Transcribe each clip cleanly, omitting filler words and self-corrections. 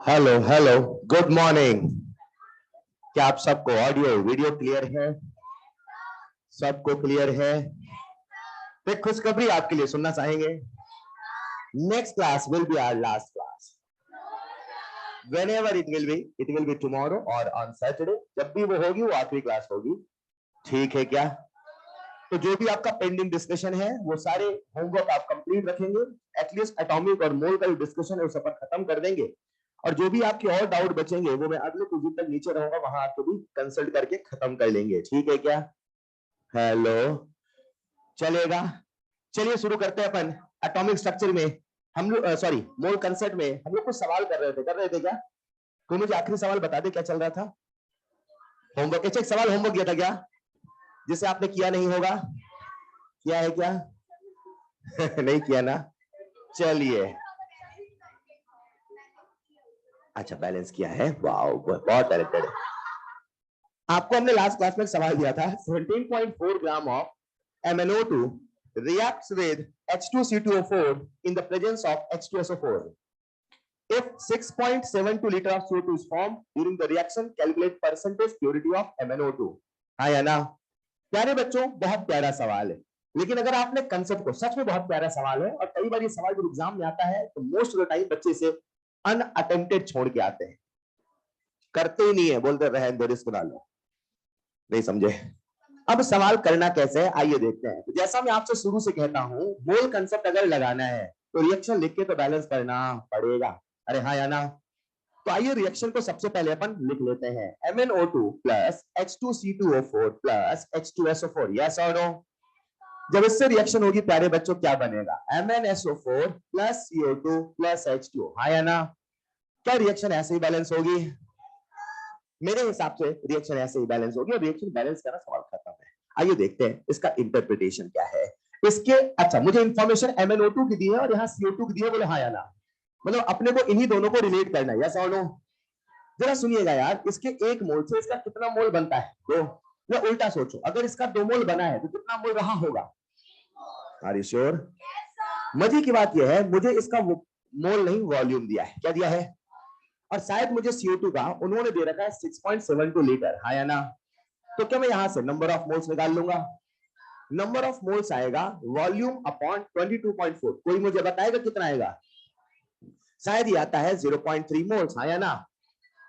Hello hello, good morning. क्या आप सबको ऑडियो वीडियो क्लियर है? सबको क्लियर है? एक खुशखबरी आपके लिए सुनना चाहेंगे। Next class will be our last class. Whenever it will be tomorrow or on Saturday। जब भी वो होगी वो आखिरी क्लास होगी। ठीक है क्या? तो जो भी आपका पेंडिंग डिस्कशन है वो सारे होमवर्क आप कंप्लीट रखेंगे। एटलीस्ट एटॉमिक और मोल का जो डिस्कशन है उस पर खत्म कर देंगे। और जो भी आपके और डाउट बचेंगे वो मैं अगले कुछ दिन तक नीचे रहूंगा, वहां आपको भी कंसल्ट करके खत्म कर लेंगे। ठीक है क्या? हेलो, चलेगा? चलिए शुरू करते हैं अपन एटॉमिक स्ट्रक्चर में। हम लोग सॉरी मोल कंसेप्ट में हम लोग कुछ सवाल कर रहे थे क्या? कोई मुझे आखिरी सवाल बता दे, क्या चल रहा था? होमवर्क, एक सवाल होमवर्क दिया था क्या जिसे आपने किया नहीं होगा? किया है क्या? नहीं किया ना? चलिए, अच्छा बैलेंस किया है, वाओ बहुत टैलेंटेड है। आपको हमने लास्ट क्लास में सवाल दिया था 17.4 gram of MnO2 reacts with H2C2O4 in the presence of H2SO4. If 6.72 liter of CO2 is formed during the reaction, calculate percentage purity of MnO2। हाँ या ना? प्यारे बच्चों, बहुत प्यारा सवाल है, लेकिन अगर आपने कंसेप्ट को, सच में बहुत प्यारा सवाल है, और कई बार ये सवाल जब एग्जाम में आता है तो मोस्ट ऑफ द टाइम बच्चे इसे अनअटेम्प्टेड छोड़ के आते हैं, करते ही नहीं है, बोलते रहे दो रिस्क ना लो। नहीं समझे? अब सवाल करना कैसे है आइए देखते हैं। तो जैसा मैं आपसे शुरू से कहता हूं, मोल कंसेप्ट अगर लगाना है तो रिएक्शन लिख के तो बैलेंस करना पड़ेगा। अरे हाँ या ना? तो आइए रिएक्शन को सबसे पहले अपन लिख लेते हैं। MnO2 plus H2C2O4 plus H2SO4। Yes और नो? जब इससे रिएक्शन होगी प्यारे बच्चों क्या बनेगा? MnSO4 plus CO2 plus H2O। हाँ या ना? क्या रिएक्शन ऐसे ही बैलेंस होगी? मेरे हिसाब से रिएक्शन ऐसे ही बैलेंस होगी, और रिएक्शन बैलेंस करना सवाल खत्म है। आइए देखते हैं इसका इंटरप्रिटेशन क्या है इसके। अच्छा, मुझे इंफॉर्मेशन MnO2 की दी है और यहाँ CO2 की दी है, बोले हाँ या ना? मतलब अपने को इन्हीं दोनों को रिलेट करना है। यस और नो? जरा सुनिएगा यार, इसके एक मोल से इसका कितना मोल बनता है? दो। या उल्टा सोचो, अगर इसका 2 मोल बना है तो कितना मोल रहा होगा? Are you sure? मजे की बात यह है, मुझे इसका मोल नहीं वॉल्यूम दिया है। क्या दिया है? और शायद मुझे CO2 का उन्होंने दे रखा है 6.72 लीटर। हाँ या ना? तो क्या मैं यहां से नंबर ऑफ मोल्स निकाल लूंगा? नंबर ऑफ मोल्स आएगा वॉल्यूम अपॉन 22.4। कोई मुझे बताएगा कितना आएगा? शायद ये आता है 0.3 मोल्स। हाँ या ना?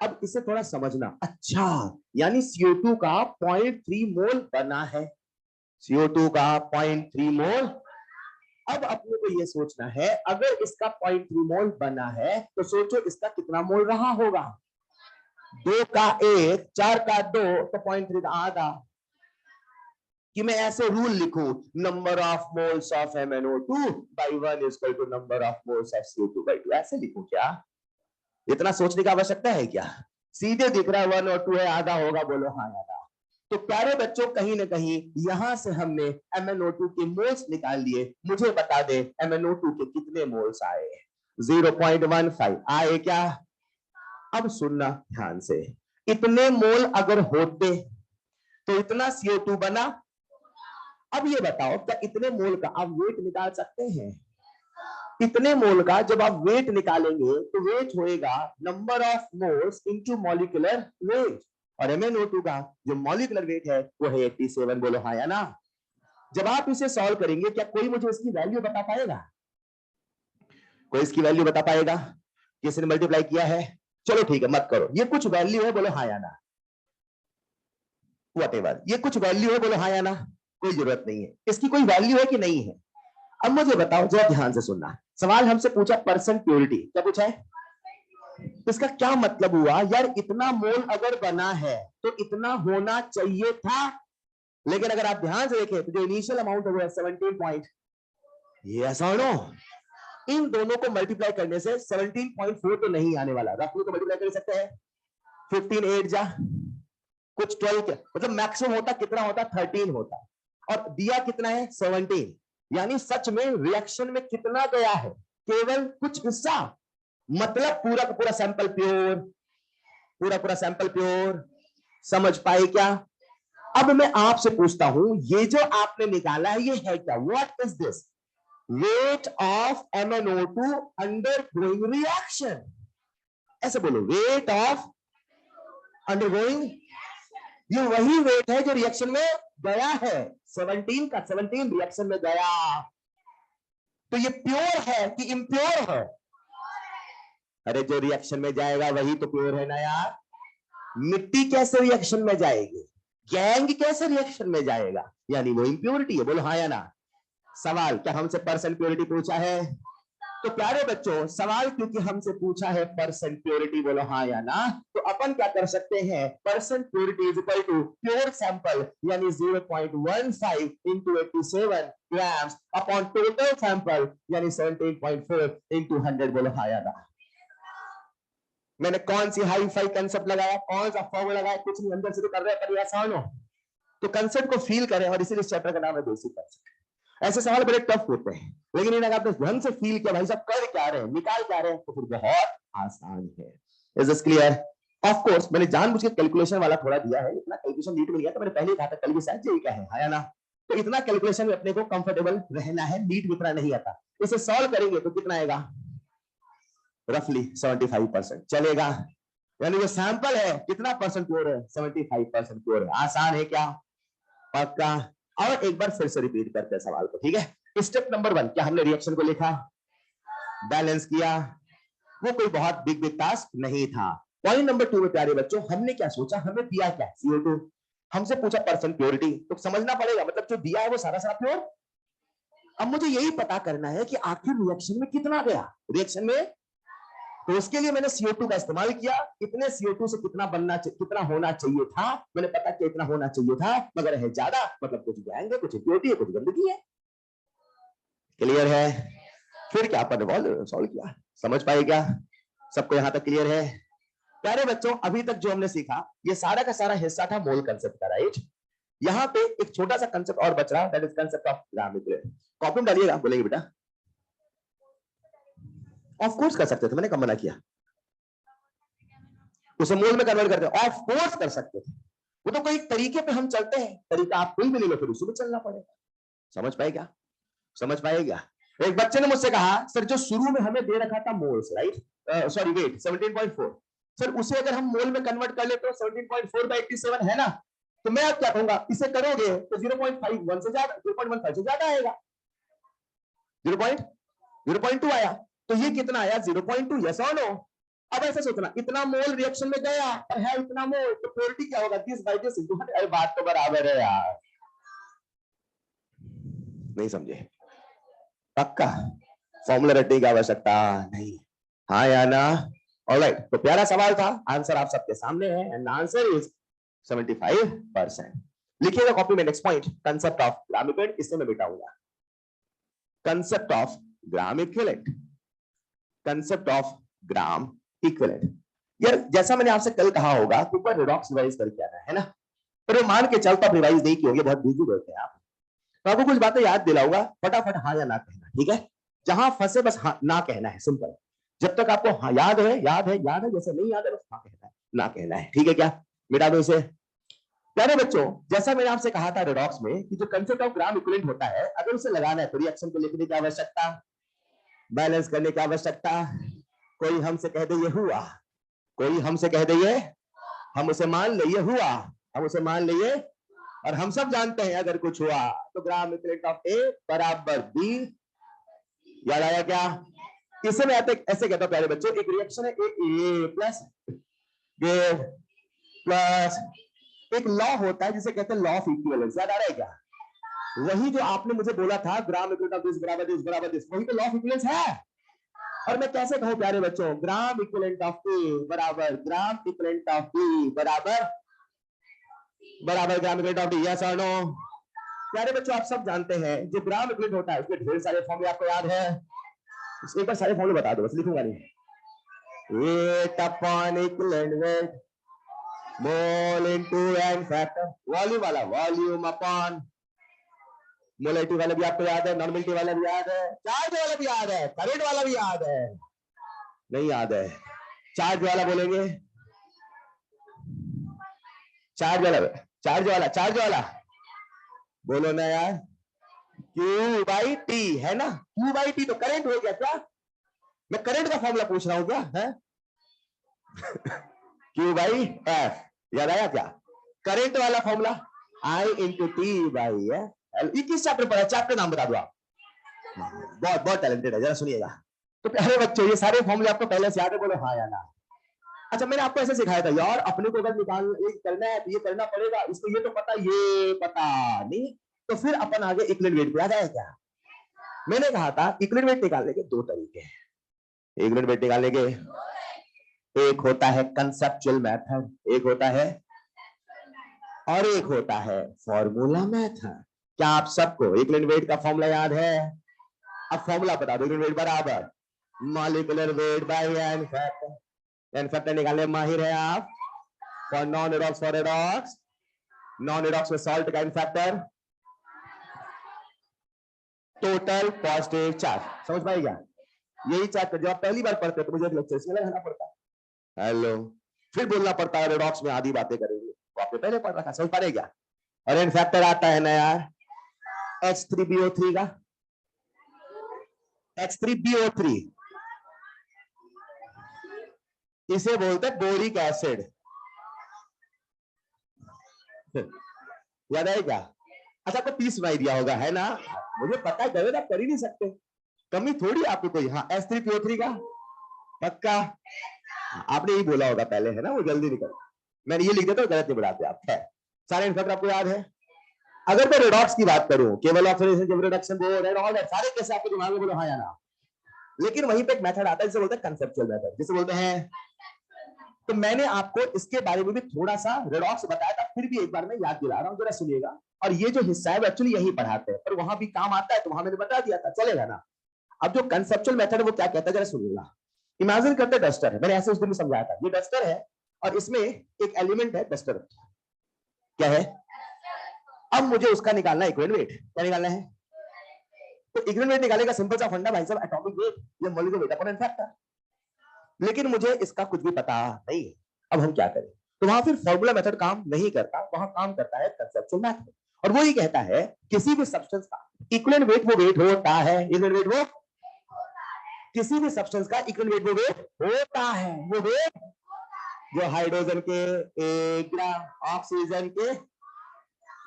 अब इसे थोड़ा समझना। अच्छा, यानी CO2 का 0.3 मोल बना है। CO2 का 0.3 मोल। अब अपने को यह सोचना है, अगर इसका 0.3 मोल बना है तो सोचो इसका कितना मोल रहा होगा? 2 का 1, 4 का 2, तो 0.3 का आधा। कि मैं ऐसे रूल लिखूं, number of moles of MnO2 by 1 is equal to number of moles of CO2 by 2, ऐसे लिखूं क्या? इतना सोचने की आवश्यकता है क्या? सीधे दिख रहा है 1 और 2 है, आधा होगा, बोलो हाँ या ना? तो प्यारे बच्चों, कहीं ना कहीं यहां से हमने MnO2 के मोल्स निकाल लिए। मुझे बता दे MnO2 के कितने मोल्स आए? 0.15 आए क्या? अब सुनना ध्यान से, इतने मोल अगर होते तो इतना CO2 बना। अब ये बताओ, क्या इतने मोल का आप वेट निकाल सकते हैं? इतने मोल का जब आप वेट निकालेंगे तो वेट होएगा number of moles into molecular weight, और MnO2 का जो मॉलिक्यूलर वेट है वो है 87। बोलो हाँ या ना? जब आप इसे सॉल्व करेंगे, क्या कोई मुझे इसकी वैल्यू बता पाएगा? कोई इसकी वैल्यू बता पाएगा? किसी ने मल्टीप्लाई किया है? चलो ठीक है, मत करो, ये कुछ वैल्यू है, बोलो हाँ या ना? व्हाटएवर, ये कुछ वैल्यू है, बोलो हाँ या ना? कोई जरूरत नहीं है, इसकी कोई वैल्यू है कि नहीं है? अब मुझे बताओ, जरा ध्यान से सुनना। सवाल हमसे पूछा परसेंट प्योरिटी, क्या पूछा है? इसका क्या मतलब हुआ यार? इतना मोल अगर बना है तो इतना होना चाहिए था, लेकिन अगर आप ध्यान से देखें तो जो इनिशियल अमाउंट है वो है 17 पॉइंट। यस और नो? इन दोनों को मल्टीप्लाई करने से 17.4 तो नहीं आने वाला, रफली तो मल्टीप्लाई कर सकते हैं। 15 8 जा कुछ 12 के, मतलब मैक्सिमम होता कितना होता? 13 होता, और दिया कितना है? 17। यानी सच में रिएक्शन में कितना गया है? केवल कुछ हिस्सा, मतलब पूरा का पूरा सैंपल प्योर, पूरा पूरा सैंपल प्योर। समझ पाए क्या? अब मैं आपसे पूछता हूं, ये जो आपने निकाला है ये है क्या? What is this? Weight of MnO2 under going reaction. ऐसे बोलो, वेट ऑफ अंडरगोइंग, ये वही वेट है जो रिएक्शन में गया है। 17 का 17 रिएक्शन में गया, तो ये प्योर है कि इम्प्योर है? अरे जो रिएक्शन में जाएगा वही तो प्योर है ना यार। मिट्टी कैसे रिएक्शन में जाएगी, गैंग कैसे रिएक्शन में जाएगा, यानी वो इम्प्योरिटी है। बोलो हाँ या ना। सवाल, क्या हमसे परसेंट प्योरिटी पूछा है? तो प्यारे बच्चों, सवाल क्योंकि हमसे पूछा है परसेंट प्योरिटी, बोलो हाँ या ना, तो अपन क्या कर सकते हैं, percent purity is equal to pure sample यानी 0.15 into 87 grams upon total sample यानी 17.4 इंटू 100। बोलो हाँ या ना। मैंने कौन सी हाई फाई कंसेप्ट लगाया, कौन सा फॉर्मूला लगाया, कुछ नहीं, अंदर से तो कर रहे हैं, पर आसान हो तो कंसेप्ट को फील करें, और इसीलिए चैप्टर का नाम है बेसिक कंसेप्ट। ऐसे सवाल बड़े टफ होते हैं, लेकिन इन्हें आपने ढंग से फील किया, भाई साहब कर क्या रहे हैं, निकाल क्या रहे हैं, तो फिर बहुत आसान है। Is this clear? Of course मैंने जानबूझ के कैलकुलेशन वाला थोड़ा दिया है, इतना कैलकुलेशन नीट में लिया, तो मैंने पहले कहा था कल भी शायद यही का है ना। तो इतना कैलकुलेशन में अपने को कंफर्टेबल रहना है, नीट में इतना नहीं आता। इसे सॉल्व करेंगे तो कितना आएगा, रफली 75% चलेगा, यानी जो सैंपल है कितना परसेंट प्योर है, 75% प्योर है। आसान है क्या, पक्का? और एक बार फिर से रिपीट करते हैं सवाल को, ठीक है। स्टेप नंबर 1, क्या हमने रिएक्शन को लिखा, बैलेंस किया, वो कोई बहुत बिग टास्क नहीं था। पॉइंट नंबर 2 में प्यारे बच्चों हमने क्या सोचा, हमें दिया क्या, CO2, हमसे पूछा परसेंट प्योरिटी, तो समझना पड़ेगा मतलब जो दिया है वो सारा सारा प्योर। अब मुझे यही पता करना है कि आखिर रिएक्शन में कितना गया, रिएक्शन में, तो उसके लिए मैंने CO2 का इस्तेमाल किया। कितने CO2 से कितना होना चाहिए था, मैंने पता किया इतना होना चाहिए था, मगर है ज्यादा, मतलब कुछ जाएंगे, कुछ इम्प्योरिटी है, कुछ गंदगी है। क्लियर है? फिर क्या अपन ने सॉल्व किया, समझ पाए क्या? सबको यहां तक क्लियर है? प्यारे बच्चों अभी तक जो हमने सीखा ये सारा का सारा हिस्सा था मोल कंसेप्ट का, राइट। यहाँ पे एक छोटा सा कंसेप्ट और बच रहा, that is concept of gram equivalent. Copy में डालिएगा, बोलेंगे बेटा ऑफ कोर्स कर सकते थे, मैंने कब मना किया, उसे मोल में कन्वर्ट करते ऑफ कोर्स कर सकते थे, वो तो कोई तरीके पे हम चलते हैं, तरीका आप कोई भी ले लो फिर उसी में चलना पड़ेगा। समझ पाएगा, समझ पाएगा? एक बच्चे ने मुझसे कहा सर जो शुरू में हमें दे रखा था moles, right, sorry weight 17.4, sir उसे अगर हम मोल में कन्वर्ट कर ले तो 17.4 बाय 87 है ना, तो मैं अब क्या कहूंगा, इसे करोगे तो 0.51 से ज्यादा, 0.15 से ज्यादा आएगा, 0.2 आया, तो ये कितना आया 0.2, यस और नो। अब ऐसे सोचना, इतना मोल रिएक्शन में गया और है इतना मोल, तो प्योरिटी क्या होगा, दिस बाय दिस इनटू 100। बात तो बराबर है यार, नहीं समझे? पक्का फॉर्मूला रटने की आवश्यकता नहीं, हाँ या ना? ऑलराइट, तो प्यारा सवाल था, आंसर आप सबके सामने है, एंड आंसर इज 75%। लिखिएगा कॉपी में next point, concept of gram equivalent, इससे मैं बिठाऊंगा concept of gram equivalent, concept of gram equivalent. यार जैसा मैंने आपसे कल कहा होगा कि ऊपर रिडॉक्स रिवाइज करके आना है ना, पर वो मान के चलता रिवाइज नहीं किए, बहुत बिजी रहते हैं आप, तो आपको कुछ बातें याद दिलाऊंगा, फटाफट हाँ या ना कहना, ठीक है? जहां फंसे बस हाँ ना कहना है, सिंपल। जब तक आपको हाँ याद है याद है याद है, जैसे नहीं याद है बस हाँ कहना है, ना कहना है, ठीक है क्या? मिटा दो इसे। प्यारे बच्चों जैसा मैंने आपसे कहा था रिडॉक्स में कि जो कंसेप्ट ऑफ ग्राम इक्विवेलेंट होता है, अगर उसे लगाना है तो रिएक्शन को लिखने की आवश्यकता, बैलेंस करने की आवश्यकता, कोई हमसे कह दे ये हुआ, कोई हमसे कह दे ये, हम उसे मान ले ये हुआ, हम उसे मान ले ये, और हम सब जानते हैं अगर कुछ हुआ तो ग्राम इक्विवेलेंट ऑफ ए बराबर बी। याद आया क्या? इसे मैं ऐसे कहता हूं प्यारे बच्चों, एक रिएक्शन है ए प्लस बी प्लस, एक लॉ होता है जिसे कहते हैं लॉ ऑफ इक्विवेलेंस, याद आ रहा है क्या? वही जो आपने मुझे बोला था ग्राम इक्विवेलेंट ऑफ दिस बराबर दिस बराबर दिस, वही तो लॉ ऑफ इक्विवेलेंस है। और मैं कैसे कहूं प्यारे बच्चों, ग्राम इक्विवेलेंट ऑफ ए बराबर ग्राम इक्विवेलेंट ऑफ बी बराबर ग्राम इक्विवेलेंट ऑफ डी, यस और नो? प्यारे बच्चों आप सब जानते हैं जो ग्राम इक्विवेलेंट होता है उसके ढेर सारे फॉर्मूले आपको याद है, एक बार सारे फॉर्मूले बता दो, बस लिखूंगा नहीं। Wait upon equivalent wait, mole into an factor, volume वाला वॉल्यूम अपॉन, मोलैरिटी वाला भी आपको याद है, नॉर्मलिटी वाला भी याद है, चार्ज वाला भी याद है, करंट वाला भी याद है, नहीं याद है? चार्ज वाला बोलेंगे, चार्ज वाला बोलो ना यार, Q बाई टी है ना, Q बाई टी तो करंट हो गया क्या? मैं करंट का फॉर्मूला पूछ रहा हूं क्या है? Q बाई F, याद आया क्या? करंट वाला formula I into T by L. ये किस चैप्टर पर है? चैप्टर नाम बता दो आप। बहुत बहुत टैलेंटेड है, जरा सुनिएगा। तो प्यारे बच्चों, ये सारे फॉर्मूले आपको पहले से याद है? बोलो हाँ या ना। अच्छा, मैंने आपको ऐसे सिखाया था यार, अपने को अगर निकाल ये करना है तो ये करना पड़ेगा, इसको ये तो पता, ये पता नहीं, तो फिर अपन आगे इक्विवेलेंट वेट पे आ जाए क्या? मैंने कहा था इक्विवेलेंट वेट निकालने के दो तरीके हैं। इक्विवेलेंट वेट निकालने के एक होता है कंसेप्चुअल मेथड, एक होता है और एक होता है फॉर्मूला मेथड। क्या आप सबको इक्विवेलेंट वेट का फॉर्मूला याद है? अब फॉर्मूला बता दो। इक्विवेलेंट वेट बराबर molecular weight by N factor. N factor निकालने माहिर है आप? For non redox, for redox, non redox में सॉल्ट का N factor total positive charge. समझ पाए क्या? यही चैप्टर जब आप पहली बार पढ़ते हैं तो मुझे एक लेक्चर इसमें लगाना पड़ता है। हेलो, फिर बोलना पड़ता है रिडॉक्स में आधी बातें करेंगे, वो आपने पहले पढ़ रखा। समझ पा रहे क्या? और एन फैक्टर आता है नया H3BO3 का, H3BO3, इसे बोलते हैं बोरिक एसिड। याद है क्या? अच्छा, आपको 30 सुनाई दिया होगा, है ना? मुझे पता है, गलत आप कर ही नहीं सकते, कमी थोड़ी आपको कोई। हाँ, H3PO3 का पक्का आपने यही बोला होगा पहले, है ना? वो जल्दी निकल, मैंने ये लिख देता, गलत नहीं बढ़ाते आप। है, सारे इनफैक्ट आपको याद है। अगर मैं रिडॉक्स की बात करूं, केवल ऑक्सीडेशन, केवल रिडक्शन, वो ऑल दैट सारे कैसे आपके दिमाग में, बोलो हाँ या ना। लेकिन वहीं पे एक मेथड आता है जिसे बोलते हैं कंसेप्चुअल मेथड, जिसे बोलते हैं। तो मैंने आपको इसके बारे में भी थोड़ा सा रिडॉक्स बताया था, फिर भी एक बार मैं याद दिला रहा हूं, जरा सुनिएगा। और ये जो हिस्सा है वो एक्चुअली यही पढ़ाते हैं, पर वहां भी काम आता है, तो वहां मैंने बता दिया था, चलेगा ना? अब जो कंसेप्चुअल मेथड है वो क्या कहता है, जरा सुनिएगा। इमेजिन करते डस्टर है, मैंने ऐसे उस दिन भी समझाया था। ये डस्टर है और इसमें एक एलिमेंट है डस्टर, क्या है? अब मुझे उसका निकालना है इक्विवेलेंट वेट। क्या निकालना है? तो इक्विवेलेंट वेट निकालने का सिंपल सा फंडा भाई साहब, एटॉमिक वेट या मॉलिक्यूलर वेट अपॉन फैक्टर। लेकिन मुझे इसका कुछ भी पता नहीं है, अब हम क्या करें? तो वहां फिर फॉर्मूला मेथड काम नहीं करता, वहां काम करता है कंसेप्चुअल मेथड। और वो ये कहता है किसी भी सब्सटेंस का इक्विवेलेंट वेट वो वेट होता है, इक्विवेलेंट वेट वो, किसी भी सब्सटेंस का इक्विवेलेंट वेट वो वेट होता है, वो वेट जो हाइड्रोजन के 1 ग्राम, ऑक्सीजन के,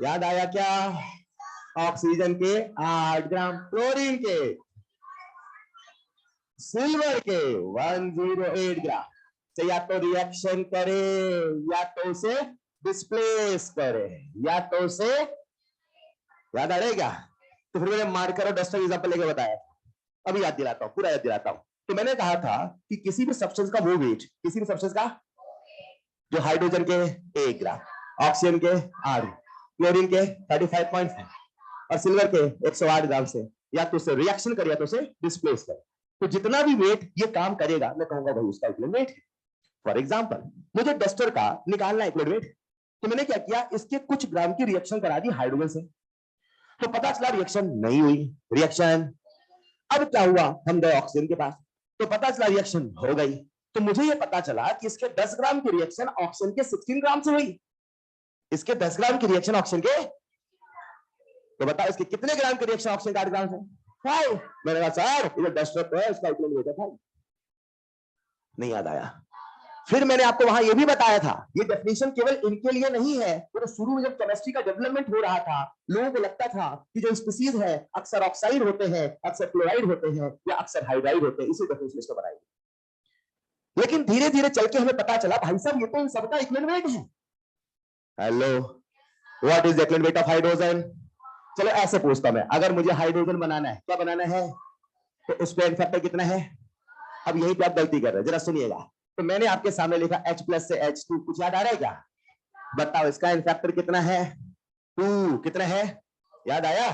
याद आया क्या? ऑक्सीजन के 8 ग्राम, क्लोरीन के, सिल्वर के 108 ग्राम से या तो रिएक्शन करे या तो उसे डिस्प्लेस करे या तो उसे, याद आ रहेगा? तो फिर मैंने मार्कर और डस्टर एग्जांपल लेके बताया, अभी याद दिलाता हूं, पूरा याद दिलाता हूं। तो मैंने कहा था कि किसी भी सब्सटेंस का वो वेट, किसी भी सब्सटेंस का जो हाइड्रोजन के 1 ग्राम, ऑक्सीजन के 8, क्लोरीन के 35.5 और सिल्वर के 108 ग्राम से या तो उसे रिएक्शन करे या तो उसे डिस्प्लेस करे, तो जितना भी वेट ये काम करेगा मैं कहूंगा वही उसका इक्विवेलेंट वेट है। फॉर एग्जांपल, मुझे डस्टर का निकालना है इक्विवेलेंट वेट, तो मैंने क्या किया, इसके कुछ ग्राम की रिएक्शन करा दी हाइड्रोजन से, तो पता चला रिएक्शन नहीं हुई, रिएक्शन। अब क्या हुआ, हम गए ऑक्सीजन के पास, तो पता चला रिएक्शन हो गई। तो मुझे ये पता चला कि इसके 10 ग्राम की रिएक्शन ऑक्सीजन के 16 ग्राम से हुई, इसके 10 ग्राम की रिएक्शन ऑक्सीजन के, तो बताओ इसके कितने ग्राम की रिएक्शन ऑक्सीजन के 8 ग्राम से? 5। मैंने कहा सर ये डस्टर तो है, इसका इक्विवेलेंट वेट है 5। नहीं याद आया? फिर मैंने आपको वहां यह भी बताया था, ये डेफिनेशन केवल इनके लिए नहीं है। तो शुरू में जब केमिस्ट्री का डेवलपमेंट हो रहा था, लोगों को लगता था कि जो स्पीसीज है अक्सर ऑक्साइड होते हैं, अक्सर क्लोराइड होते हैं या अक्सर हाइड्राइड होते हैं, इसी डेफिनेशन इसको बनाई। लेकिन धीरे धीरे चल के हमें पता चला भाई साहब ये तो इन सबका इक्विवेलेंट वेट है। Hello, what is the equivalent weight of hydrogen? चलो ऐसे पूछता मैं, अगर मुझे हाइड्रोजन बनाना है, क्या बनाना है, तो उस पे एन फैक्टर कितना है? अब यही पे आप गलती कर रहे हैं, जरा सुनिएगा। तो मैंने आपके सामने लिखा H प्लस से H2, कुछ याद आ रहा है क्या? बताओ इसका एन फैक्टर कितना है? 2। कितना है, याद आया?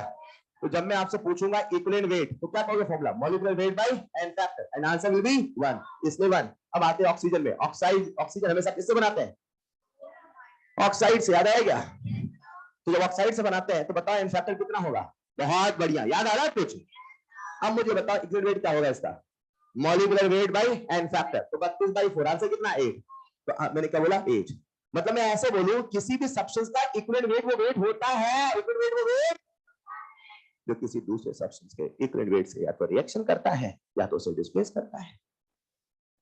तो जब मैं आपसे पूछूंगा इक्विवेलेंट वेट, तो क्या कहोगे formula? Molecular weight by N factor, and answer will be 1, इसलिए 1। अब आते हैं ऑक्सीजन में। ऑक्सीजन हमेशा किससे बनाते हैं? ऑक्साइड से, याद आएगा? तो जब ऑक्साइड से बनाते हैं तो बताओ एन फैक्टर कितना होगा? बहुत बढ़िया, याद आ रहा है कुछ? अब मुझे बताओ इक्विवेलेंट वेट क्या होगा इसका? Molecular weight by N factor, तो 32/4, आंसर कितना? 8। तो मैंने क्या बोला? 8। मतलब मैं ऐसे बोलूं किसी भी सब्सटेंस का इक्विवेलेंट वेट वो वेट होता है, इक्विवेलेंट वेट वो वेट जो किसी दूसरे सब्सटेंस के इक्विवेलेंट वेट से या तो रिएक्शन करता है या तो उसे डिस्प्लेस करता है।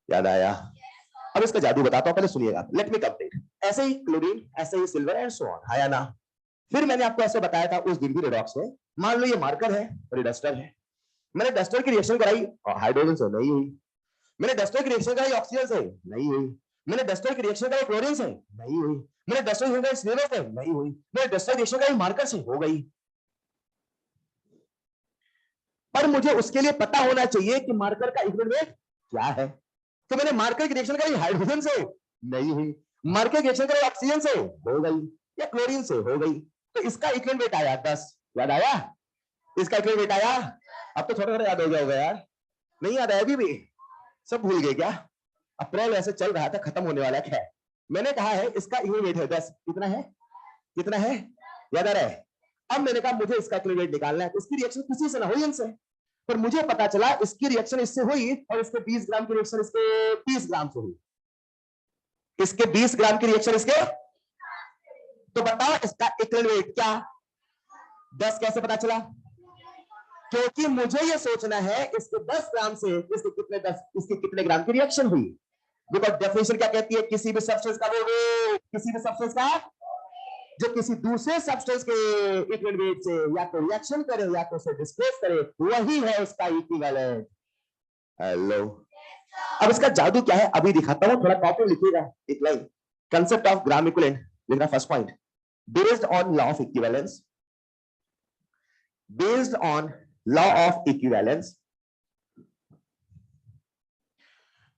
याद आया? अब इसका जादू बताता हूं, पहले सुनिएगा, लेट मी कंप्लीट। ऐसे ही क्लोरीन, ऐसे ही सिल्वर एंड सो ऑन, आया ना। फिर मैंने आपको ऐसे बताया था उस दिन भी रेडॉक्स में, मान लो ये मार्कर है और ये डस्टर है, मैंने डस्टर की रिएक्शन कराई हाइड्रोजन से, नहीं हुई। मैंने डस्टर की रिएक्शन कराई ऑक्सीजन से, नहीं हुई। मैंने डस्टर की रिएक्शन कराई क्लोरीन से, नहीं हुई। मैंने डस्टर की रिएक्शन कराई सिल्वर से, नहीं हुई। मैंने डस्टर की रिएक्शन कराई मार्कर से, हो गई। पर मुझे उसके लिए पता होना चाहिए कि मार्कर का इक्विवेलेंट वेट क्या है। तो मैंने मार्कर की रिएक्शन कराई हाइड्रोजन से, नहीं हुई। मार्कर की रिएक्शन कराई ऑक्सीजन से, हो गई, या क्लोरीन से, हो गई। तो इसका इक्विवेलेंट वेट आया 10। याद आया? इसका इक्विवेलेंट वेट आया। अब तो थोड़ा थोड़ा याद हो गया होगा यार, नहीं याद आया अभी भी? सब भूल गए क्या? अप्रैल ऐसे चल रहा था, खत्म होने वाला है। मैंने कहा है इसका इक्विवेलेंट वेट है 10। कितना है? कितना है? याद आ रहा है? अब मैंने कहा मुझे इसका इक्विवेलेंट वेट निकालना है, तो इसकी रिएक्शन किसी से ना हुई, इनसे। पर मुझे पता चला इसकी रिएक्शन इससे हुई और इसके 20 ग्राम की रिएक्शन इसके 30 ग्राम से हुई। इसके 20 ग्राम की रिएक्शन इसके, तो बताओ इसका इक्विवेलेंट वेट क्या? 10 कैसे पता चला? क्योंकि मुझे यह सोचना है इसके 10 ग्राम से इसके कितने ग्राम की रिएक्शन हुई। बिकॉज डेफिनेशन क्या कहती है, किसी भी सब्सटेंस का वो वेट, किसी भी सब्सटेंस का जो किसी दूसरे सब्सटेंस के इक्विवेलेंट वेट से या तो रिएक्शन करे या तो उसे डिस्प्लेस करे, वही है उसका इक्विवेलेंट। हेलो, अब इसका जादू क्या है अभी दिखाता हूं, थोड़ा कॉपी लिखिएगा एक line. Concept of gram equivalent लिखना, first point, based on law of equivalence, based on law of equivalence,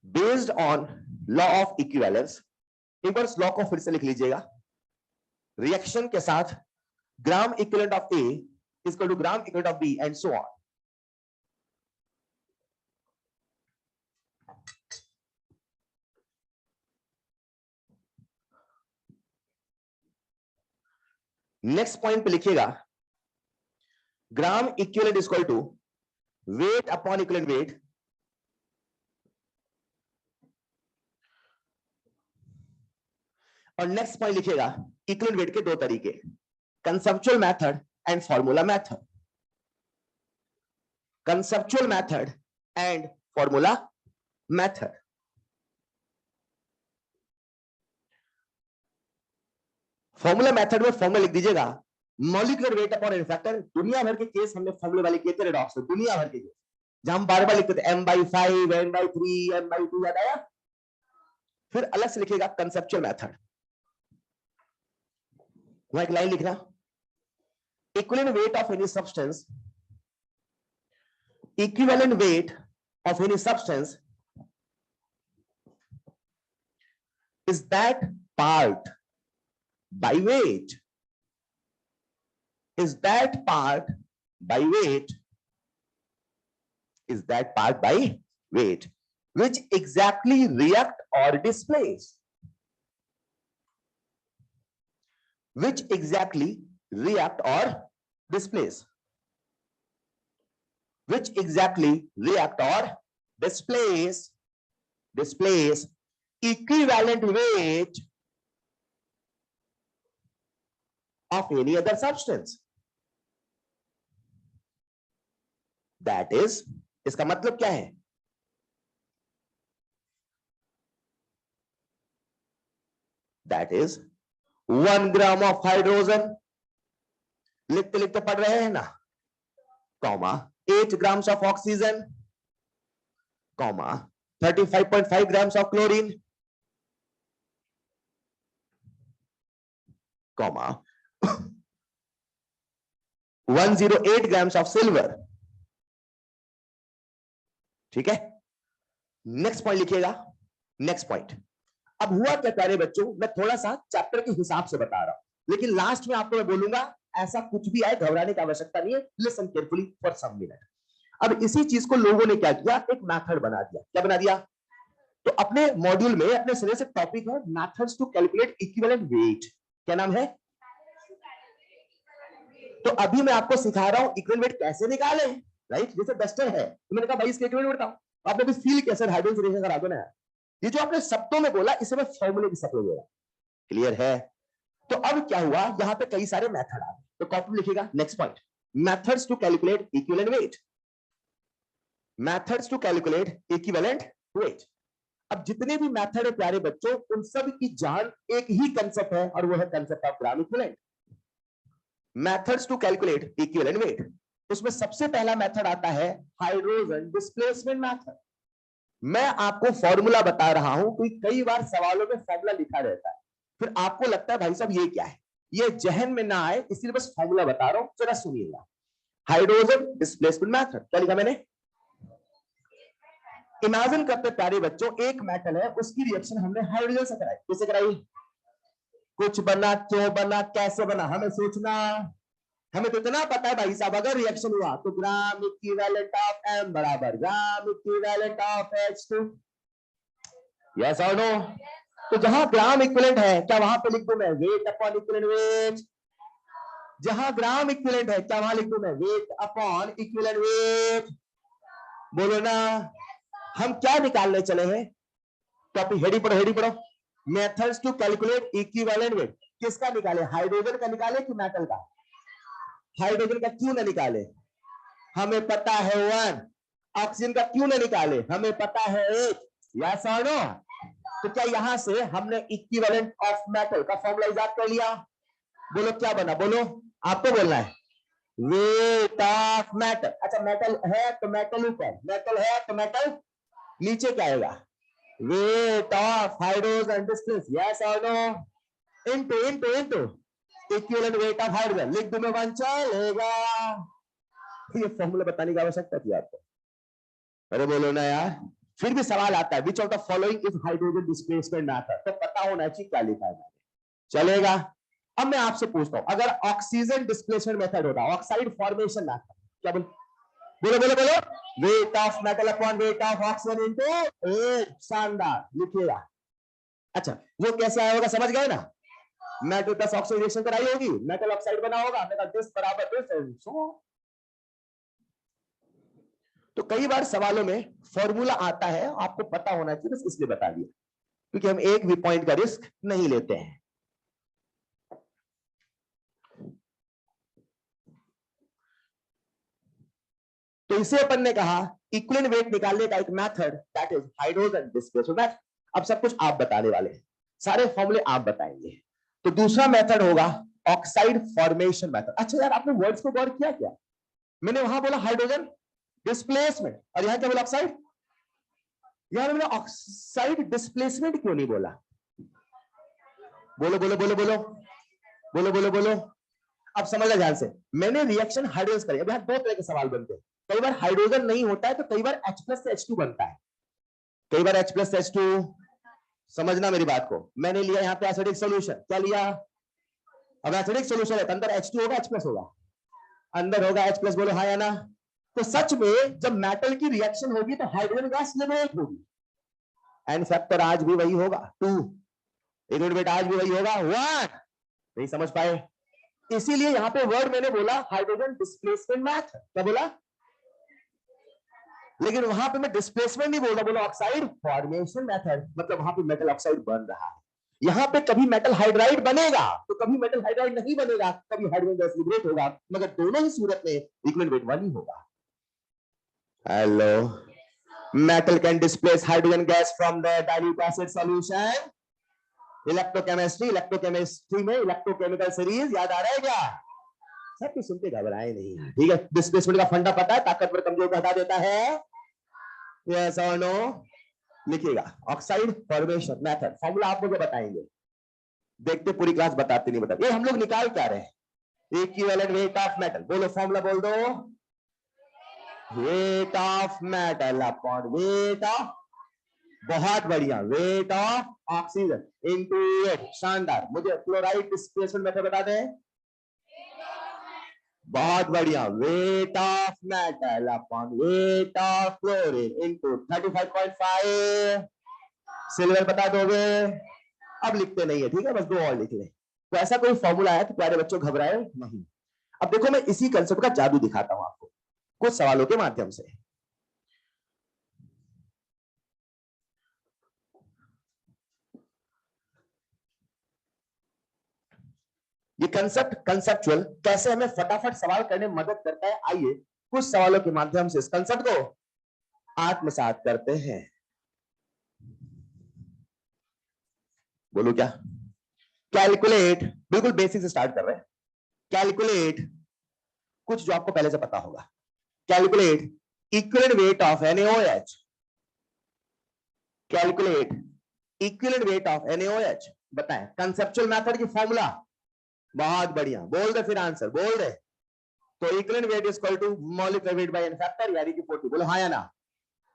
based on law of equivalence. एक बार इस लॉ को फिर से लिख लीजिएगा। रिएक्शन के साथ gram equivalent of A is equal to gram equivalent of B and so on. Next point पे लिखिएगा, gram equivalent is equal to weight upon equivalent weight, और नेक्स्ट पॉइंट लिखिएगा इक्विवेलेंट वेट के दो तरीके, conceptual method and formula method. Conceptual method and formula method. Formula method में formula लिख दीजिएगा, molecular weight upon n factor. दुनिया भर के केस हमने फॉर्मूले वाले किए थे रेडॉक्स में, दुनिया भर के केस, जहां हम बार बार लिखते थे m/5, n/3, m/2, याद आया? फिर अलग से लिखिएगा कंसेप्चुअल मेथड। वहां एक लाइन लिखना, equivalent weight of any substance, equivalent weight of any substance is that part by weight, is that part by weight, is that part by weight which exactly react or displace, which exactly react or displace, which exactly react or displace equivalent weight of any other substance. That is, इसका मतलब क्या है? That is 1 gram of hydrogen, लिखते लिखते पढ़ रहे हैं ना, comma 8 grams of oxygen, comma 35.5 grams of chlorine, comma 108 grams of silver. ठीक है, नेक्स्ट पॉइंट लिखिएगा। नेक्स्ट पॉइंट, अब हुआ क्या प्यारे बच्चों, मैं थोड़ा सा चैप्टर के हिसाब से बता रहा हूं, लेकिन लास्ट में आपको मैं बोलूंगा ऐसा कुछ भी आए घबराने की आवश्यकता नहीं है। Listen carefully for some minute. अब इसी चीज को लोगों ने क्या किया, एक मेथड बना दिया। क्या बना दिया? तो अपने मॉड्यूल में अपने सिरे से टॉपिक है methods to calculate equivalent weight. क्या नाम है? तो अभी मैं आपको सिखा रहा हूं इक्विवेलेंट वेट कैसे निकाले, राइट? जैसे डस्टर है तो मैंने कहा भाई इसके इक्विवेलेंट बताओ, आपने भी फील कैसे हाइड्रोजन रिएक्शन करा दो ना। ये जो आपने शब्दों में बोला इसे मैं फॉर्मूले की शक्ल में दे रहा हूं। क्लियर है? तो अब क्या हुआ, यहां पे कई सारे मेथड आ गए, तो कॉपी लिखिएगा। Next point, methods to calculate equivalent weight, methods to calculate equivalent weight. अब जितने भी मेथड है प्यारे बच्चों, उन सब की जान एक ही कंसेप्ट है, और वो है concept of gram equivalent. Methods to calculate equivalent weight, उसमें सबसे पहला मेथड आता है हाइड्रोजन डिस्प्लेसमेंट मेथड। मैं आपको फॉर्मूला बता रहा हूं, क्योंकि कई बार सवालों में फॉर्मूला लिखा रहता है, फिर आपको लगता है भाई साहब ये क्या है, ये जहन में ना आए, इसलिए बस फॉर्मूला बता रहा हूं, जरा सुनिएगा। हाइड्रोजन डिस्प्लेसमेंट मेथड, क्या लिखा मैंने? इमेजिन करते प्यारे बच्चों, एक मेटल है, उसकी रिएक्शन हमने हाइड्रोजन से कराई। कैसे कराई? कुछ बना, क्यों बना, कैसे बना, हमें सोचना, हमें तो इतना पता है भाई साहब, अगर रिएक्शन हुआ तो ग्राम इक्विवेलेंट ऑफ M बराबर ग्राम इक्विवेलेंट ऑफ H2। यस और नो? तो जहां ग्राम इक्विवेलेंट है, क्या वहां पे लिख दूं मैं वेट अपॉन इक्विवेलेंट वेट? जहां ग्राम इक्विवेलेंट है, क्या वहां लिख दूं मैं वेट अपॉन इक्विवेलेंट वेट? बोलो ना। हम क्या निकालने चले हैं? टॉपिक हेडी पढ़ो, हेडी पढ़ो। Methods to calculate equivalent weight. किसका निकाले? हाइड्रोजन का निकाले कि मेटल का? हाइड्रोजन का क्यों ना निकाले? हमें पता है 1। ऑक्सीजन का क्यों ना निकाले? हमें पता है 8। यस और नो? तो क्या यहां से हमने इक्विवेलेंट ऑफ मेटल का फॉर्मूला इजाद कर लिया? बोलो क्या बना, बोलो, आपको बोलना है। Wait of metal. अच्छा, मेटल है तो मेटल ऊपर, मेटल है तो मेटल नीचे क्या आएगा? Weight of hydrogen distance. Yes और नो? Into into into equivalent weight of hydrogen. लिख दूं मैं 1 चलेगा? ये फॉर्मूला बताने की आवश्यकता थी आपको? अरे बोलो ना यार। फिर भी सवाल आता है, which of the following is hydrogen displacement method, तो पता होना चाहिए क्या लिखा है। चलेगा? अब मैं आपसे पूछता हूं, अगर ऑक्सीजन डिस्प्लेसमेंट मेथड होता, ऑक्साइड फॉर्मेशन मेथड, क्या बोल, बोलो बोलो बोलो, weight of metal upon weight of oxygen into a. शानदार, लिखिएगा। अच्छा, वो कैसे आया होगा, समझ गए ना? मेटल प्लस ऑक्सीडेशन कराई होगी, मेटल ऑक्साइड बना होगा, मेटल दिस बराबर दिस, तो कई बार सवालों में फॉर्मूला आता है, आपको पता होना चाहिए, बस इसलिए बता दिया, क्योंकि हम एक भी पॉइंट का रिस्क नहीं लेते हैं। तो इसे अपन ने कहा इक्विवेलेंट वेट निकालने का एक method, that is hydrogen displacement method. अब सब कुछ आप बताने वाले हैं, सारे फॉर्मूले आप बताएंगे। तो दूसरा मेथड होगा ऑक्साइड फॉर्मेशन मेथड। अच्छा यार, आपने वर्ड्स को गौर किया क्या? मैंने वहां बोला हाइड्रोजन डिस्प्लेसमेंट, और यहां क्या बोला? ऑक्साइड। यार मैंने ऑक्साइड डिस्प्लेसमेंट क्यों नहीं बोला? बोलो बोलो बोलो बोलो बोलो बोलो बोलो। अब समझना ध्यान से, मैंने रिएक्शन हाइड्रोजन करी। अब यहां दो तरह के सवाल बनते हैं, कई बार हाइड्रोजन नहीं होता है, तो कई बार H प्लस से H2 बनता है, कई बार H प्लस से H2। समझना मेरी बात को, मैंने लिया यहां पे एसिडिक सॉल्यूशन, क्या लिया? अब एसिडिक सॉल्यूशन है तो अंदर H2 होगा, H प्लस होगा, अंदर होगा H प्लस, बोलो हाँ या ना? तो सच में जब मेटल की रिएक्शन होगी तो हाइड्रोजन गैस लिबरेट होगी, एंड फैक्टर आज भी वही होगा 2, इक्विवेलेंट वेट आज भी वही होगा 1। नहीं समझ पाए? इसीलिए यहां पे वर्ड मैंने बोला हाइड्रोजन डिस्प्लेसमेंट मेथड, क्या बोला? लेकिन वहां पे मैं डिस्प्लेसमेंट नहीं बोल रहा, बोला ऑक्साइड फॉर्मेशन मेथड, मतलब वहां पे मेटल ऑक्साइड बन रहा है। यहां पे कभी मेटल हाइड्राइड बनेगा तो कभी मेटल हाइड्राइड नहीं बनेगा, कभी हाइड्रोजन गैस लिबरेट होगा, मगर दोनों ही सूरत में इक्विवेलेंट वेट 1 ही होगा। Hello, metal can displace hydrogen gas from the dilute acid solution। Electrochemistry में इलेक्ट्रोकेमिकल सीरीज याद आ रहा है क्या? सब कुछ सुनते घबराए नहीं, ठीक है? डिस्प्लेसमेंट का फंडा पता है, ताकतवर कमजोर को हटा देता है। यस और नो? लिखिएगा ऑक्साइड फॉर्मेशन मेथड, फॉर्मूला आप मुझे बताएंगे, देखते पूरी क्लास बताते नहीं बताते। ये हम लोग निकाल क्या रहे हैं? इक्विवेलेंट वेट ऑफ मेटल, बोलो फॉर्मूला बोल दो। Wait of metal upon weight of, बहुत बढ़िया, wait of oxygen into wait. शानदार। मुझे क्लोराइड डिस्प्लेसमेंट मेथड बता दें। बहुत बढ़िया, wait of metal upon weight of chlorine into 35.5। Silver बता दोगे? अब लिखते नहीं है, ठीक है, बस 2 और लिख ले। तो ऐसा कोई फॉर्मूला है तो प्यारे बच्चों घबराए नहीं। अब देखो, मैं इसी कंसेप्ट का जादू दिखाता हूं आपको कुछ सवालों के माध्यम से। ये कंसेप्चुअल कैसे हमें फटाफट सवाल करने में मदद करता है, आइए कुछ सवालों के माध्यम से इस कंसेप्ट को आत्मसात करते हैं। बोलो क्या? कैलकुलेट, बिल्कुल बेसिक से स्टार्ट कर रहे हैं। कैलकुलेट कुछ जो आपको पहले से पता होगा। Calculate equivalent weight of NaOH। Calculate equivalent weight of NaOH। बताएं कंसेप्चुअल मेथड की फॉर्मूला। बहुत बढ़िया, बोल दे फिर आंसर, बोल दे। तो equivalent weight is equal to molecular weight by N factor यानी कि 40। बोलो हाँ या ना?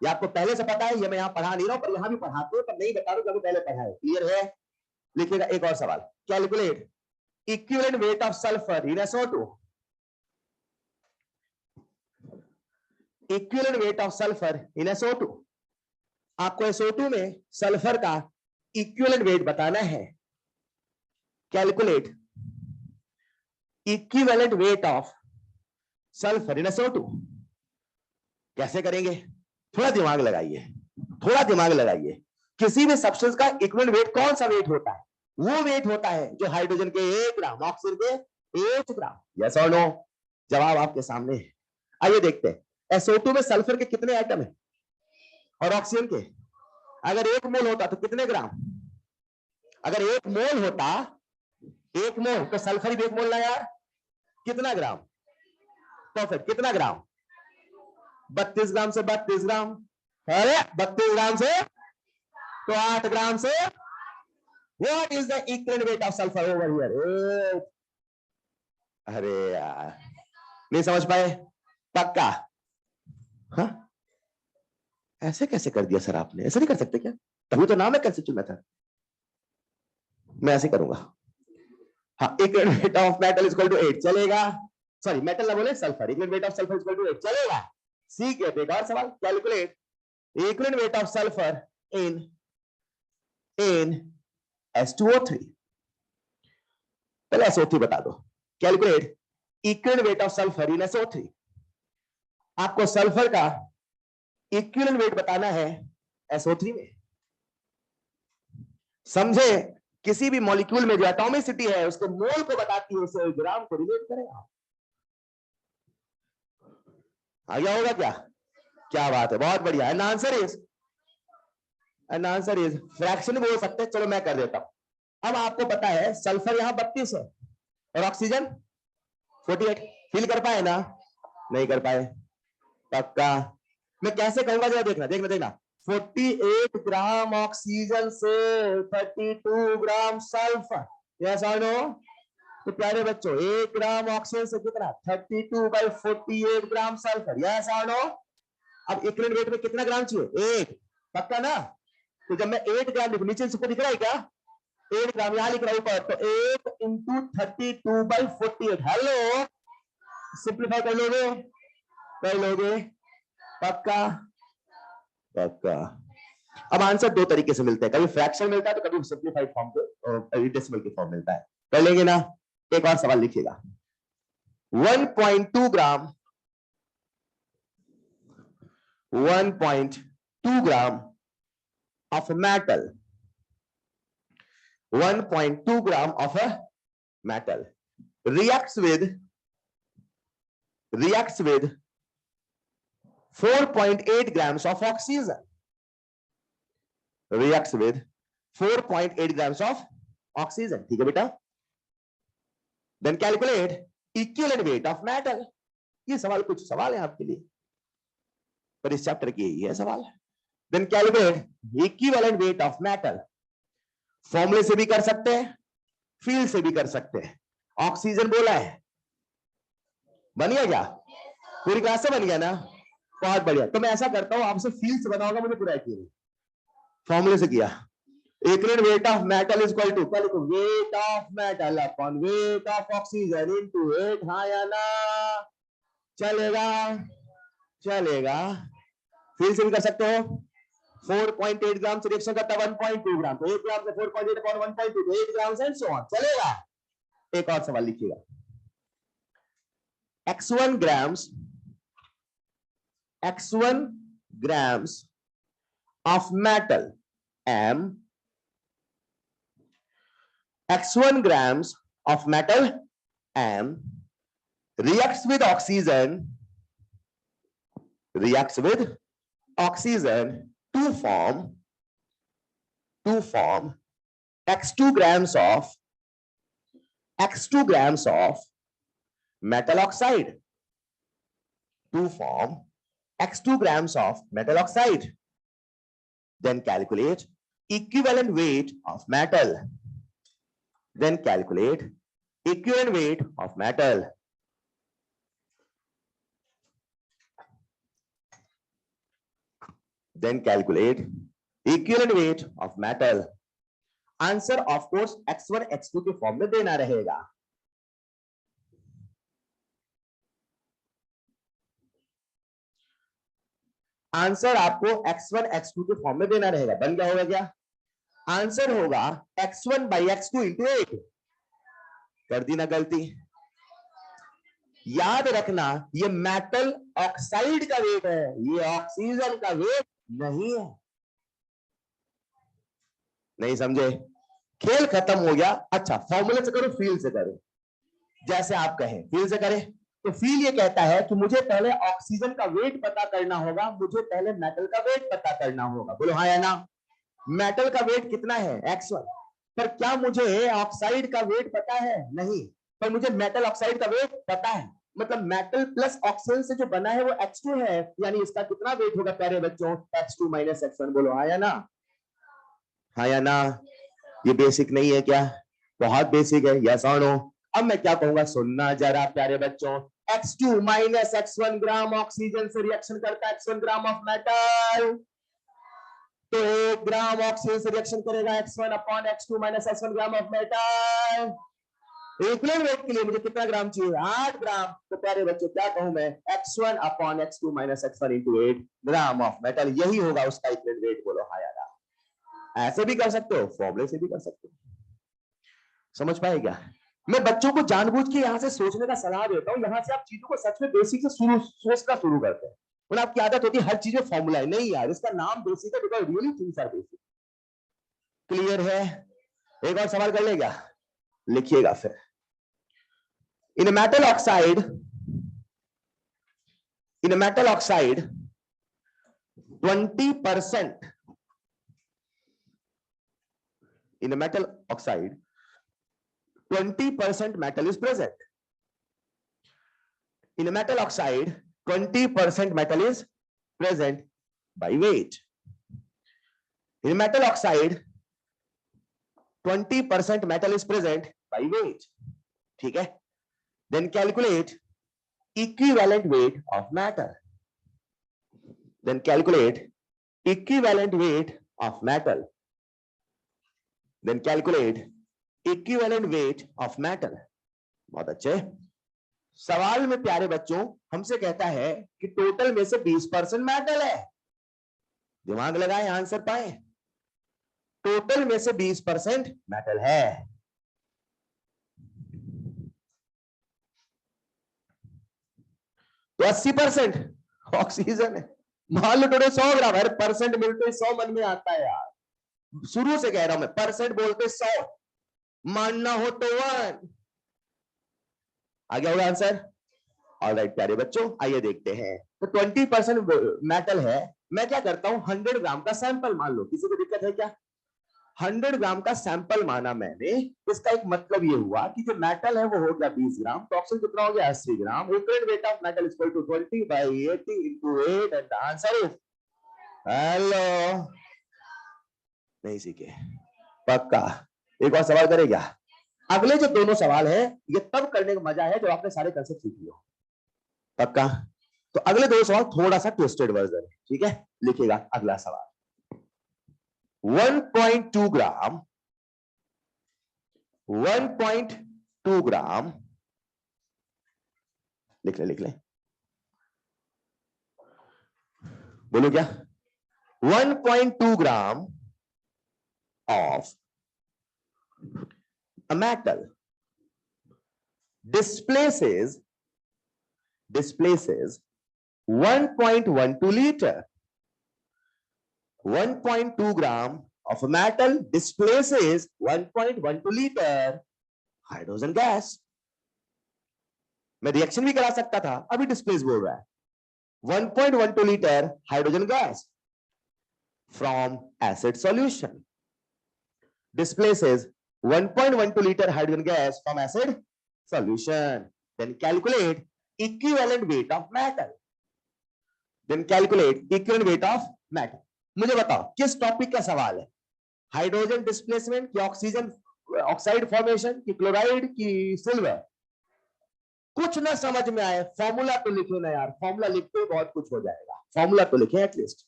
ये आपको पहले से पता है, ये मैं यहां पढ़ा नहीं रहा हूं, पर यहां भी पढ़ाते हो, पर नहीं बता रहा हूं क्योंकि पहले पढ़ा है। क्लियर है? लिखिएगा एक और सवाल। Calculate equivalent weight of sulphur in SO2। Equivalent weight of sulphur in SO2। आपको SO2 में सल्फर का इक्विवेलेंट वेट बताना है। Calculate equivalent weight of sulphur in SO2। कैसे करेंगे? थोड़ा दिमाग लगाइए, थोड़ा दिमाग लगाइए। किसी भी सब्सटेंस का इक्विवेलेंट वेट कौन सा वेट होता है? वो वेट होता है जो हाइड्रोजन के 1 ग्राम, ऑक्सीजन के 1 ग्राम। यस और नो? जवाब आपके सामने है। आइए देखते हैं SO2 में सल्फर के कितने एटम है और ऑक्सीजन के। अगर 1 मोल होता तो कितने ग्राम? अगर 1 मोल होता, 1 मोल तो सल्फर ही 1 मोल ना यार, कितना ग्राम? तो फिर कितना ग्राम? 32 ग्राम से 32 ग्राम। अरे 32 ग्राम से तो 8 ग्राम से। What is the equivalent weight of sulphur over here? अरे यार नहीं समझ पाए? पक्का? हाँ, ऐसे कैसे कर दिया सर आपने? ऐसे नहीं कर सकते क्या? तभी तो नाम है कंसेप्चुअल मेथड। मैं ऐसे करूंगा। हाँ, equivalent weight of metal is equal to 8 चलेगा। सॉरी मेटल ना बोले, sulphur. Equivalent weight of sulphur is equal to 8 चलेगा। सी के एक और सवाल। Calculate equivalent weight of sulphur in S2O3। पहले SO3 बता दो। Calculate equivalent weight of sulphur in SO3। आपको सल्फर का इक्विवेलेंट वेट बताना है SO3 में। समझे? किसी भी मॉलिक्यूल में जो एटॉमिसिटी है उसके मोल को बताती है, उसे ग्राम को रिलेट करें आप। आ गया होगा क्या? क्या बात है, बहुत बढ़िया। एंड आंसर इज फ्रैक्शन बोल सकते हैं, चलो मैं कर देता हूं। अब आपको पता है सल्फर यहां 32 है और ऑक्सीजन 48। फील कर पाए ना? नहीं कर पाए? पक्का? मैं कैसे कहूंगा जरा देखना देखना देखना। 48 ग्राम ऑक्सीजन से 32 ग्राम सल्फर। यस और नो? तो प्यारे बच्चों 1 ग्राम ऑक्सीजन से कितना? 32/48 ग्राम सल्फर। यस और नो? अब इक्विवेलेंट वेट में कितना ग्राम चाहिए? 1। पक्का ना? तो जब मैं 8 ग्राम लिखूं, नीचे सबको दिख रहा है क्या? 8 ग्राम यहां लिख रहा हूं ऊपर, तो 8 इंटू 32/48। हेलो, सिंप्लीफाई कर लोगे? कर लोगे? पक्का? पक्का? अब आंसर दो तरीके से मिलते हैं, कभी फ्रैक्शन मिलता है तो कभी सिंप्लीफाइड फॉर्म पे और कभी डेसिमल की फॉर्म मिलता है। कर लेंगे ना? एक और सवाल लिखिएगा। 1.2 ग्राम 1.2 ग्राम of metal 1.2 gram of a metal reacts with 4.8 grams of oxygen. Reacts with 4.8 grams of oxygen. ठीक है बेटा? Then calculate equivalent weight of metal. ये सवाल कुछ सवाल है आपके लिए, पर इस चैप्टर की यही है सवाल। Then calculate equivalent weight of metal. फॉर्मूले से भी कर सकते हैं, फील्ड से भी कर सकते हैं। ऑक्सीजन बोला है, बन गया क्या? पूरी क्लास से बन गया ना? बहुत बढ़िया। तो मैं ऐसा करता हूं, आपसे फील्ड से बनाऊंगा, मुझे पूरा यकीन। फॉर्मूले से किया। Equivalent weight of metal is equal to, क्या लिखो? Weight of metal upon weight of oxygen into 8। हाँ या ना? चलेगा? चलेगा। फील्ड से भी कर सकते हो। 4.8 ग्राम से रिएक्शन करता है 1.2 ग्राम, तो 1 ग्राम से 4.8 अपॉन 1.2 तो 8 ग्राम से सो ऑन। चलेगा? एक और सवाल लिखिएगा। x1 grams of metal M, x1 grams of metal M reacts with oxygen to form x2 grams of metal oxide to form x2 grams of metal oxide. Then calculate equivalent weight of metal. Then calculate equivalent weight of metal. Then calculate equivalent weight of metal. Answer of course x1 x2 के form में देना रहेगा. Answer आपको x1 x2 के form में देना रहेगा. बन गया होगा क्या? आंसर होगा x1 by x2 into 8. कर दी ना गलती? याद रखना ये मेटल ऑक्साइड का वेट है, ये ऑक्सीजन का वेट नहीं है. नहीं समझे? खेल खत्म हो गया. अच्छा, फॉर्मूले से करो, फील से करो. जैसे आप कहें फील से करें, तो फील ये कहता है कि मुझे पहले ऑक्सीजन का वेट पता करना होगा, मुझे पहले मेटल का वेट पता करना होगा. बोलो हाँ या ना? मेटल का वेट कितना है? x1. पर क्या मुझे ऑक्साइड का वेट पता है? नहीं. पर मुझे मेटल ऑक्साइड का वेट पता है. मतलब मेटल प्लस ऑक्सीजन से जो बना है वो x2 है, यानी इसका कितना वेट होगा प्यारे बच्चों? x2 minus x1. बोलो हाँ या ना? हाँ या ना? ये बेसिक नहीं है क्या? बहुत बेसिक है. यस और नो? अब मैं क्या कहूंगा, सुनना जरा प्यारे बच्चों. x2 minus x1 gram oxygen से रिएक्शन करता है x1 ग्राम ऑफ मेटल, तो 1 ग्राम ऑक्सीजन से रिएक्शन करेगा x1 upon x2 minus x1 gram of metal. Equivalent weight के लिए मुझे कितना ग्राम चाहिए? 8 ग्राम. तो प्यारे बच्चों क्या कहूं मैं? x1 upon x2 minus x1 into 8 gram of metal. यही होगा उसका इक्विवेलेंट वेट. बोलो हाँ या ना? ऐसे भी कर सकते हो, फॉर्मूले से भी कर सकते हो. समझ पाए क्या? मैं बच्चों को जानबूझ के यहां से सोचने का सलाह देता हूं. यहां से आप चीजों को सच में बेसिक से सोचना शुरू करते हैं. और आपकी आदत होती है हर चीज में फॉर्मूला है. नहीं यार, इसका नाम बेसिक है because really things are basic. Clear है? एक और सवाल कर लेगा, लिखिएगा फिर. In metal oxide 20%, in a metal oxide 20% metal is present. In a metal oxide 20% metal is present by weight. In a metal oxide 20% metal is present by weight. ठीक है? Then calculate equivalent weight of metal. Then calculate equivalent weight of metal. Then calculate equivalent weight of metal. बहुत अच्छे. सवाल में प्यारे बच्चों हमसे कहता है कि टोटल में से 20% मेटल है. दिमाग लगाएं, आंसर पाए. टोटल में से 20% मेटल है. तो 80% ऑक्सीजन है. मान लो टोटल 100 ग्राम. अरे परसेंट मिलते 100 मन में आता है यार. शुरू से कह रहा हूं मैं, परसेंट बोलते 100, मानना हो तो 1. आ गया होगा आंसर? ऑलराइट प्यारे बच्चों, आइए देखते हैं. तो 20% मेटल है. मैं क्या करता हूं, 100 ग्राम का सैंपल मान लो. किसी को दिक्कत है क्या? 100 ग्राम का सैंपल माना मैंने. इसका एक मतलब ये हुआ कि जो मेटल है वो हो गया 20 ग्राम. तो ऑक्सीजन कितना हो गया? 80 gram. Equivalent weight of metal equal to 20 by 80 into 8 and the answer is hello. नहीं सीखे? पक्का? एक और सवाल करेगा. अगले जो दोनों सवाल है ये तब करने का मजा है जब आपने सारे कंसेप्ट सीख लियो. पक्का? तो अगले दो सवाल थोड़ा सा ट्विस्टेड वर्जन है. ठीक है, लिखिएगा अगला सवाल. 1.2 ग्राम 1.2 ग्राम लिख ले. बोलो क्या? 1.2 ग्राम of a metal displaces 1.12 liter. 1.2 gram of a metal displaces 1.12 liter hydrogen gas. मैं रिएक्शन भी करा सकता था, अभी डिस्प्लेस बोल रहा है. 1.12 litre hydrogen gas from acid solution. displaces 1.12 liter hydrogen gas from acid solution. Then calculate equivalent weight of metal. Then calculate equivalent weight of metal. मुझे बताओ किस टॉपिक का सवाल है? हाइड्रोजन डिस्प्लेसमेंट की ऑक्सीजन ऑक्साइड फॉर्मेशन की chloride की silver? कुछ ना समझ में आए फॉर्मूला तो लिखो ना यार, फॉर्मूला लिखते ही बहुत कुछ हो जाएगा। फॉर्मूला तो लिखे एटलीस्ट,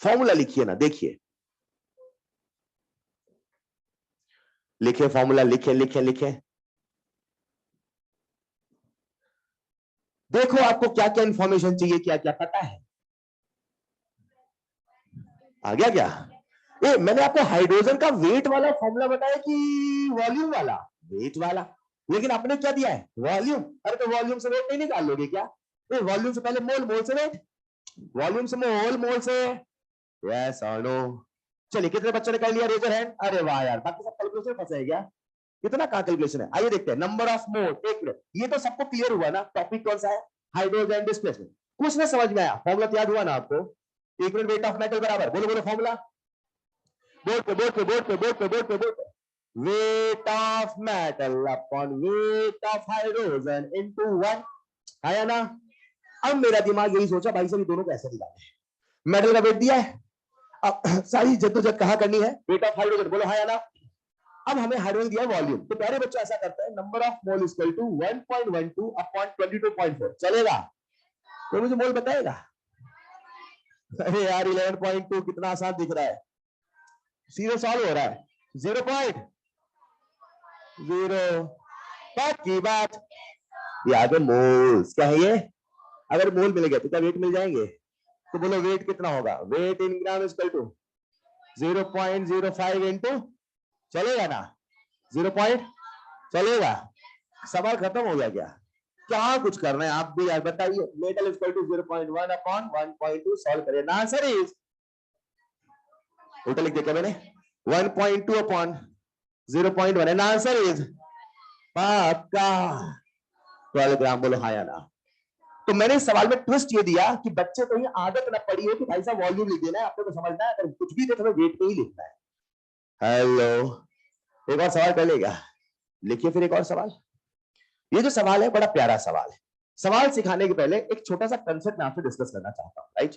फॉर्मूला लिखिए ना, देखिए लिखे फॉर्मूला, लिखे लिखे लिखे। देखो आपको क्या क्या इंफॉर्मेशन चाहिए, क्या क्या पता है। आ गया क्या? ए, मैंने आपको हाइड्रोजन का वेट वाला फॉर्मूला बताया कि वॉल्यूम वाला? वेट वाला, लेकिन आपने क्या दिया है? वॉल्यूम। अरे तो वॉल्यूम से वेट नहीं निकाल लोगे क्या? वॉल्यूम से पहले मोल, मोल से वेट, वॉल्यूम से मोल, मोल से यस और नो। चलिए कितने बच्चों ने कर लिया रेजर हैंड? अरे वाह यार, बाकी सब कैलकुलेशन फंसे है क्या? कितना कहां कैलकुलेशन है? आइए देखते हैं। नंबर ऑफ मोल, एक मिनट, ये तो सबको क्लियर हुआ ना? टॉपिक कौन सा है? Hydrogen displacement. कुछ ना समझ में आया? फॉर्मूला याद हुआ ना आपको? इक्वल वेट ऑफ मेटल बराबर, बोलो बोलो फॉर्मूला, बोर्ड पे बोर्ड पे बोर्ड पे बोर्ड पे बोर्ड पे बोर्ड पे, weight of metal upon weight of hydrogen into 1, है ना? अब मेरा दिमाग यही सोचा भाई साहब ये दोनों कैसे निकाले। मेटल का वेट दिया है, अब सारी जद्दोजहद कहां करनी है? वेट ऑफ हाइड्रोजन, बोलो हाँ या ना? अब हमें हाइड्रोजन दिया वॉल्यूम, तो प्यारे बच्चों ऐसा करते हैं, number of mole equal to 1.12 upon 22.4, चलेगा? कोई मुझे मोल बताएगा? अरे यार 11.2 कितना आसान दिख रहा है, सीधे सॉल्व हो रहा है। 0.0 की बात, ये आगे मोल्स क्या है ये? अगर मोल मिल गया तो क्या वेट मिल जाएंगे? तो बोलो वेट कितना होगा? Weight in gram equal to 0.05 into, चलेगा ना? 0 चलेगा? सवाल खत्म हो गया क्या? क्या कुछ करना है आप भी यार बताइए। Metal equal to 0.1 upon 1.2 solve करें, ना आंसर इज उल्टा लिख दिया क्या मैंने? 1.2 अपॉन 0.1 है ना, आंसर इज पक्का 12 ग्राम, बोलो हाँ या ना? तो मैंने इस सवाल में ट्विस्ट ये दिया कि बच्चे को ये आदत ना पड़ी हो कि भाई साहब वॉल्यूम लिख देना है, आपको तो समझना है, अगर कुछ भी दे तो वेट पे ही लिखना है। हेलो, एक और सवाल कर लेगा? लिखिए फिर एक और सवाल। ये जो सवाल है बड़ा प्यारा सवाल है। सवाल सिखाने के पहले एक छोटा सा कंसेप्ट मैं आपसे डिस्कस करना चाहता हूं, राइट?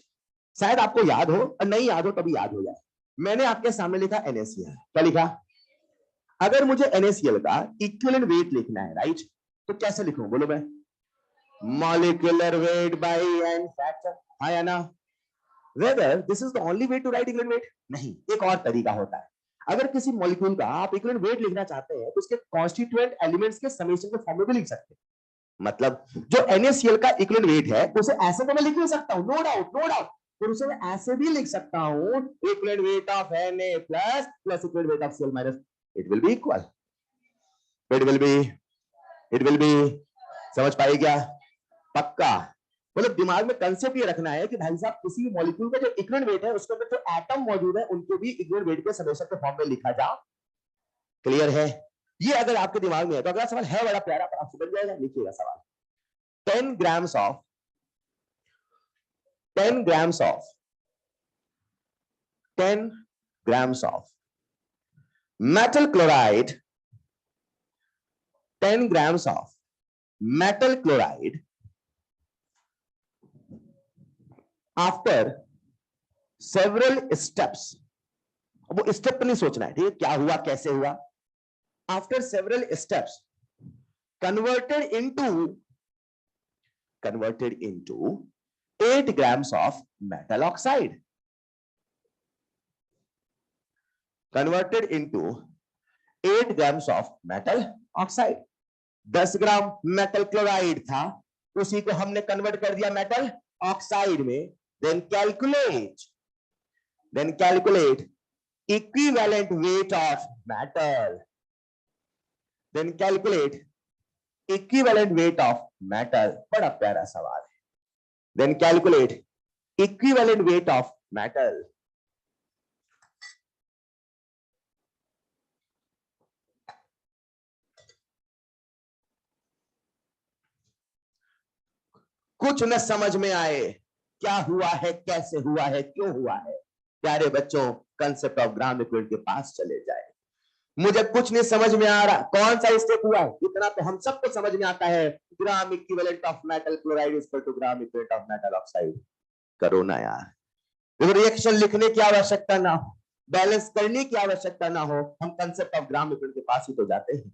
शायद आपको याद हो और नहीं याद हो तभी याद हो जाए। मैंने आपके सामने लिखा NaCl, क्या लिखा? अगर मुझे NaCl का इक्विवेलेंट वेट लिखना है, राइट, तो कैसे लिखूं? बोलो मैं, molecular weight by N factor, हाँ या ना? Whether this is the only way to write equivalent weight? नहीं, एक और तरीका होता है। अगर किसी मॉलिक्यूल का आप इक्विवेलेंट वेट लिखना चाहते हैं तो उसके कॉन्स्टिट्यूएंट एलिमेंट्स के समेशन के फॉर्म में भी लिख सकते हैं। मतलब जो NaCl का इक्विवेलेंट वेट है उसे ऐसे तो मैं लिख नहीं सकता हूं, नो डाउट नो डाउट, फिर उसे मैं ऐसे भी लिख सकता हूं, equivalent weight of Na plus plus equivalent weight of Cl minus, it will be equal, it will be, समझ पाए क्या? पक्का? मतलब दिमाग में कंसेप्ट ये रखना है कि भाई साहब किसी भी मॉलिक्यूल का जो इक्विवेलेंट वेट है उसके अंदर जो एटम मौजूद है उनको भी इक्विवेलेंट वेट के समेशन के फॉर्म में लिखा जा। क्लियर है? ये अगर आपके दिमाग में है तो अगला सवाल है बड़ा प्यारा, पर आपसे बन जाएगा। लिखिएगा सवाल, 10 grams of 10 grams of 10 grams of metal chloride, 10 grams of metal chloride after several steps। अब वो स्टेप नहीं सोचना है, ठीक है, क्या हुआ कैसे हुआ। After several steps converted into 8 grams of metal oxide, converted into 8 grams of metal oxide। 10 gram metal chloride था, उसी को हमने कन्वर्ट कर दिया मेटल ऑक्साइड में। then calculate equivalent weight of metal, then calculate equivalent weight of metal। बड़ा प्यारा सवाल है। then calculate equivalent weight of metal। कुछ न समझ में आए क्या हुआ है, कैसे हुआ है, क्यों हुआ है, प्यारे बच्चों कंसेप्ट ऑफ ग्राम इक्विवेलेंट के पास चले जाए। मुझे कुछ नहीं समझ में आ रहा कौन सा स्टेप हुआ है, इतना तो हम सबको समझ में आता है, gram equivalent of metal chloride is equal to gram equivalent of metal oxide. करो ना यार, देखो रिएक्शन लिखने की आवश्यकता ना हो, बैलेंस करने की आवश्यकता ना हो, हम कंसेप्ट ऑफ ग्राम इक्विवेलेंट के पास ही तो जाते हैं।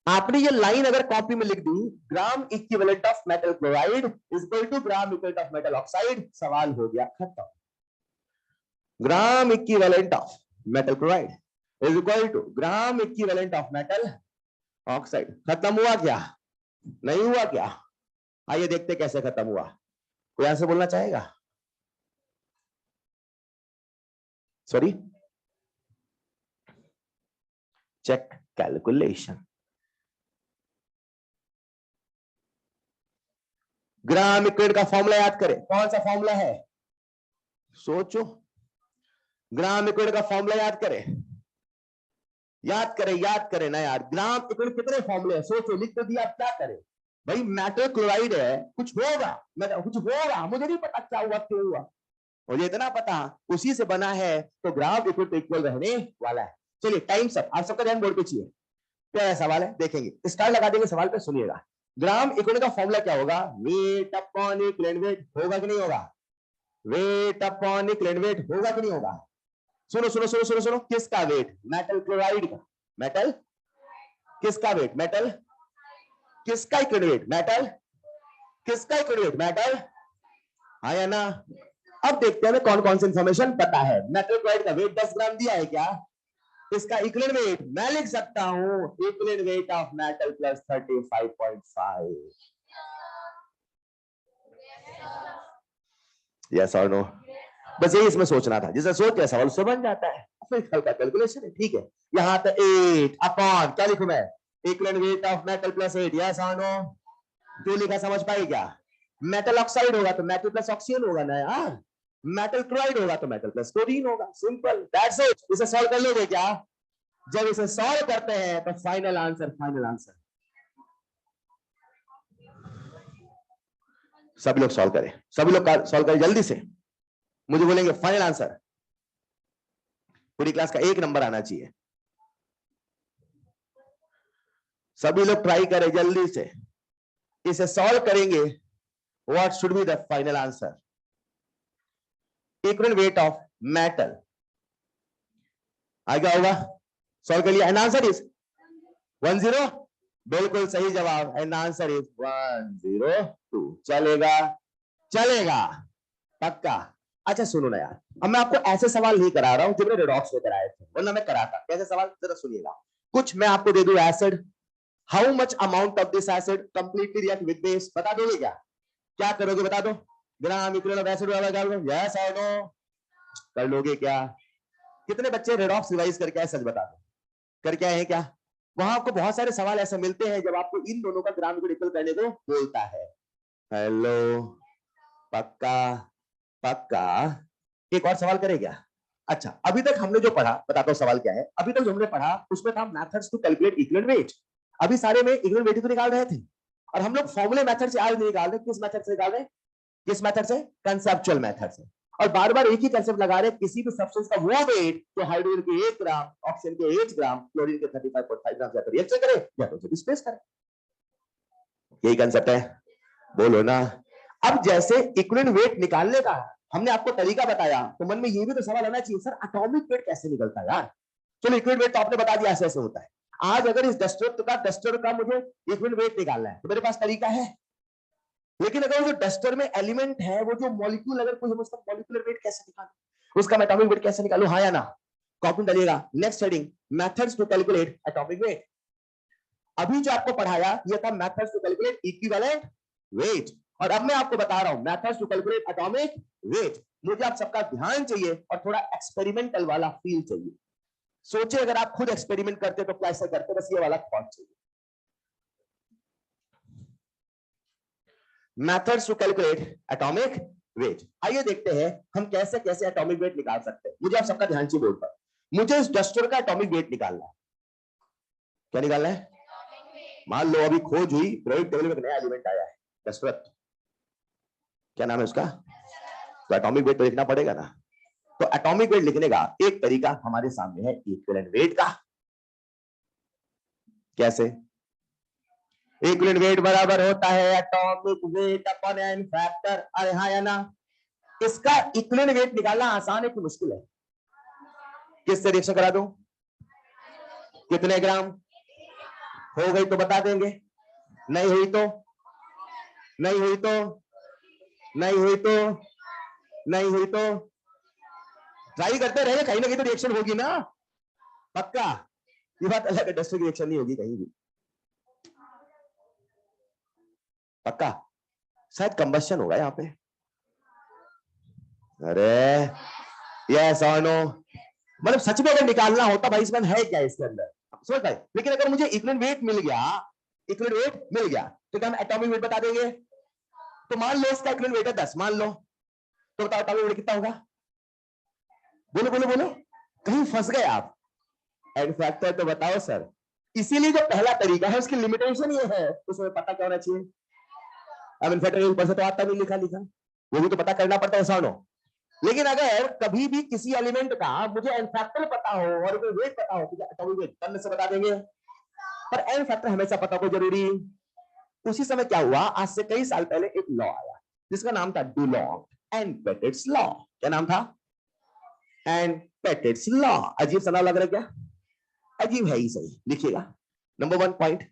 आपने ये लाइन अगर कॉपी में लिख दी, gram equivalent of metal chloride is equal to gram equivalent of metal oxide, सवाल हो गया खत्म। Gram equivalent of metal chloride is equal to gram equivalent of metal oxide. खत्म हुआ क्या? नहीं हुआ क्या? आइए देखते कैसे खत्म हुआ। कोई ऐसे बोलना चाहेगा? Sorry, check calculation. Gram equivalent का फॉर्मूला याद करें, कौन सा फॉर्मूला है? सोचो, ग्राम इक्विवेलेंट का फॉर्मूला याद करें, याद करें ना यार। ग्राम इक्विवेलेंट कितने फॉर्मूले हैं? सोचो, लिख तो दिया, आप क्या करें भाई? मेटल क्लोराइड है, कुछ होगा, कुछ होगा, मुझे नहीं पता क्या हुआ क्यों हुआ, मुझे इतना पता उसी से बना है, तो ग्राम इक्वल टू इक्वल रहने वाला है। चलिए टाइम सब, आप सबका ध्यान बोर्ड पे चाहिए। क्या सवाल है देखेंगे, स्टार लगा देंगे सवाल पे, सुनिएगा। ग्राम इक्वल का फॉर्मूला क्या होगा? वेट अपॉन इक्विवेलेंट वेट, होगा कि नहीं होगा? वेट अपॉन इक्विवेलेंट वेट, होगा कि नहीं होगा? सुनो सुनो सुनो सुनो सुनो, किसका वेट? मेटल क्लोराइड का। मेटल किसका वेट? मेटल किसका इक्विवेलेंट वेट? मेटल किसका इक्विवेलेंट वेट? मेटल। हाँ या ना? अब देखते हैं कौन कौन सी इंफॉर्मेशन पता है। मेटल क्लोराइड का वेट 10 ग्राम दिया है क्या? इसका इक्विवेलेंट वेट मैं लिख सकता हूं, equivalent weight of metal plus 35.5। Yes और नो? बस यही इसमें सोचना था, जिसे सोच के सवाल उससे बन जाता है, फिर हल्का कैलकुलेशन है। ठीक है, यहां तक 8 अपॉन क्या लिखूं मैं? Equivalent weight of metal plus 8। Yes और नो? क्यों लिखा समझ पाए क्या? मेटल ऑक्साइड होगा तो मेटल प्लस ऑक्सीजन होगा ना यार, मेटल क्लोराइड होगा तो मेटल प्लस क्लोरीन होगा, सिंपल, दैट्स इट। इसे सॉल्व कर लोगे क्या? जब इसे सॉल्व करते हैं तो फाइनल आंसर, फाइनल आंसर। सभी लोग सॉल्व करें, सभी लोग सॉल्व करें जल्दी से, मुझे बोलेंगे फाइनल आंसर। पूरी क्लास का 1 नंबर आना चाहिए, सभी लोग ट्राई करें जल्दी से, इसे सॉल्व करेंगे। What should be the final answer? Equivalent weight of metal आगे होगा, सॉल्व कर लिया, एंड आंसर इज 10। बिल्कुल सही जवाब, एंड आंसर इज 102। चलेगा? चलेगा पक्का? अच्छा सुनो ना यार, अब मैं आपको ऐसे सवाल नहीं करा रहा हूं जो मैंने रेडॉक्स में कराए थे, वरना मैं कराता। कैसे सवाल जरा सुनिएगा। कुछ मैं आपको दे दूं acid, how much amount of this acid completely react with base, बता दोगे क्या? क्या करोगे बता दो? ग्राम इक्विवेलेंट ऑफ एसिड वाला डाल दो, यस और नो? कर लोगे क्या? कितने बच्चे रेडॉक्स रिवाइज करके आए, सच बता दो, करके आए हैं क्या? वहां आपको बहुत सारे सवाल ऐसे मिलते हैं जब आपको इन दोनों का ग्राम इक्वल करने को बोलता है। हेलो, पक्का? पक्का? एक और सवाल करें क्या? अच्छा, अभी तक हमने जो पढ़ा, बताता हूं सवाल क्या है। अभी तक जो हमने पढ़ा उसमें था methods to calculate equivalent weight. अभी सारे में इक्विवेलेंट वेट तो निकाल रहे थे, और हम लोग फॉर्मूले मेथड से आज नहीं निकाल रहे। किस मेथड से निकाल रहे? किस मेथड से? कंसेप्चुअल मेथड से। और बार बार एक ही कंसेप्ट लगा रहे, किसी भी सब्सटेंस का वो वेट जो हाइड्रोजन के 1 ग्राम, ऑक्सीजन के 8 ग्राम, क्लोरीन के 35.5 ग्राम से रिएक्शन करे या तो स्पेस करे। यही कंसेप्ट है, बोलो ना। अब जैसे इक्विवेलेंट वेट निकालने का हमने आपको तरीका बताया, तो मन में ये भी तो सवाल आना चाहिए, सर एटॉमिक वेट कैसे निकलता है यार? चलो इक्विवेलेंट वेट तो आपने बता दिया, ऐसे ऐसे होता है। आज अगर इस डस्टर का मुझे इक्विवेलेंट वेट निकालना है तो मेरे पास तरीका है, लेकिन अगर जो डस्टर में एलिमेंट है, वो जो मॉलिक्यूल, अगर कोई उसका मॉलिक्यूलर वेट कैसे निकालूं, उसका एटॉमिक वेट कैसे निकालूं? हाँ या ना? कॉपी डालिएगा, next heading methods to calculate atomic weight. अभी जो आपको पढ़ाया ये था methods to calculate equivalent weight, और अब मैं आपको बता रहा हूं methods to calculate atomic weight. मुझे आप सबका ध्यान चाहिए और थोड़ा एक्सपेरिमेंटल वाला फील चाहिए। सोचे अगर आप खुद एक्सपेरिमेंट करते तो कैसे करते, बस ये वाला थॉट चाहिए। Methods to calculate atomic weight. आइए देखते हैं हम कैसे कैसे एटॉमिक वेट निकाल सकते हैं। मुझे आप सबका ध्यान चाहिए बोर्ड पर, मुझे इस डस्टर का एटॉमिक वेट निकालना है। क्या निकालना है? मान लो अभी खोज हुई, पीरियोडिक टेबल में एक नया एलिमेंट आया है, डस्टर, क्या नाम है उसका? तो एटॉमिक वेट तो लिखना पड़ेगा ना। तो एटॉमिक वेट लिखने का एक तरीका हमारे सामने है इक्विवेलेंट वेट का। कैसे? इक्विवेलेंट वेट बराबर होता है atomic weight upon n factor. अरे हाँ या ना? इसका इक्विवेलेंट वेट निकालना आसान है कि मुश्किल है? किससे रिएक्शन करा दूं? कितने ग्राम? हो गई तो बता देंगे, नहीं हुई तो नहीं हुई तो नहीं हुई तो नहीं हुई तो ट्राई करते रहे, कहीं ना कहीं तो रिएक्शन होगी ना, पक्का। ये बात अलग है, डस्टिक रिएक्शन नहीं होगी कहीं भी, पक्का। शायद कंबशन होगा यहाँ पे। अरे यस और नो, मतलब सच में अगर निकालना होता भाई इसमें है क्या इसके अंदर, समझ भाई। लेकिन अगर मुझे इक्विवेलेंट वेट मिल गया, इक्विवेलेंट वेट मिल गया तो क्या हम एटॉमिक वेट बता देंगे? तो मान लो इसका इक्विवेलेंट वेट है 10, मान लो, तो बताओ एटॉमिक वेट कितना होगा? बोलो बोलो बोलो, कहीं फंस गए आप? एन फैक्टर तो बताओ सर। इसीलिए जो पहला तरीका है उसकी लिमिटेशन ये है, उसमें पता क्या होना चाहिए? अब इन फैक्टर ऊपर से तो आता नहीं लिखा लिखा, वो भी तो पता करना पड़ता है सानो। लेकिन अगर कभी भी किसी एलिमेंट का मुझे एन फैक्टर पता हो और वेट पता हो, एटॉमिक वेट तब से बता देंगे, पर एन फैक्टर हमेशा पता हो जरूरी। उसी समय क्या हुआ, आज से कई साल पहले एक लॉ आया जिसका नाम था डुलोंग एंड पेटिट्स लॉ। क्या नाम था? And Petit's law. अजीब सा नाम लग रहा है क्या? अजीब है ही सही, लिखिएगा। नंबर 1 पॉइंट,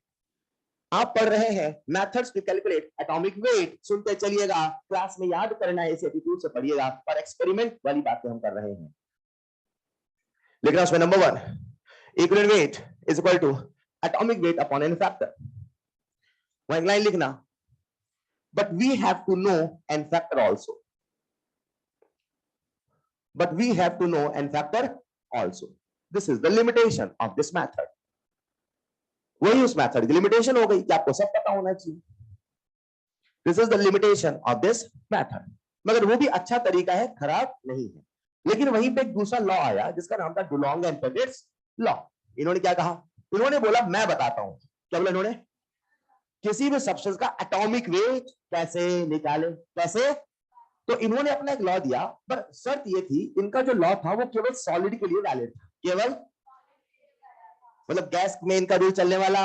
आप पढ़ रहे हैं methods to calculate atomic weight, सुनते चलिएगा, क्लास में याद करना है, इसे एटीट्यूड से पढ़िएगा, पर एक्सपेरिमेंट वाली बातें हम कर रहे हैं। लेकिन उसमें number 1, equivalent weight is equal to atomic weight upon n factor. वहां लाइन लिखना, but we have to know n factor also, but we have to know n factor also. This is the limitation of this method. वही उस method की limitation हो गई कि आपको सब पता होना चाहिए। This is the limitation of this method. मगर वो भी अच्छा तरीका है, खराब नहीं है। लेकिन वहीं पे एक दूसरा लॉ आया जिसका नाम था डुलोंग एंड पेटिट्स लॉ। इन्होंने क्या कहा? इन्होंने बोला मैं बताता हूं। क्या बोला इन्होंने? किसी भी सब्सटेंस का एटॉमिक वेट कैसे निकाले, कैसे? तो इन्होंने अपना एक लॉ दिया, पर शर्त ये थी, इनका जो लॉ था वो केवल सॉलिड के लिए वैलिड था, केवल, मतलब गैस में इनका रूल चलने वाला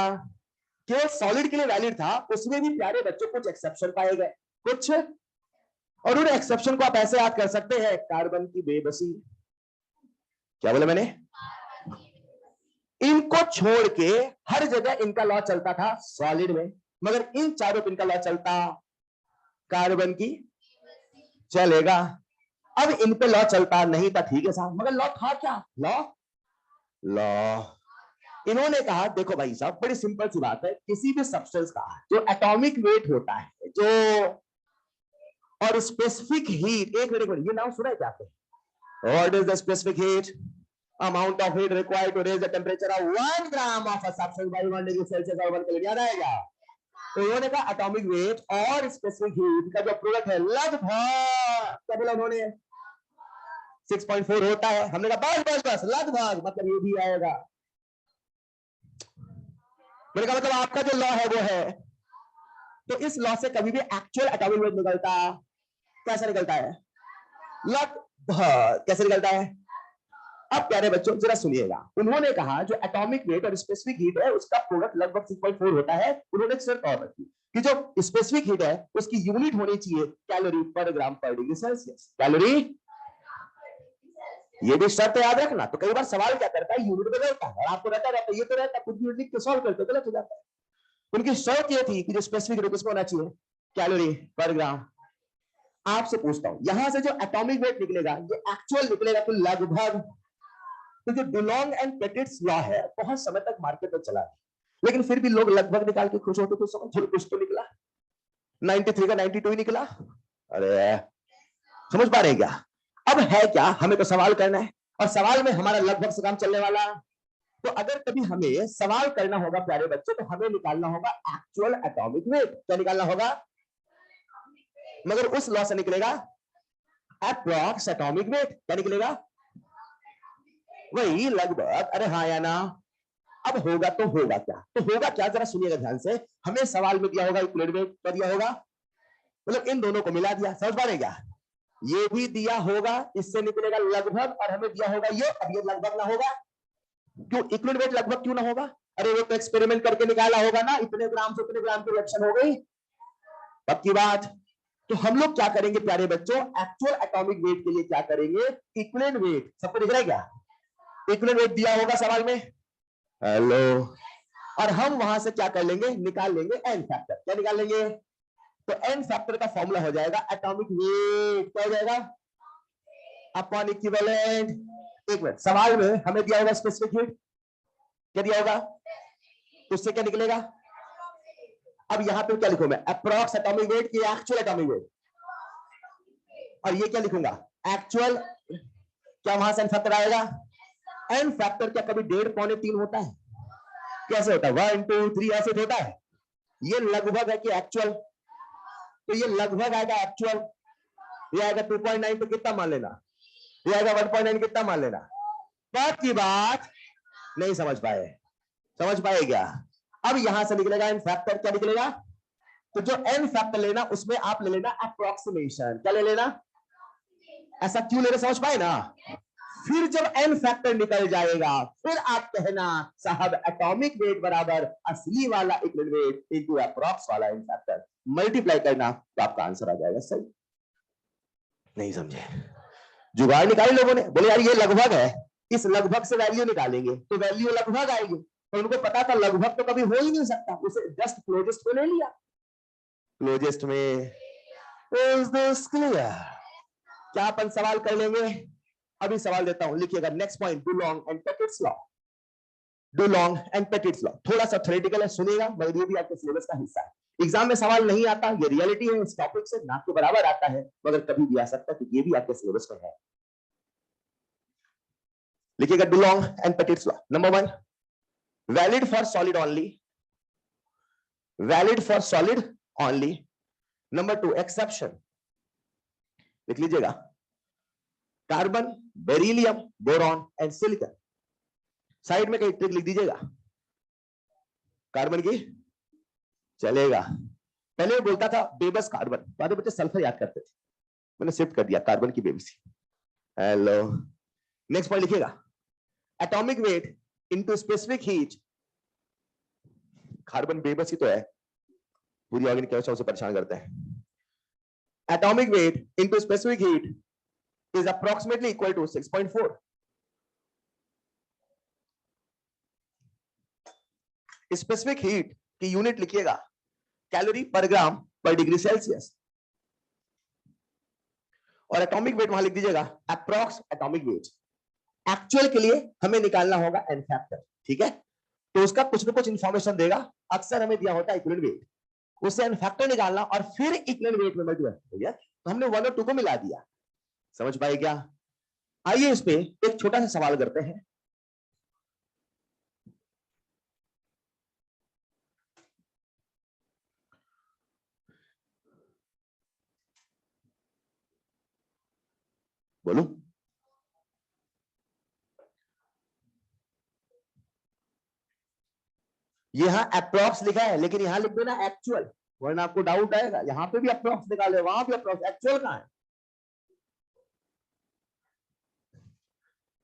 केवल सॉलिड के लिए वैलिड था। उसमें भी प्यारे बच्चों कुछ एक्सेप्शन पाए गए, कुछ, और उन एक्सेप्शन को आप ऐसे याद कर सकते हैं, कार्बन की बेबसी। क्या बोला मैंने? इनको छोड़ के हर जगह इनका लॉ चलता था सॉलिड में, मगर इन चारों पे इनका लॉ चलता कार्बन की चलेगा। अब इन पे लॉ चलता नहीं था, ठीक है साहब, मगर लॉ था क्या? लॉ इन्होंने कहा देखो भाई साहब, बड़ी सिंपल सी बात है, किसी भी सब्सटेंस का जो एटॉमिक वेट होता है, जो और स्पेसिफिक हीट, एक मिनट, ये नाम सुना है क्या आपने? What is the specific heat? Amount of heat required to raise the temperature of 1 gram of a substance by 1 degree Celsius और 1 केल्विन। याद आएगा? तो उन्होंने कहा एटॉमिक वेट और स्पेसिफिक हीट का जो प्रोडक्ट है लगभग, क्या बोला उन्होंने? 6.4 होता है। हमने कहा बस बस बस, लगभग मतलब ये भी आएगा। मैंने कहा मतलब आपका जो लॉ है वो है, तो इस लॉ से कभी भी एक्चुअल एटॉमिक वेट निकलता, कैसे निकलता है? लगभग। कैसे निकलता है? अब प्यारे बच्चों जरा सुनिएगा, उन्होंने कहा जो एटॉमिक वेट और स्पेसिफिक हीट है उसका प्रोडक्ट लगभग 6.4 होता है। उन्होंने शर्त और रखी कि जो स्पेसिफिक हीट है उसकी यूनिट होनी चाहिए कैलोरी पर ग्राम पर डिग्री सेल्सियस। कैलोरी, ये भी शर्त याद रखना। तो कई बार सवाल क्या करता है, यूनिट बदलता है, और आपको रहता रहता है ये तो रहता है, कुछ यूनिट लिख के सॉल्व करते गलत हो जाता है। उनकी शर्त ये थी कि जो स्पेसिफिक हीट उसमें होना चाहिए कैलोरी पर ग्राम। आपसे पूछता हूं, यहां से जो एटॉमिक वेट निकलेगा ये एक्चुअल निकलेगा तो लगभग। तो जो डुलोंग एंड पेटिट्स लॉ है बहुत समय तक मार्केट में चला है, लेकिन फिर भी लोग लगभग निकाल के खुश होते, तो समझ कुछ तो निकला। 93 का 92 ही निकला। अरे समझ पा रहे हैं क्या? अब है क्या, हमें तो सवाल करना है, और सवाल में हमारा लगभग से काम चलने वाला। तो अगर कभी हमें सवाल करना होगा प्यारे बच्चों, तो हमें निकालना होगा एक्चुअल एटॉमिक वेट। क्या निकालना होगा? मगर उस लॉ से निकलेगा अप्रॉक्स एटॉमिक वेट। क्या निकलेगा? वही लगभग। अरे हाँ या ना? अब होगा तो होगा क्या? तो होगा क्या, जरा सुनिएगा ध्यान से। हमें सवाल में दिया होगा इक्विवेलेंट वेट, क्या दिया होगा? मतलब इन दोनों को मिला दिया। समझ पा रहे क्या? ये भी दिया होगा, इससे निकलेगा लगभग, और हमें दिया होगा ये, अब ये लगभग ना होगा, क्यों इक्विवेलेंट वेट लगभग क्यों ना होगा? अरे वो तो एक्सपेरिमेंट करके निकाला होगा ना, इतने ग्राम से इतने ग्राम की रिएक्शन हो गई, पक्की बात। तो हम लोग क्या करेंगे प्यारे बच्चों, एक्चुअल एटॉमिक वेट के लिए क्या करेंगे, इक्विवेलेंट वेट, सबको दिख रहा है क्या? इक्विवेलेंट वेट दिया होगा सवाल में, हेलो, और हम वहां से क्या कर लेंगे, निकाल लेंगे एन फैक्टर। क्या निकाल लेंगे? तो एन फैक्टर का फॉर्मूला हो जाएगा एटॉमिक वेट, क्या हो जाएगा, अपॉन इक्विवेलेंट। एक मिनट, सवाल में हमें दिया होगा स्पेसिफिक हीट, क्या दिया होगा, उससे क्या निकलेगा? अब यहां पे क्या लिखूं मैं, अप्रॉक्स एटॉमिक वेट की एक्चुअल एटॉमिक वेट, और ये क्या लिखूंगा, एक्चुअल। क्या वहां से एन फैक्टर आएगा? एन फैक्टर क्या कभी 1.5 पौने 3 होता है? कैसे होता है, 1 2 3 ऐसे होता है? ये लगभग है कि एक्चुअल? तो ये लगभग आएगा एक्चुअल, ये आएगा 2.9, तो कितना मान लेना, ये आएगा 1.9, कितना मान लेना। बात की बात नहीं समझ पाए, समझ पाए क्या? अब यहां से निकलेगा एन फैक्टर, क्या निकलेगा? तो जो एन फैक्टर लेना उसमें आप ले लेना अप्रोक्सीमेशन, क्या ले लेना, ऐसा क्यों ले रहे, समझ पाए ना? फिर जब एन फैक्टर निकल जाएगा, फिर आप कहना साहब एटॉमिक वेट बराबर असली वाला इक्विवेलेंट वेट इनटू अप्रॉक्स वाला एन फैक्टर, मल्टीप्लाई करना तो आपका आंसर आ जाएगा सही। नहीं समझे? जुगाड़ निकाली लोगों ने, बोले यार ये लगभग है, इस लगभग से वैल्यू निकालेंगे तो वैल्यू लगभग आएगी, तो उनको पता था लगभग तो कभी हो ही नहीं सकता, उसे जस्ट क्लोजेस्ट में ले लिया, क्लोजेस्ट में। Is this clear? क्या अपन सवाल कर लेंगे? अभी सवाल देता हूं, लिखिएगा next point, Dulong and Petit's law. Dulong and Petit's law थोड़ा सा थ्योरेटिकल है, सुनिएगा, मगर ये भी आपके सिलेबस का हिस्सा है। एग्जाम में सवाल नहीं आता, ये रियलिटी है, इस टॉपिक से ना के बराबर आता है, मगर कभी भी आ सकता है, तो ये भी आपके सिलेबस में है। लिखिएगा Dulong and Petit's law. Number 1, valid for solid only, valid for solid only. Number 2, exception, लिख लीजिएगा, carbon, beryllium, boron and silicon. Side में कहीं ट्रिक लिख दीजिएगा, कार्बन की चलेगा, पहले बोलता था बेबस कार्बन, बाद में बच्चे सल्फर याद करते थे, मैंने शिफ्ट कर दिया कार्बन की बेबसी। हेलो, नेक्स्ट पॉइंट लिखिएगा, atomic weight into specific heat, carbon बेबस ही तो है, पूरी ऑर्गेनिक केमिस्ट्री से परेशान करते हैं। Atomic weight into specific heat is approximately equal to 6.4. Specific heat की यूनिट लिखिएगा कैलोरी पर ग्राम पर डिग्री सेल्सियस, और एटॉमिक वेट वहां लिख दीजिएगा अप्रॉक्स एटॉमिक वेट। एक्चुअल के लिए हमें निकालना होगा एन फैक्टर, ठीक है, तो उसका कुछ ना कुछ इंफॉर्मेशन देगा, अक्सर हमें दिया होता है इक्विवेलेंट वेट, उससे एन फैक्टर निकालना और फिर इक्विवेलेंट वेट में मल्टीप्लाई किया, तो हमने 1 और 2 को मिला दिया। समझ पाए क्या? आइए इस पे एक छोटा सा सवाल करते हैं। बोलो, यहां अप्रॉक्स लिखा है, लेकिन यहां लिख देना एक्चुअल, वरना आपको डाउट आएगा, यहां पे भी अप्रॉक्स निकाले, वहां भी अप्रॉक्स, एक्चुअल कहां है?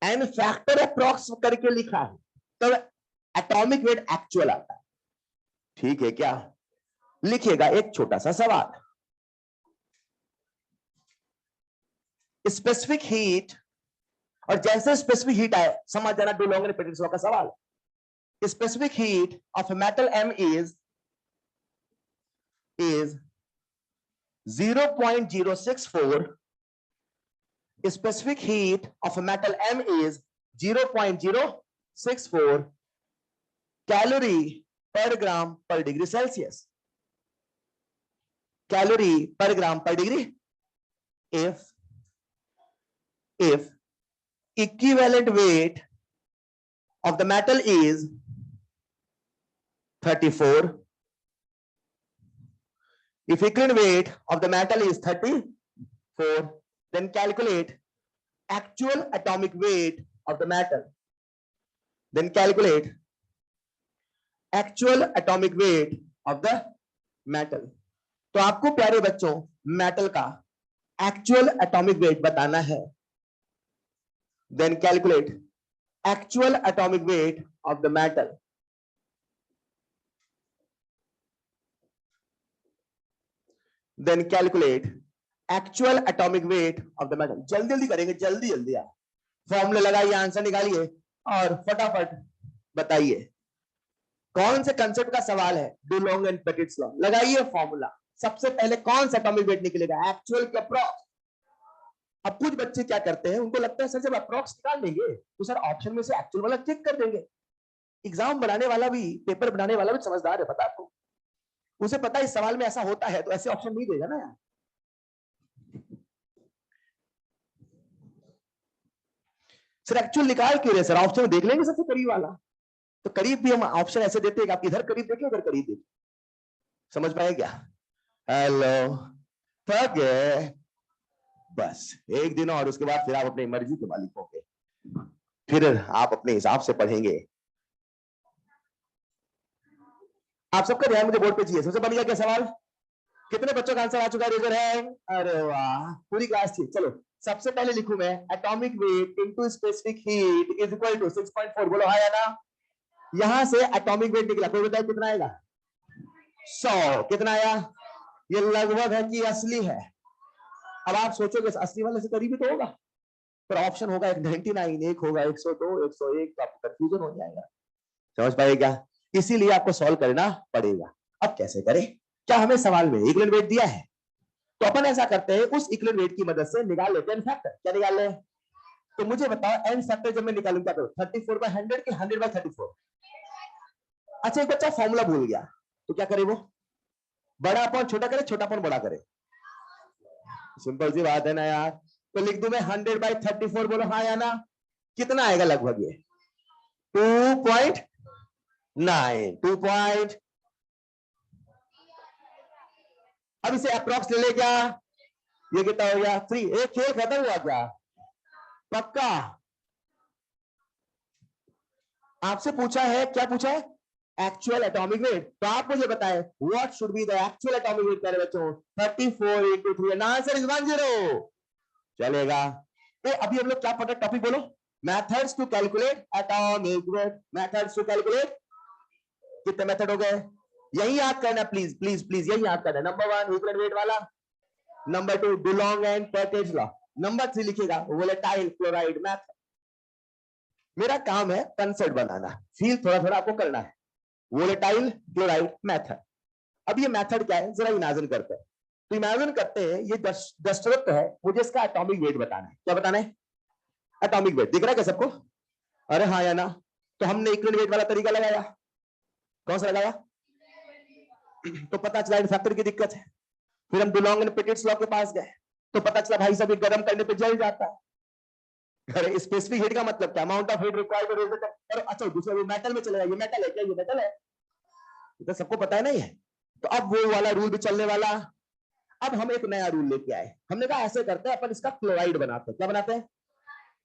एन फैक्टर अप्रॉक्स करके लिखा है, तब एटॉमिक वेट एक्चुअल आता है, ठीक है क्या? लिखिएगा एक छोटा सा सवाल, स्पेसिफिक हीट, और जैसे स्पेसिफिक हीट आए समझ जाना डुलोंग एंड पेटिट्स लॉ का सवाल। Specific heat of metal M is 0.064, specific heat of a metal M is 0.064 calorie per gram per degree Celsius. Calorie per gram per degree. If equivalent weight of the metal is 34, if equivalent weight of the metal is 34, then calculate actual atomic weight of the metal. Then calculate actual atomic weight of the metal. तो आपको प्यारे बच्चों metal का actual atomic weight बताना है, then calculate actual atomic weight of the metal, then calculate actual atomic weight of the metal. जल्दी जल्दी करेंगे, जल्दी जल्दी आप फॉर्मूला लगाइए, आंसर निकालिए और फटाफट बताइए कौन से कंसेप्ट का सवाल है। डुलोंग एंड पेटिट्स लॉ लगाइए फॉर्मूला। सबसे पहले कौन सा एटॉमिक वेट निकलेगा, एक्चुअल के अप्रॉक्स। अब कुछ बच्चे क्या करते हैं, उनको लगता है सर जब अप्रॉक्स निकाल देंगे तो सर ऑप्शन में से एक्चुअल वाला चेक कर देंगे। एग्जाम बनाने वाला भी, पेपर बनाने वाला भी समझदार है, पता आपको, उसे पता है इस सवाल में ऐसा होता है तो ऐसे ऑप्शन नहीं देगा ना यार। सर एक्चुअल निकाल क्यों रहे सर, ऑप्शन देख लेंगे सबसे करीब वाला। तो करीब भी हम ऑप्शन ऐसे देते हैं कि आप इधर करीब देखिए उधर करीब देखिए। समझ पाए क्या? हेलो, थक गए? बस एक दिन और उसके बाद फिर आप अपनी मर्जी के मालिक होंगे, फिर आप अपने हिसाब से पढ़ेंगे। आप सबका ध्यान मुझे बोर्ड पे चाहिए। सबसे बढ़िया क्या सवाल, कितने बच्चों का आंसर आ चुका है, रेजर है? अरे वाह, पूरी क्लास थी। चलो सबसे पहले लिखूं मैं, atomic weight into specific heat is equal to 6.4। बोलो हाँ या ना। यहां से एटॉमिक वेट निकला, कोई बताए कितना आएगा? 100। कितना आया? ये लगभग है कि असली है? अब आप सोचोगे असली वाले से करीबी तो होगा, पर ऑप्शन होगा एक 99, एक होगा 102, 101, तो आपको कंफ्यूजन हो जाएगा। समझ पाए क्या? इसीलिए आपको सॉल्व करना पड़ेगा। अब कैसे करें? क्या हमें सवाल में इक्विवेलेंट वेट दिया है, तो अपन ऐसा करते हैं उस इक्विवेलेंट वेट की मदद से निकाल लेते हैं एन फैक्टर। क्या निकाल लें? तो मुझे बताओ एन फैक्टर जब मैं निकालूं क्या करूं, 34/100 कि 100/34? अच्छा एक बच्चा फॉर्मूला भूल गया, तो क्या करे वो, बड़ा अपॉन छोटा करे, छोटा अपॉन बड़ा करे। सिंपल सी बात है ना यार। तो लिख दूं मैं 100/34। बोलो हाँ या ना। कितना आएगा लगभग ये? 2.9। 2. अब इसे अप्रॉक्स ले ले क्या? ये कितना हो गया? 3। एक खेल खत्म हुआ क्या? पक्का? आपसे पूछा है, क्या पूछा है? Actual atomic wait. तो आप मुझे बताएं what should be the actual atomic wait मेरे बच्चों। 34 into 3 आंसर इज 10। चलेगा? तो अभी हम लोग क्या पढ़ रहे, टॉपिक बोलो। Methods to calculate atomic weight. Methods to calculate, कितने मेथड हो गए? यही याद करना प्लीज प्लीज प्लीज, यही याद करना। नंबर 1 इक्विवेलेंट वेट वाला, number 2 Dulong and Petit's law, number 3 लिखिएगा वोलेटाइल क्लोराइड मेथड। मेरा काम है कंसेप्ट बनाना, फील थोड़ा थोड़ा आपको करना है। Volatile chloride method. अब ये मेथड क्या है, जरा इमेजिन करते हैं। तो इमेजिन करते हैं ये दशरथ है, मुझे इसका एटॉमिक वेट बताना है। क्या बताना है? Atomic wait. दिख रहा है क्या सबको? अरे हाँ या ना। तो हमने इक्विवेलेंट वेट वाला तरीका लगाया। कौन सा लगाया? तो पता चला इन फैक्टर की दिक्कत है। फिर हम डुलोंग एंड पेटिट्स लॉ के पास गए, तो पता चला भाई साहब ये गर्म करने पे जल जाता है। अरे स्पेसिफिक हीट का मतलब क्या? Amount of heat required to raise the temperature. अच्छा दूसरा वो मेटल में चलेगा। ये मेटल है क्या? ये मेटल है, ये तो सबको पता है ना ये। तो अब वो वाला रूल भी चलने वाला। अब हम एक नया रूल लेके आए, हमने कहा ऐसे करते हैं अपन इसका क्लोराइड बनाते हैं। क्या बनाते हैं?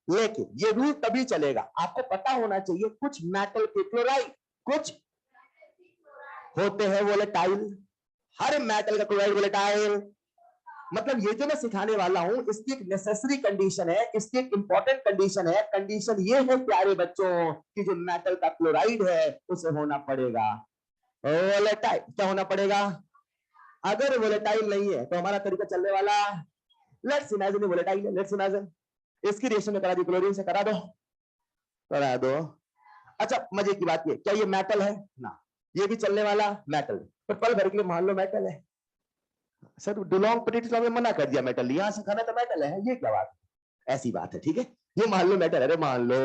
लेकिन ये रूल तभी चलेगा, आपको पता होना चाहिए कुछ मेटल के क्लोराइड, कुछ होते हैं वोलेटाइल। हर मेटल का क्लोराइड वोलेटाइल। मतलब ये जो मैं सिखाने वाला हूं इसकी एक नेसेसरी कंडीशन है, इसकी एक इंपॉर्टेंट कंडीशन है। कंडीशन ये है प्यारे बच्चों कि जो मेटल का क्लोराइड है उसे होना पड़ेगा वोलेटाइल। क्या होना पड़ेगा? अगर वोलेटाइल नहीं है तो हमारा तरीका चलने वाला। लेट्स इमेजिन वोलेटाइल है, लेट्स इमेजिन इसकी रिएक्शन में करा दी, क्लोरीन से करा दो, करा दो। अच्छा मजे की बात ये, क्या ये मेटल है ना? ये भी चलने वाला मेटल, पर पल भर के लिए मान लो मेटल है। सर डुलोंग पेटिट्स लॉ में मना कर दिया मेटल, यहां से खाना तो मेटल है, ये क्या बात है? ऐसी बात है, ठीक है। ये मान लो मेटल, अरे मान लो।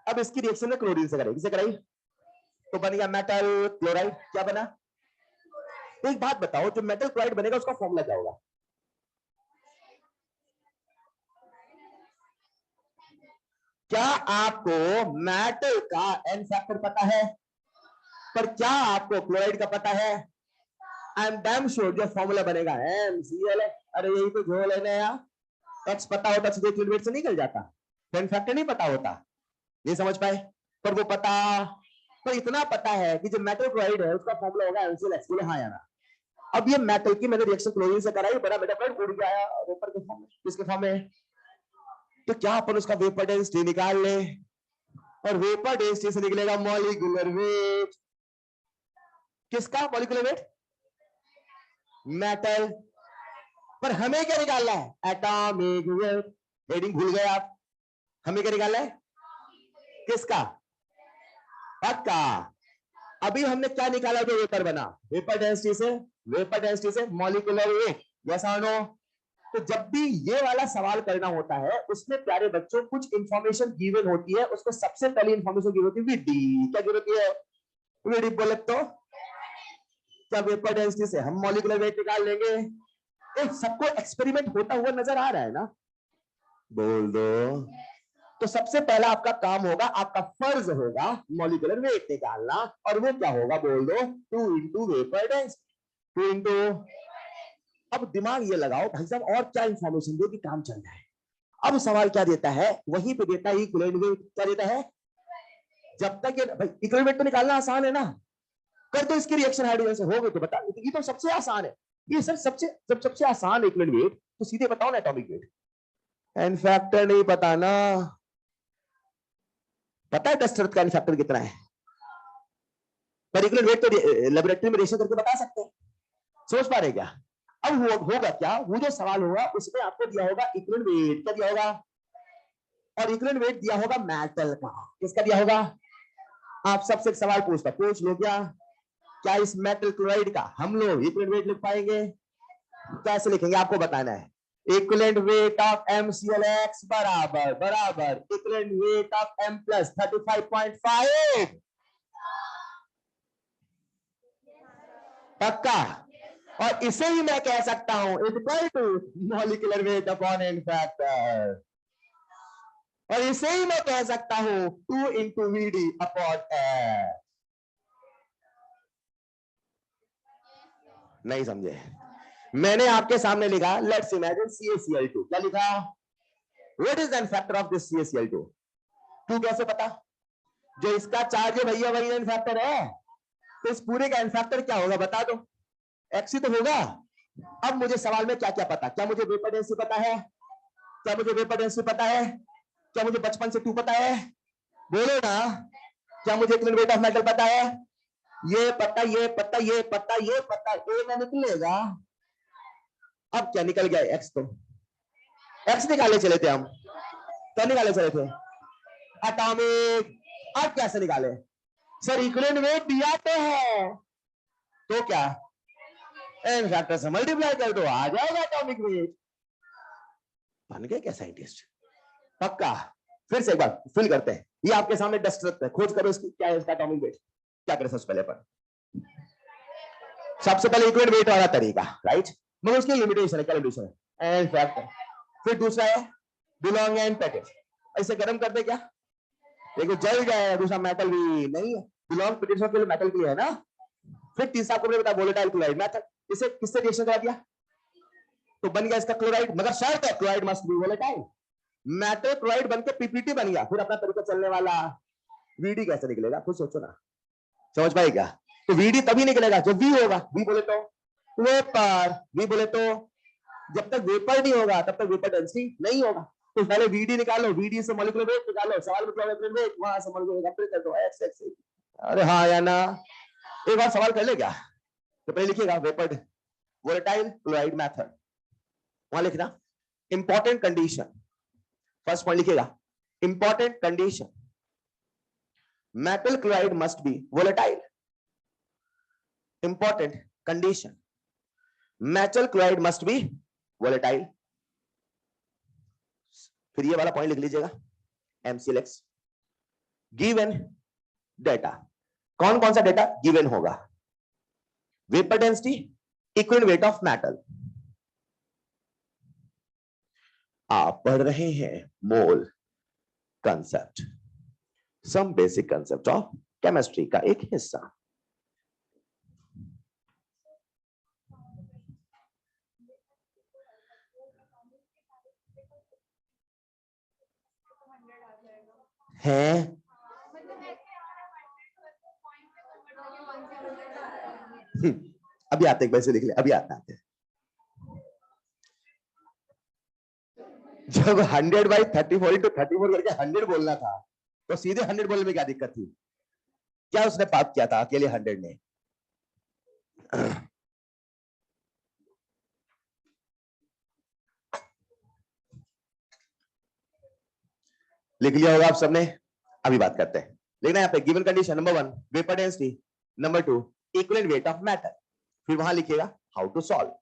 अब इसकी रिएक्शन में क्लोरीन से करेगी, किसे कराई? तो बन गया मेटल क्लोराइड। क्या बना? तो एक बात बताओ, जो मेटल क्लोराइड बनेगा उसका फॉर्मूला क्या होगा? क्या आपको मेटल का एन फैक्टर पता है? पर क्या आपको क्लोराइड का पता है? आई एम डैम श्योर जो फॉर्मूला बनेगा MCl है। अरे यही तो झोल है नया। एक्स पता होता सीधे क्लोरीन से निकल जाता, एन फैक्टर नहीं पता होता। ये समझ पाए? पर वो पता, तो इतना पता है कि जो मेटल क्लोराइड है उसका फॉर्मूला होगा MCl। बोले हाँ या ना? अब ये मेटल की मैंने रिएक्शन क्लोरीन से कराई, बड़ा मेटाफ्लोराइड उड़ गया वेपर के फॉर्म में, किसके फॉर्म में? तो क्या अपन उसका वेपर डेंसिटी निकाल ले, और वेपर डेंसिटी से निकलेगा मॉलिक्यूलर वेट। किसका मॉलिक्यूलर वेट? मेटल। पर हमें क्या निकालना है? Atomic wait. हेडिंग भूल गए आप? हमें क्या निकालना है? किसका? पक्का। अभी हमने क्या निकाला जो वेपर बना? वेपर डेंसिटी से, वेपर डेंसिटी से मॉलिक्यूलर वेट। यस और नो? तो जब भी ये वाला सवाल करना होता है उसमें प्यारे बच्चों कुछ इंफॉर्मेशन गिवन होती है, उसको सबसे पहली इंफॉर्मेशन गिवन होती है वीडी। क्या गिवन होती है? वीडी बोले तो क्या वेपर डेंसिटी से हम मॉलिक्यूलर वेट निकाल लेंगे? सबको एक्सपेरिमेंट होता हुआ नजर आ रहा है ना? बोल दो। तो सबसे पहला आपका काम होगा, आपका फर्ज होगा मॉलिक्यूलर वेट निकालना, और वो क्या होगा? बोल दो, 2 इंटू वेपर डेंसिटी, 2 इंटू। अब दिमाग ये लगाओ भाई साहब, और क्या इंफॉर्मेशन दो कि काम चल जाए। अब सवाल क्या देता है? वहीं पे देता है इक्विवेलेंट वेट। क्या देता है? जब तक ये भाई इक्विवेलेंट वेट तो निकालना आसान है ना, कर दो इसकी रिएक्शन हाइड्रोजन से, हो गए तो बता। ये तो सबसे आसान है। ये सर सबसे जब सबसे आसान इक्विवेलेंट वेट, तो सीधे बताओ ना एटॉमिक वेट। एन फैक्टर नहीं पता ना? पता है डस्ट अर्थ का एन फैक्टर कितना है? पर इक्विवेलेंट वेट तो लेबोरेटरी में रेशो करके बता सकते हैं। सोच पा रहे क्या? अब होगा क्या? वो जो सवाल होगा उसमें आपको दिया होगा इक्विवेलेंट वेट। क्या दिया होगा? और इक्विवेलेंट वेट दिया होगा मेटल का। किसका दिया होगा? आप सबसे एक सवाल पूछ लो क्या? क्या इस मेटल क्लोराइड का हम लोग इक्विवेलेंट वेट लिख पाएंगे? कैसे लिखेंगे आपको बताना है। इक्विवेलेंट वेट ऑफ MClX बराबर बराबर equivalent weight of M plus 35.5। पक्का? और इसे ही मैं कह सकता हूं equal to molecular weight upon n factor, और इसे ही मैं कह सकता हूं 2 इंटू VD अपॉन एफ। नहीं समझे? मैंने आपके सामने लिखा, लेट्स इमेजिन CaCl2। क्या लिखा? What is an factor of this CaCl2? तू कैसे पता? जो इसका चार्ज है भैया वही एन फैक्टर है। तो इस पूरे का एन फैक्टर क्या होगा बता दो? एक्स ही तो होगा। अब मुझे सवाल में क्या क्या पता? क्या मुझे वेपर डेंसिटी पता है? क्या मुझे वेपर डेंसिटी पता है? क्या मुझे बचपन से 2 पता है? बोलो ना। क्या मुझे इक्विवेलेंट वेट ऑफ मेटल पता है? ये पता, ये पता, ये पता, ये पता, ए में निकलेगा। अब क्या निकल गया? एक्स। तो एक्स निकाले चले थे हम। क्या निकाले चले थे? एटॉमिक। अब कैसे निकाले? सर इक्विवेलेंट वेट दिया तो है, तो क्या एन फैक्टर से मल्टीप्लाई कर दो, आ जाएगा एटॉमिक वेट। बन गए क्या साइंटिस्ट? पक्का? फिर से एक बार फिल करते हैं। ये आपके सामने डस्ट रखते हैं, खोज करो इसकी क्या है इसका एटॉमिक वेट। क्या करें सबसे पहले पर? सबसे पहले इक्विवेलेंट वेट वाला तरीका, राइट? मगर उसकी लिमिटेशन है, क्या लिमिटेशन है? N factor. फिर दूसरा है बिलोंग एंड पैकेज। ऐसे गर्म कर दे क्या? देखो जल जाएगा। दूसरा मेटल भी नहीं है, बिलोंग पैकेज के लिए मेटल के लिए है ना। फिर तीसरा आपको बता वोलेटाइल क्लोराइड मेथड। इसे किससे रिएक्शन करा दिया? तो बन गया इसका क्लोराइड, मगर शर्त है chloride must be volatile. Metal chloride बनके पीपीटी बन गया, फिर अपना तरीका चलने वाला। वीडी कैसे निकलेगा खुद सोचो ना। समझ पाए क्या? तो वीडी तभी निकलेगा जब वी होगा। वी बोले तो वेपर, वी बोले तो जब तक वेपर नहीं होगा तब तक वेपर डेंसिटी नहीं होगा। तो पहले वीडी निकालो, वीडी से मॉलिक्यूलर वेट निकालो, सवाल में मॉलिक्यूलर वेट, वहां से मॉलिक्यूलर वेट कर दो एक्स एक्स। अरे हाँ या ना? एक बार सवाल कर ले क्या? तो पहले लिखिएगा वेपर वोलेटाइल क्लोराइड मेथड, वहां लिखना इंपॉर्टेंट कंडीशन। फर्स्ट पॉइंट लिखिएगा important condition, metal chloride must be volatile. Important condition, metal chloride must be volatile. फिर ये वाला पॉइंट लिख लीजिएगा MClX गिवन डेटा। कौन कौन सा डेटा गिवन होगा? Vapour density, equivalent weight of metal. आप पढ़ रहे हैं mole concept, some basic concept of chemistry का एक हिस्सा। है अभी आते एक बार से लिख ले, अभी आते हैं। जब 100/34 इंटू 34 करके 100 बोलना था तो सीधे 100 बोलने में क्या दिक्कत थी? क्या उसने पाप किया था अकेले 100 ने? लिख लिया होगा आप सबने, अभी बात करते हैं। लिखना यहाँ पे given condition number 1 vapour density, number 2 equivalent weight of matter, फिर वहां लिखिएगा how to solve.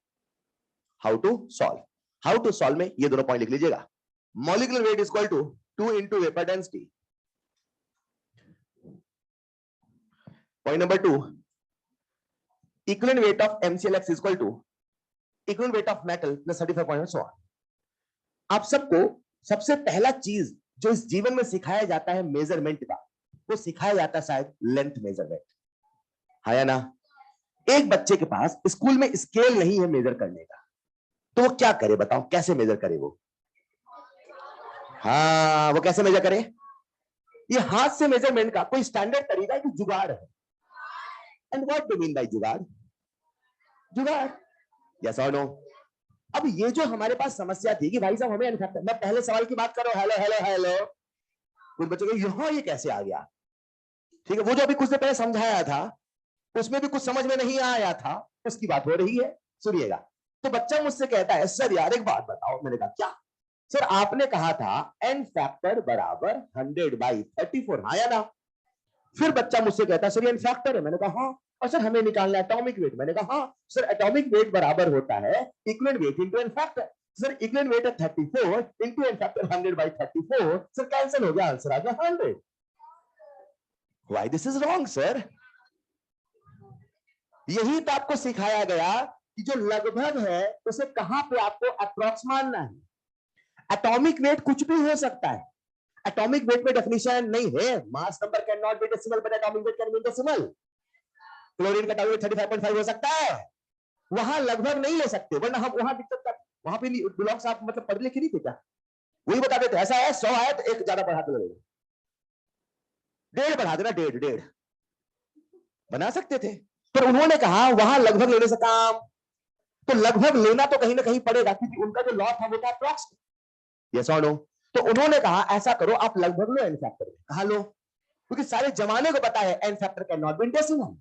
How to solve, how to solve में ये दोनों पॉइंट लिख लीजिएगा। Molecular weight is equal to 2 into vapour density. Point number 2 equivalent weight of MClX is equal to equivalent weight of metal plus 35.1। आप सबको सबसे पहला चीज जो इस जीवन में सिखाया जाता है मेजरमेंट का, वो सिखाया जाता है शायद लेंथ मेजरमेंट, है या ना? एक बच्चे के पास स्कूल में स्केल नहीं है मेजर करने का, तो वो क्या करे बताओ, कैसे मेजर करे वो? हाँ, वो कैसे मेजर करे? ये हाथ से मेजरमेंट का कोई स्टैंडर्ड तरीका है कि जुगाड़ है? And what do mean by जुगाड़? जुगाड़, यस और नो? अब ये जो हमारे पास समस्या थी कि भाई साहब हमें इनफैक्ट, मैं पहले सवाल की बात कर रहा हूं, हेलो हेलो हेलो, कुछ बच्चों को यहां ये कैसे आ गया? ठीक है, वो जो अभी कुछ देर पहले समझाया था उसमें भी कुछ समझ में नहीं आया था, उसकी बात हो रही है, सुनिएगा। तो बच्चा मुझसे कहता है सर यार एक बात बताओ। मैंने कहा क्या? सर आपने कहा था n फैक्टर बराबर 100/34, हाँ या ना? फिर बच्चा मुझसे कहता है सर ये n फैक्टर है। मैंने कहा हाँ। और सर हमें निकालना है एटॉमिक वेट। मैंने कहा हाँ। सर एटॉमिक वेट बराबर होता है equivalent weight into n factor. Sir equivalent weight है 34 into n factor 100/34। Sir cancel हो गया, आंसर आ गया 100। Why this is wrong sir? यही तो आपको सिखाया गया कि जो लगभग है उसे कहां पे आपको अप्रॉक्स मानना है। एटॉमिक वेट कुछ भी हो सकता है। एटॉमिक वेट में डेफिनेशन नहीं है, mass number can not B decimal but atomic weight can be decimal. Chlorine का एटॉमिक वेट 35.5 हो सकता है, वहां लगभग नहीं ले सकते, वरना हम वहां दिक्कत कर, वहां पे ब्लॉक्स आप मतलब पढ़ लिखे नहीं थे क्या? वही बता देते ऐसा है 100 है तो एक ज्यादा बढ़ा दो, 1.5 बढ़ा देना, 1.5 बना सकते थे। पर उन्होंने कहा वहां लगभग लेने से काम, तो लगभग लेना तो कहीं ना कहीं पड़ेगा क्योंकि उनका जो लॉ था वो था अप्रॉक्स। यस और नो? तो उन्होंने कहा ऐसा करो आप लगभग लो एन फैक्टर। कहा लो, क्योंकि सारे जमाने को पता है n factor can not be in decimal,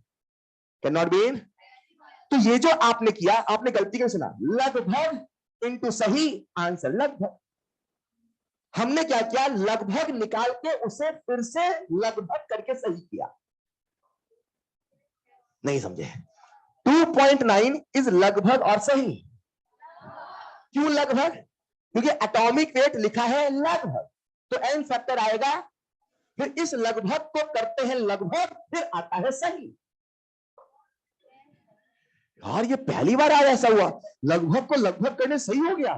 can not be in. तो ये जो आपने किया, आपने गलती क्यों सुना? लगभग इनटू सही आंसर लगभग। हमने क्या किया? लगभग निकाल के उसे फिर से लगभग करके सही किया। नहीं समझे? 2.9 इज लगभग और सही। क्यों लगभग? क्योंकि एटॉमिक वेट लिखा है लगभग, तो एन फैक्टर आएगा, फिर इस लगभग को करते हैं लगभग, फिर आता है सही। यार ये पहली बार आज ऐसा हुआ, लगभग को लगभग करने सही हो गया।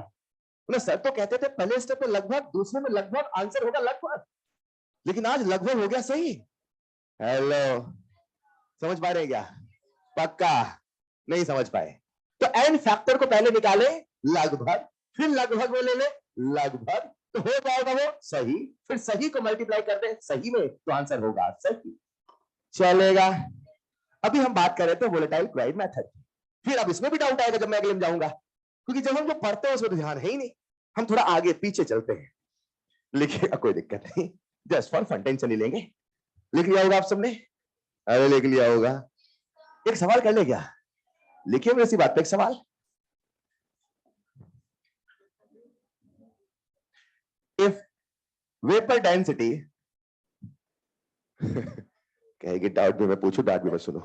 तो सर तो कहते थे पहले स्टेप में लगभग, दूसरे में लगभग, आंसर होगा लगभग, लेकिन आज लगभग हो गया सही। हेलो, समझ पा रहे क्या? पक्का नहीं समझ पाए? तो एन फैक्टर को पहले निकाले लगभग, फिर लगभग में ले ले लगभग, तो हो जाएगा वो सही, फिर सही को मल्टीप्लाई कर दे सही में तो आंसर होगा सही। चलेगा? अभी हम बात कर रहे थे वोलेटाइल क्लोराइड मेथड, फिर अब इसमें भी डाउट आएगा जब मैं अगले में जाऊंगा, क्योंकि जब हम जो पढ़ते हैं उसमें तो ध्यान है ही नहीं। हम थोड़ा आगे पीछे चलते हैं, लिखिएगा कोई दिक्कत नहीं, जस्ट फॉर फन, टेंशन नहीं लेंगे। लिख लिया होगा आप सबने? अरे लिख लिया होगा। एक सवाल कर ले क्या? लिखिए वैसी बात पे एक सवाल। इफ वेपर डेंसिटी कहेगी डाउट भी मैं पूछूं, डाउट भी मैं सुनो,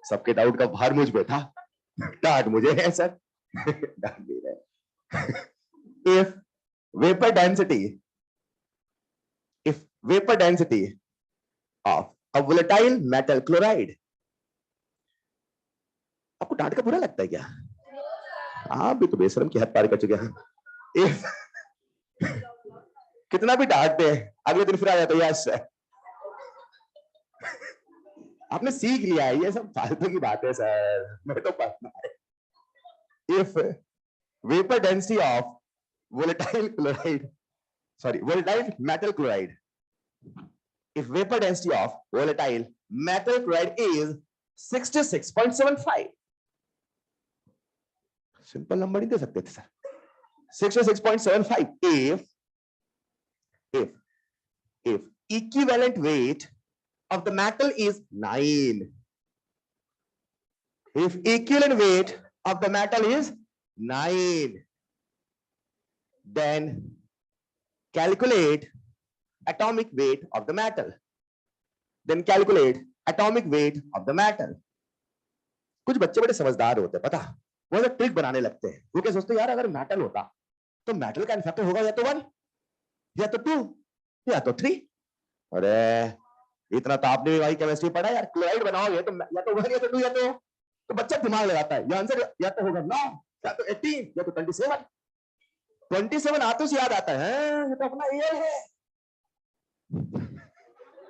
सबके डाउट का भार मुझ पे था, डाउट मुझे है सर, डाउट भी है। If vapour density, if vapour density of a volatile metal chloride, आपको डांट का बुरा लगता है क्या? आप भी तो बेशरम की हद पार कर चुके हैं। इफ कितना भी डांट दे अगले दिन फिर आ जाता है, यस सर आपने सीख लिया है, ये सब फालतू की बात है सर, मैं तो पढ़ना है। If vapour density of volatile chloride, sorry, volatile metal chloride, if vapor density of volatile metal chloride is 66.75, simple number नहीं दे सकते थे sir. 606.75 if equivalent weight of the metal is 9, if equivalent weight of the metal is 9, then calculate atomic weight of the metal, then calculate atomic weight of the metal. कुछ बच्चे बड़े समझदार होते हैं, पता, वो लोग ट्रिक बनाने लगते हैं। वो क्या सोचते हैं, यार अगर मेटल होता तो मेटल का इन्फेक्टर होगा या तो 1 या तो 2 या तो 3। अरे इतना तो आपने भी भाई केमिस्ट्री पढ़ा यार, क्लोराइड बनाओगे तो या तो 1 या तो 2 या तो बच्चा दिमाग लगाता है। ये आंसर या तो होगा 9 या तो 18 या तो 27। 27 आते से याद आता है, ये तो अपना एयर है।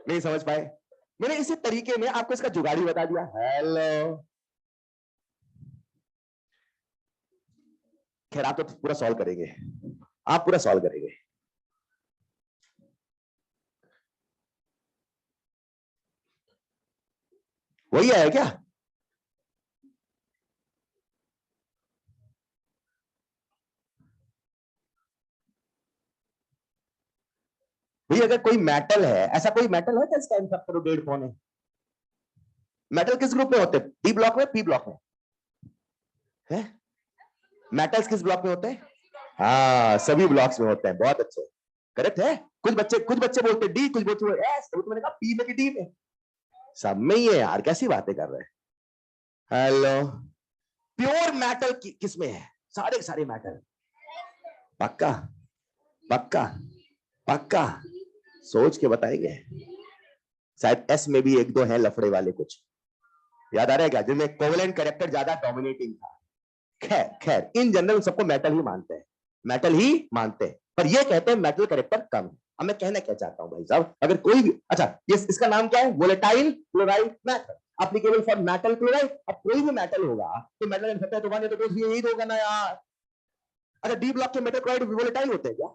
नहीं समझ पाए? मैंने इसी तरीके में आपको इसका जुगाड़ी बता दिया। हेलो, खैर आप तो पूरा सॉल्व करेंगे, आप पूरा सॉल्व करेंगे। वही है क्या? भाई अगर कोई मेटल है, ऐसा कोई मेटल है क्या इसका इन्फेक्टर डेड कौन है? मेटल किस ग्रुप में होते हैं? डी ब्लॉक में, पी ब्लॉक में है? मेटल्स किस ब्लॉक में होते हैं? हाँ, सभी ब्लॉक्स में होते हैं। बहुत अच्छे, करेक्ट है। कुछ बच्चे बोलते हैं डी, कुछ बच्चे एस, तो मैंने कहा पी में कि डी में? सब में ही है यार, कैसी बातें कर रहे हैं। हेलो, प्योर मेटल किस में है? सारे सारे मेटल। पक्का पक्का पक्का? सोच के बताएंगे। शायद एस में भी एक दो है लफड़े वाले, कुछ याद आ रहा है क्या, जिनमें कोवेलेंट कैरेक्टर ज्यादा डोमिनेटिंग था। खैर खैर, इन जनरल सबको मेटल ही मानते हैं, मेटल ही मानते हैं, पर ये कहते हैं मेटल कैरेक्टर कम है। अब मैं कहना क्या चाहता हूं भाई साहब, अगर कोई भी, अच्छा ये इसका नाम क्या है? Volatile chloride metal, applicable for metal chloride. अब कोई भी मेटल होगा तो मेटल इन्फेक्टर तो 1 या तो 2 यही होगा ना यार। अच्छा, डी ब्लॉक के मेटल क्लोराइड वोलेटाइल होते हैं क्या?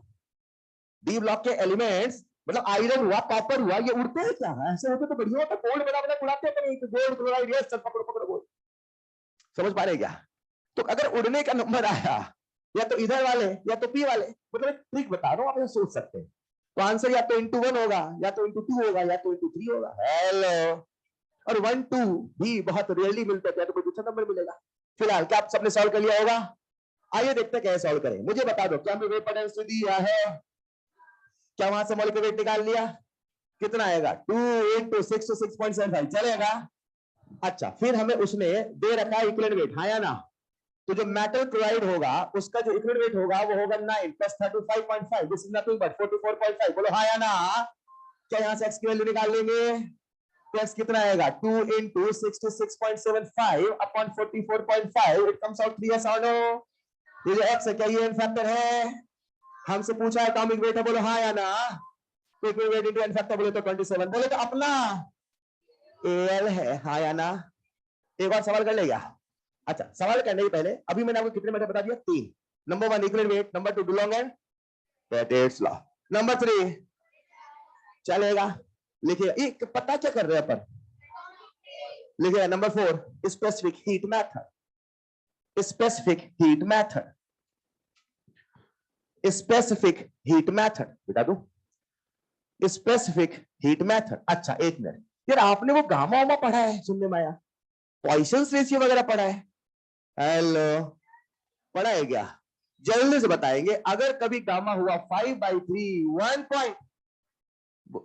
डी ब्लॉक के एलिमेंट्स, मतलब आयरन हुआ, कॉपर हुआ, ये उड़ते हैं क्या? ऐसे होते तो बढ़िया होता, गोल्ड बना उड़ाते हैं नहीं? तो गोल्ड क्लोराइड, ये सब पकड़ो पकड़ो गोल्ड। समझ पा रहे क्या? तो अगर उड़ने का नंबर आया या तो इधर वाले या तो पी वाले, मतलब एक ट्रिक बता रहा हूं, आप सोच सकते हैं। तो आंसर या तो इंटू 1 होगा, या तो इंटू 2 होगा, या तो इंटू 3 होगा। हेलो, और 1 2 भी बहुत रेयरली मिलते हैं, तो कोई दूसरा नंबर मिलेगा। फिलहाल क्या आप सबने सॉल्व कर लिया होगा? आइए देखते हैं कैसे सॉल्व करें। मुझे बता दो, क्या हमने वेपर डेंसिटी दिया है? क्या वहां से मॉलिक्यूलर वेट निकाल लिया? कितना आएगा? 2 into 6 to 6.75 चलेगा। अच्छा, फिर हमें उसने दे रखा है इक्विवेलेंट वेट, हाँ या ना? तो जो मेटल क्लोराइड होगा उसका जो इक्विवेलेंट वेट होगा वो होगा 9 plus 35.5, this is nothing but 44.5। बोलो हाँ या ना? क्या यहां से x की वैल्यू निकाल लेंगे? तो x कितना आएगा? 2 into 66.75 upon 44.5, it comes out 3। yes or no? ये जो x है, क्या ये फैक्टर है? हमसे पूछा है एटॉमिक वेट है, बोलो हाँ या ना? तो equivalent weight into n factor बोले तो 27, बोले तो अपना Al है, हाँ या ना? एक और सवाल कर लेगा। अच्छा, सवाल करने के पहले अभी मैंने आपको कितने मेथड बता दिया? 3। Number 1 equivalent weight, number 2 Dulong and Petit's law, number 3 चलेगा। लिखिए, एक पता क्या कर रहे हैं अपन? लिखिए number 4 specific heat method, specific heat method, specific heat method बता दो, स्पेसिफिक हीट मेथड। अच्छा एक मिनट यार, आपने वो गामा वामा पढ़ा है? सुनने में आया पॉइसंस रेशियो वगैरह पढ़ा है? हेलो, पढ़ा है क्या? जल्दी से बताएंगे। अगर कभी गामा हुआ 5/3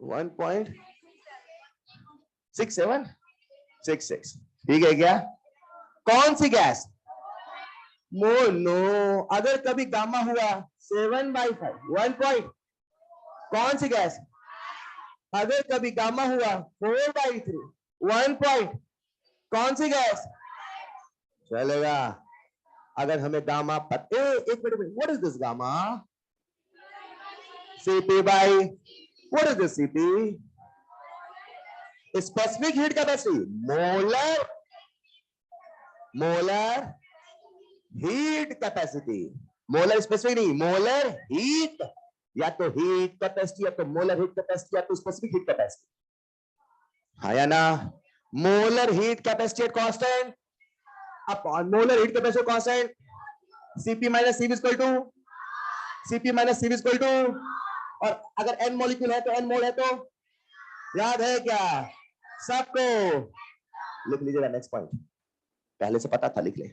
1.6766, ठीक है क्या? कौन सी गैस? मोनो। अगर कभी गामा हुआ 7/5 1 कौन सी गैस? अगर कभी गामा हुआ 4/3 1 कौन सी गैस? चलेगा। अगर हमें गामा एक मिनट में, what is this gamma? CP by, what is this CP? Specific heat capacity, molar heat capacity, molar specific नहीं, मोलर हीट। या तो हीट कैपेसिटी या तो मोलर हीट कैपेसिटी या तो स्पेसिफिक हीट कैपेसिटी, हाँ या ना? Molar heat capacity constant upon molar heat capacity constant Cp minus Cv equal to Cp minus Cv equal to, और अगर n मॉलिक्यूल है तो n मोल है, तो याद है क्या सबको? लिख लीजिएगा नेक्स्ट पॉइंट, पहले से पता था, लिख ले।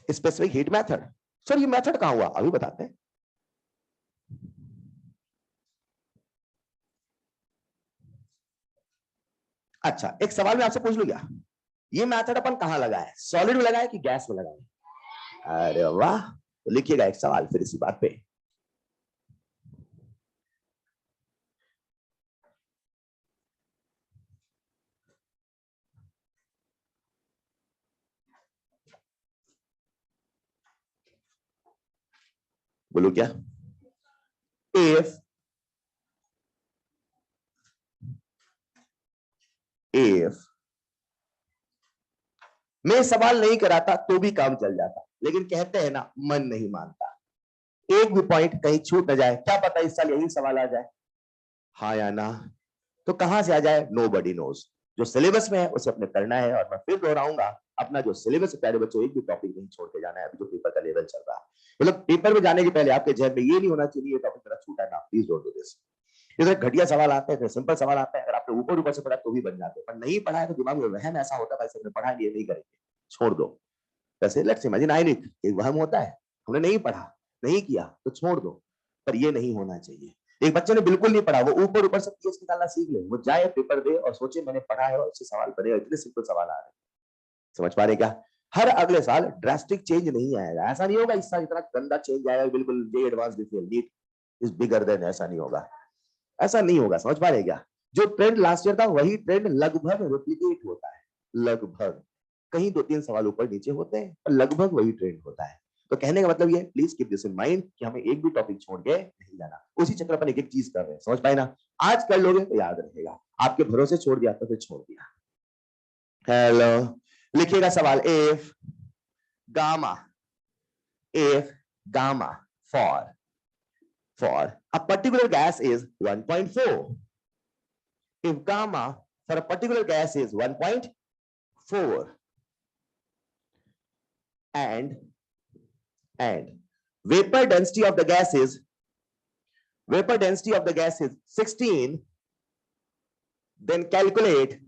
Specific heat method. सर ये मेथड कहां हुआ, अभी बताते हैं। अच्छा एक सवाल मैं आपसे पूछ लूं क्या, ये मेथड अपन कहां लगाए, सॉलिड में लगाए कि गैस में लगाए? अरे वाह, तो लिखिएगा एक सवाल फिर इसी बात पे। बोलो क्या, इफ मैं सवाल नहीं कराता तो भी काम चल जाता, लेकिन कहते हैं ना मन नहीं मानता, एक भी पॉइंट कहीं छूट न जाए, क्या पता इस साल यही सवाल आ जाए, हाँ या ना। तो कहां से आ जाए, नो बडी नोज। जो सिलेबस में है उसे अपने करना है, और मैं फिर दोहराऊंगा, अपना जो सिलेबस है प्यारे बच्चों, एक भी टॉपिक नहीं छोड़ के जाना है, अभी जो पेपर का लेवल चल रहा है। मतलब पेपर में जाने के पहले आपके जहन में ये नहीं होना चाहिए ये टॉपिक मेरा छूटा ना, प्लीज डोंट डू दिस। इधर घटिया सवाल आते हैं, सिंपल सवाल आता है, अगर आपने ऊपर ऊपर से पढ़ा तो भी बन जाते हैं, पर नहीं पढ़ा है तो दिमाग में वहम ऐसा होता है भाई सबने पढ़ा नहीं, नहीं करेंगे, छोड़ दो। वैसे लेट्स इमेजिन आयनिक एक वहम होता है, हमने नहीं पढ़ा, नहीं किया तो छोड़ दो, पर ये नहीं होना चाहिए। एक बच्चे ने बिल्कुल नहीं पढ़ा, वो ऊपर ऊपर से पीएच निकालना सीख ले, वो जाए पेपर दे और सोचे मैंने पढ़ा है और इससे सवाल बने, इतने सिंपल सवाल आ रहे हैं, समझ पा रहे क्या? हर अगले साल ड्रास्टिक चेंज नहीं आएगा, ऐसा नहीं होगा इस साल इतना गंदा चेंज आएगा बिल्कुल JEE advance NEET is bigger than, ऐसा नहीं होगा, ऐसा नहीं होगा, समझ पा रहे क्या? जो ट्रेंड लास्ट ईयर था वही ट्रेंड लगभग रेप्लिकेट होता है, लगभग, कहीं 2-3 सवाल ऊपर नीचे होते हैं पर लगभग वही ट्रेंड होता है। तो कहने का मतलब ये, please keep this in mind कि हमें एक भी टॉपिक छोड़ के नहीं जाना, उसी चक्कर पर एक एक चीज कर रहे हैं, समझ पाए ना? आज कर लोगे तो याद रहेगा, आपके भरोसे छोड़ दिया तो फिर छोड़ दिया। हेलो, लिखिएगा सवाल, gamma if gamma for a particular gas is 1.4, if gamma for a particular gas is 1.4 and vapor density of the gas is 16, then calculate,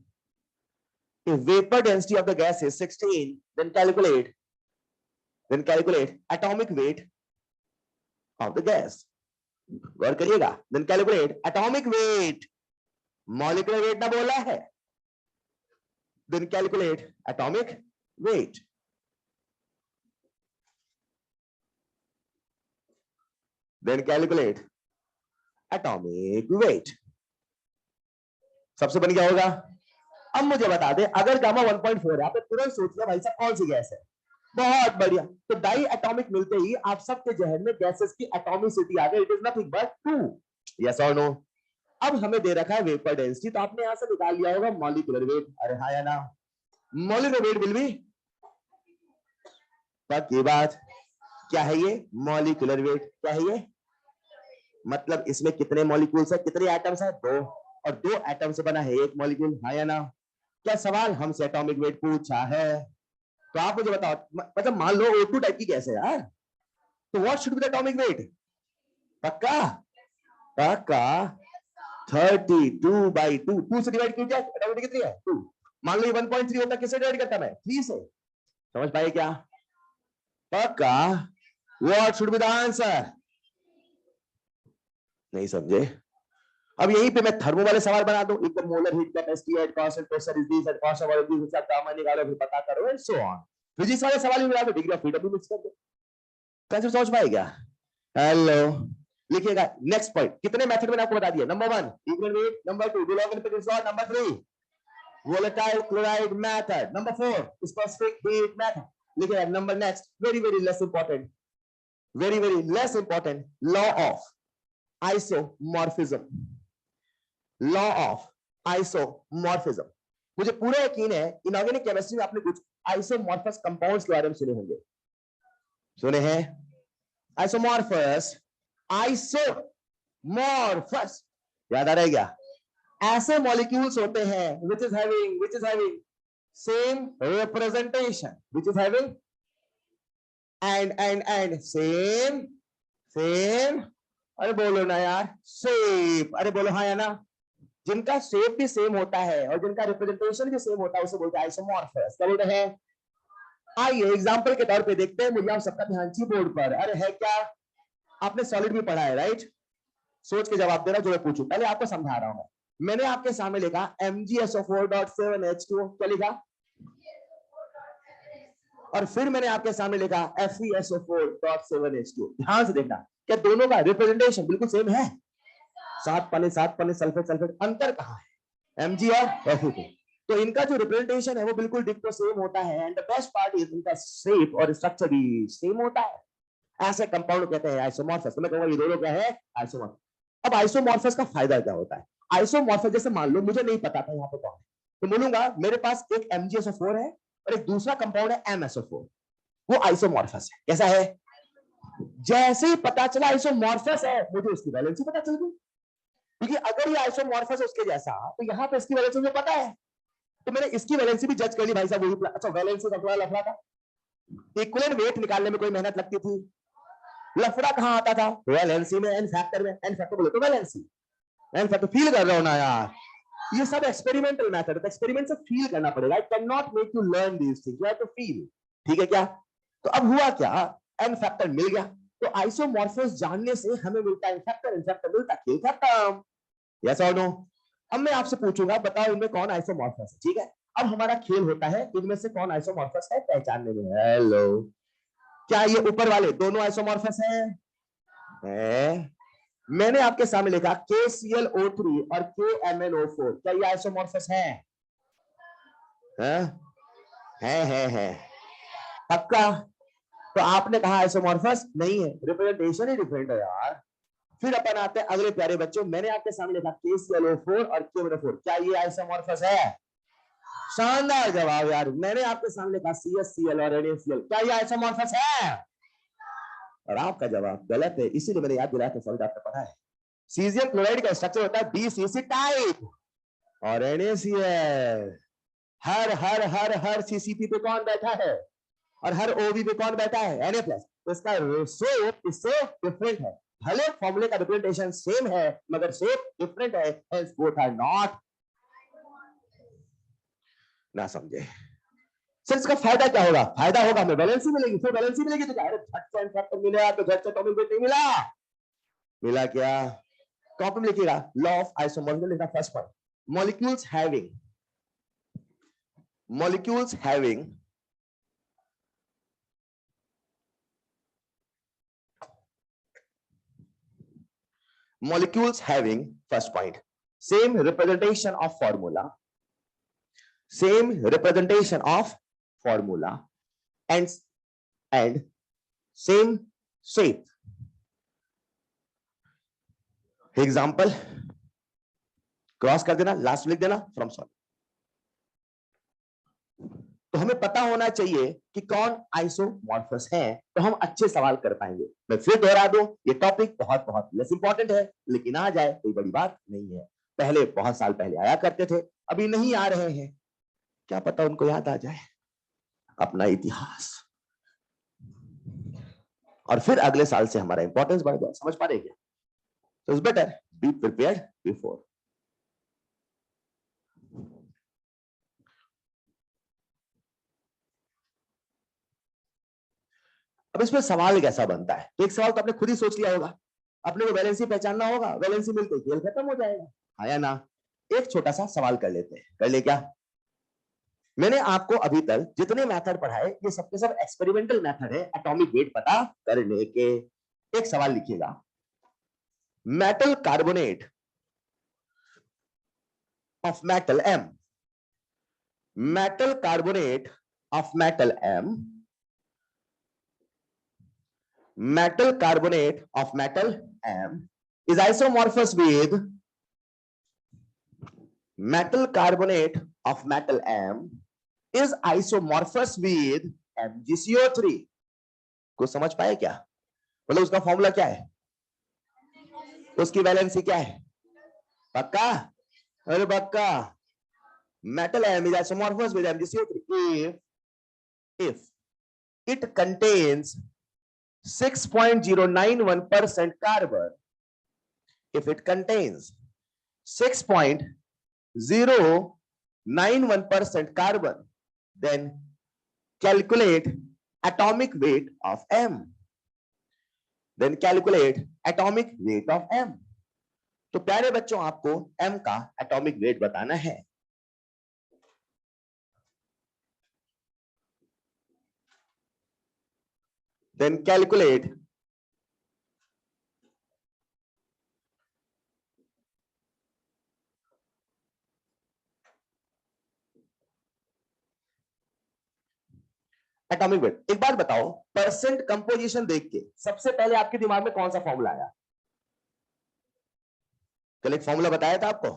if vapor density of the gas is 16, then calculate atomic weight of the gas. गौर करिएगा, then calculate atomic weight, molecular weight ना बोला है, then calculate atomic weight. Then calculate atomic weight. सबसे बन गया होगा। अब मुझे बता दे, अगर गामा 1.4 है, आपने तुरंत सोच लिया भाई साहब कौन सी गैस है, बहुत बढ़िया, तो डाई एटॉमिक मिलते ही आप सबके जहन में गैसेस की एटॉमिसिटी आ गई, it is nothing but 2, yes और नो? अब हमें दे रखा है वेपर डेंसिटी, तो आपने यहां से निकाल लिया होगा मॉलिक्यूलर वेट, अरे हाँ या ना? मॉलिक्यूलर वेट विल बी, पक्की बात, क्या है ये? मॉलिक्यूलर वेट, क्या है ये? मतलब इसमें कितने मॉलिक्यूल्स है, कितने एटम्स है? 2, और 2 एटम से बना है एक मॉलिक्यूल, हाँ या ना? क्या सवाल हमसे एटॉमिक वेट पूछा है? तो आप मुझे बताओ, मतलब मान लो O2 टाइप की गैस है यार, तो what should be the atomic weight? पक्का पक्का 32/2, 2 से डिवाइड क्यों किया, एटॉमिक कितनी है? 2। मान लो ये 1.3 होता, किससे डिवाइड करता मैं? 3 से, समझ पाए क्या? पक्का, what should be the answer? नहीं समझे? अब यहीं पे मैं थर्मो वाले सवाल बना दूं, एकदम molar heat capacity at constant pressure is this at constant volume this, सब काम निकालो फिर पता करो एंड सो ऑन। फिजिक्स वाले सवाल भी बना दो, डिग्री ऑफ फ्रीडम भी मिक्स कर दो, कैसे समझ पाएगा? हेलो, लिखिएगा नेक्स्ट पॉइंट, कितने मेथड मैंने आपको बता दिया, number 1 equal weight, number 2 Dulong impedance law, number 3 volatile chloride method, number 4 specific heat method. लिखिएगा number next, very very less important, very very less important, law of isomorphism, law of isomorphism. मुझे पूरा यकीन है inorganic chemistry में आपने कुछ isomorphous compounds के बारे में सुने होंगे, सुने हैं? आइसोमॉर्फस, आइसोमॉर्फस, याद आ रहा है क्या? ऐसे मॉलिक्यूल्स होते हैं which is having same representation, which is having and same same, अरे बोलो ना यार, शेप, अरे बोलो हाँ या ना। जिनका शेप भी सेम होता है और जिनका रिप्रेजेंटेशन भी सेम होता है उसे बोलते हैं आइसोमॉर्फस। क्या बोलते हैं? आइए एग्जांपल के तौर पे देखते हैं। मुझे आप सबका ध्यान चाहिए बोर्ड पर। अरे है क्या, आपने सॉलिड भी पढ़ा है राइट? सोच के जवाब देना जो मैं पूछूं। पहले आपको समझा रहा हूं। मैंने आपके सामने लिखा MgSO4.7H2O, क्या लिखा? और फिर मैंने आपके सामने लिखा FeSO4.7H2O। ध्यान से देखना, क्या दोनों का रिप्रेजेंटेशन बिल्कुल सेम है? सात पन्ने सल्फेट सल्फेट, अंतर कहां है? Mg और Fe के। तो इनका जो रिप्रेजेंटेशन है वो बिल्कुल डिक्टो सेम होता है। And the best part is इनका शेप और स्ट्रक्चर भी सेम होता है। ऐसे कंपाउंड कहते हैं आइसोमॉर्फस। तो मैं कहूंगा ये दोनों क्या है? आइसोमॉर्फस। अब आइसोमॉर्फस का फायदा क्या होता है? आइसोमॉर्फस जैसे मान लो मुझे नहीं पता था यहाँ पे कौन है, तो बोलूंगा मेरे पास एक MgSO4 है और एक दूसरा कंपाउंड है MsO4, वो आइसोमॉर्फस है। कैसा है? जैसे ही पता चला आइसोमॉर्फस है, मुझे उसकी वैलेंसी पता चल गई। क्योंकि अगर ये आइसोमॉर्फस है उसके जैसा, तो यहाँ पे इसकी वैलेंसी मुझे पता है, तो मैंने इसकी वैलेंसी भी जज कर ली। भाई साहब वही। अच्छा, वैलेंसी का थोड़ा लफड़ा था। इक्विवेलेंट वेट निकालने में कोई मेहनत लगती थी? लफड़ा कहां आता था? वैलेंसी में, एन फैक्टर में। एन फैक्टर बोले तो वैलेंसी, एन फैक्टर फील कर रहा हूं ना यार। ये सब एक्सपेरिमेंटल मेथड है, एक्सपेरिमेंट से फील करना पड़ेगा। I can not make you learn these things, you have to feel. ठीक है क्या? तो अब हुआ क्या, एन फैक्टर मिल गया। तो आइसोमॉर्फस जानने से हमें मिलता है इनफैक्टर, इनफैक्टर मिलता खेल खत्म। यस और नो? अब मैं आपसे पूछूंगा बताओ इनमें कौन आइसोमॉर्फस है। ठीक है, अब हमारा खेल होता है इनमें से कौन आइसोमॉर्फस है पहचानने में। हेलो, क्या ये ऊपर वाले दोनों आइसोमॉर्फस हैं? है? मैंने आपके सामने लिखा KClO3 और KMnO4, क्या ये आइसोमॉर्फस है? है पक्का? तो आपने कहा आइसोमॉर्फस नहीं है, रिप्रेजेंटेशन ही डिफरेंट है यार। फिर अपन आते हैं अगले प्यारे बच्चों। मैंने आपके सामने लिखा KClO4 और KMnO4, क्या ये आइसोमॉर्फस है? शानदार जवाब यार। मैंने आपके सामने कहा CHCl और NaCl, क्या ये आइसोमॉर्फस है? और आपका जवाब गलत है, इसीलिए मैंने याद दिलाया था, सॉलिड आपने पढ़ा है। सीजियम क्लोराइड का स्ट्रक्चर होता है BCC टाइप, और NaCl। हर CCP पे कौन बैठा है और हर OB पे कौन बैठा है? Na plus. तो इसका शेप इससे डिफरेंट है। भले फॉर्मूले का रिप्रेजेंटेशन सेम है मगर शेप डिफरेंट है, हेंस बोथ आर नॉट। ना समझे? सर इसका फायदा क्या होगा? फायदा होगा हमें वैलेंसी मिलेगी। फिर वैलेंसी मिलेगी तो क्या, अरे झट से इनफैक्टर मिलेगा तो झट से एटॉमिक वेट नहीं मिला। मिला क्या? कॉपी में लिखिएगा, लॉ ऑफ आइसोमॉर्फिज्म लिखना first point. Molecules having first point, same representation of formula, and same shape. Example cross कर देना, लास्ट लिख देना फ्रॉम सॉल्व। तो हमें पता होना चाहिए कि कौन आइसोमॉर्फस है, तो हम अच्छे सवाल कर पाएंगे। मैं फिर दोहरा दूं, ये टॉपिक बहुत बहुत लेस इंपॉर्टेंट है, लेकिन आ जाए कोई बड़ी बात नहीं है। पहले बहुत साल पहले आया करते थे, अभी नहीं आ रहे हैं, क्या पता उनको याद आ जाए अपना इतिहास, और फिर अगले साल से हमारा इंपॉर्टेंस बढ़ जाए। समझ पा रहे क्या? तो it's better be prepared before. अब इसमें सवाल कैसा बनता है, तो एक सवाल तो आपने खुद ही सोच लिया होगा। अपने को वैलेंसी पहचानना होगा, वैलेंसी मिलते खेल खत्म हो जाएगा, हाँ या ना? एक छोटा सा सवाल कर लेते हैं, कर ले क्या? मैंने आपको अभी तक जितने मेथड पढ़ाए ये सबके सब एक्सपेरिमेंटल मेथड है एटॉमिक वेट पता करने के। एक सवाल लिखिएगा, metal carbonate of metal M, metal carbonate of metal M, metal carbonate of metal M is isomorphous with metal carbonate of metal M is isomorphous with MgCO3। को समझ पाए क्या? मतलब उसका फॉर्मूला क्या है, उसकी वैलेंसी क्या है? पक्का? अरे पक्का। metal M is isomorphous with MgCO3 if it contains 6.091% carbon. If it contains 6.091% carbon, then calculate atomic weight of M. Then calculate atomic weight of M. तो प्यारे बच्चों, आपको M का एटॉमिक वेट बताना है। Then calculate atomic weight. एक बात बताओ, परसेंट कंपोजिशन देख के सबसे पहले आपके दिमाग में कौन सा फॉर्मूला आया? कल एक फॉर्मूला बताया था आपको,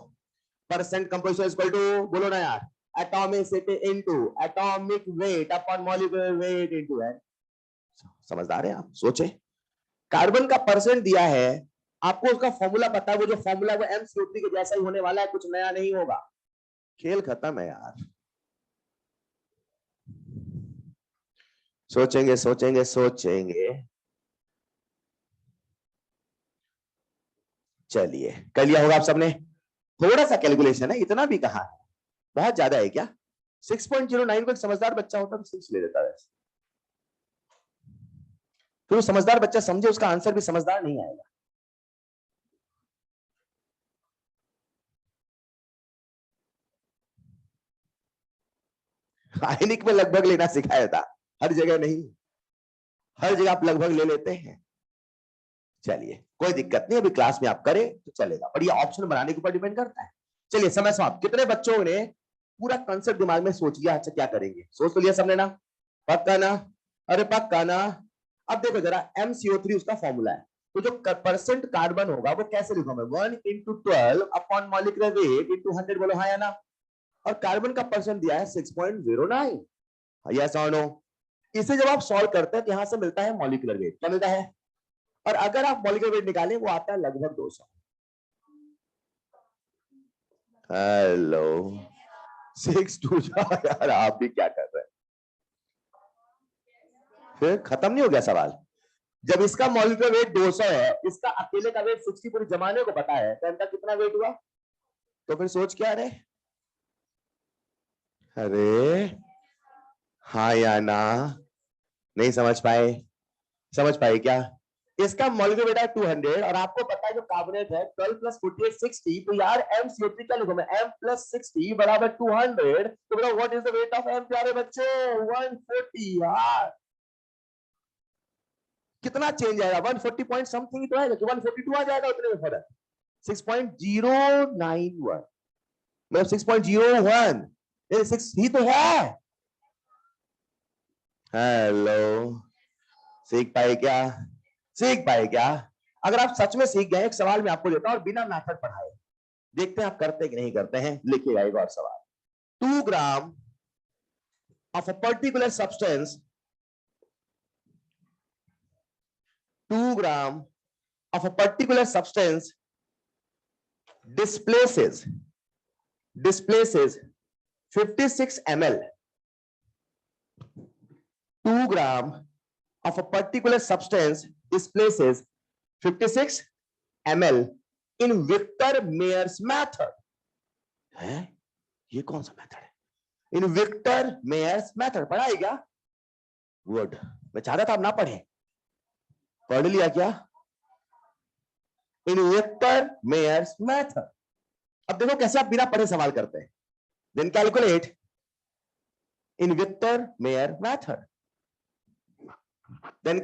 परसेंट कंपोजिशन इक्वल टू, बोलो ना यार, atomicity into atomic weight upon molecular weight into n. समझदार है आप? सोचे, कार्बन का परसेंट दिया है आपको, उसका फॉर्मूला पता है, वो जो फॉर्मूला वो MCO3 के जैसा ही होने वाला है, कुछ नया नहीं होगा। खेल खत्म है यार। सोचेंगे सोचेंगे सोचेंगे। चलिए, कर लिया होगा आप सबने। थोड़ा सा कैलकुलेशन है, इतना भी कहा है, बहुत ज्यादा है क्या? 6.09 को एक समझदार बच्चा होता तो 6 ले लेता वैसे। फिर वो समझदार बच्चा समझे, उसका आंसर भी समझदार नहीं आएगा। आयनिक में लगभग लेना सिखाया था, हर जगह नहीं, हर जगह आप लगभग ले लेते हैं। चलिए कोई दिक्कत नहीं, अभी क्लास में आप करें तो चलेगा, पर ये ऑप्शन बनाने के ऊपर डिपेंड करता है। चलिए समय समाप्त। कितने बच्चों ने पूरा कंसेप्ट दिमाग में सोच लिया? अच्छा क्या करेंगे, सोच तो लिया सबने ना? पक्का ना? अरे पक्का ना? अब देखो जरा, MCO3 उसका फॉर्मूला है, तो जो परसेंट कार्बन होगा वो कैसे लिखूंगा मैं? 1 × 12 अपॉन मॉलिक्यूलर वेट × 100। बोलो हाँ या ना? और कार्बन का परसेंट दिया है 6.09। यस और नो? इसे जब आप सॉल्व करते हैं तो यहां से मिलता है मॉलिक्यूलर वेट। क्या मिलता है? और अगर आप मॉलिक्यूलर वेट निकालें, वो आता है लगभग 200। हेलो 6 यार आप भी क्या कर रहे हैं? फिर खत्म नहीं हो गया सवाल? जब इसका मॉलिक्यूलर वेट 200 है, इसका अकेले का वेट 60 पूरे जमाने को पता है, तो इनका कितना वेट हुआ? तो फिर सोच क्या रहे? अरे हाँ या ना? नहीं समझ पाए? समझ पाए क्या? इसका मॉलिक्यूलर वेट है 200 और आपको पता है जो कार्बोनेट है 12 + 48 60। तो यार MCO3 क्या लिखूं मैं? M + 60 = 200। तो बताओ what is the wait of M प्यारे बच्चों? 140 यार। कितना चेंज आएगा? 140 पॉइंट समथिंग तो आएगा कि 142 आ जाएगा? उतने में फर्क 6.091, मतलब 6.01। ये 6 ही तो है। हेलो सीख पाए क्या? सीख पाए क्या? अगर आप सच में सीख गए, एक सवाल मैं आपको देता हूं और बिना मेथड पढ़ाए, देखते हैं आप करते कि नहीं करते हैं। लिखिएगा एक और सवाल। 2 ग्राम of a particular substance, 2 gram of a particular substance displaces 56 ml. 2 gram of a particular substance displaces 56 ml in Victor Mayer's method. है? ये कौन सा मेथड है? इन विक्टर मेयर्स मेथड पढ़ा है क्या? गुड, मैं चाहता था आप ना पढ़े, पढ़ लिया क्या? In Victor Meyer's method. अब देखो कैसे आप बिना पढ़े सवाल करते हैं। Then calculate in Victor Meyer method. then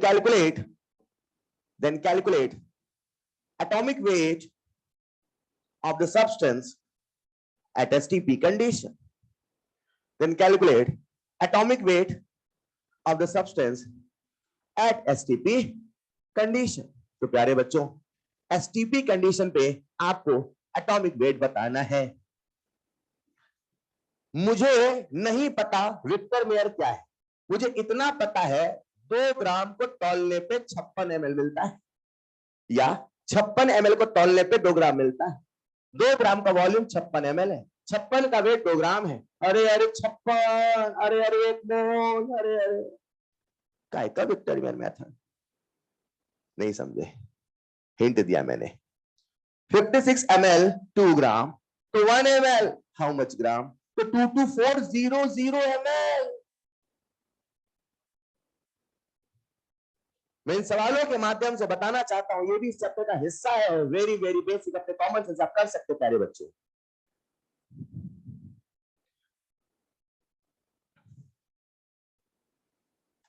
calculate atomic weight of the substance at STP condition. Then calculate atomic weight of the substance at STP condition. तो प्यारे बच्चों, STP कंडीशन पे आपको एटॉमिक वेट बताना है। मुझे नहीं पता विक्टर मेयर क्या है, मुझे इतना पता है 2 ग्राम को तौलने पे 56 ml मिलता है, या 56 ml को तौलने पे 2 ग्राम मिलता है। 2 ग्राम का वॉल्यूम 56 ml है, 56 का वेट 2 ग्राम है। अरे अरे 56, अरे अरे 1 मोल, अरे अरे काय का विक्टोरियन मेथड? नहीं समझे, हिंट दिया मैंने। 56 ml 2 ग्राम, तो 1 ml हाउ मच ग्राम? तो 22400 ml। मैं इन सवालों के माध्यम से बताना चाहता हूं, ये भी इस चैप्टर का हिस्सा है, वेरी वेरी बेसिक, अपने कॉमन सेंस आप कर सकते प्यारे बच्चों।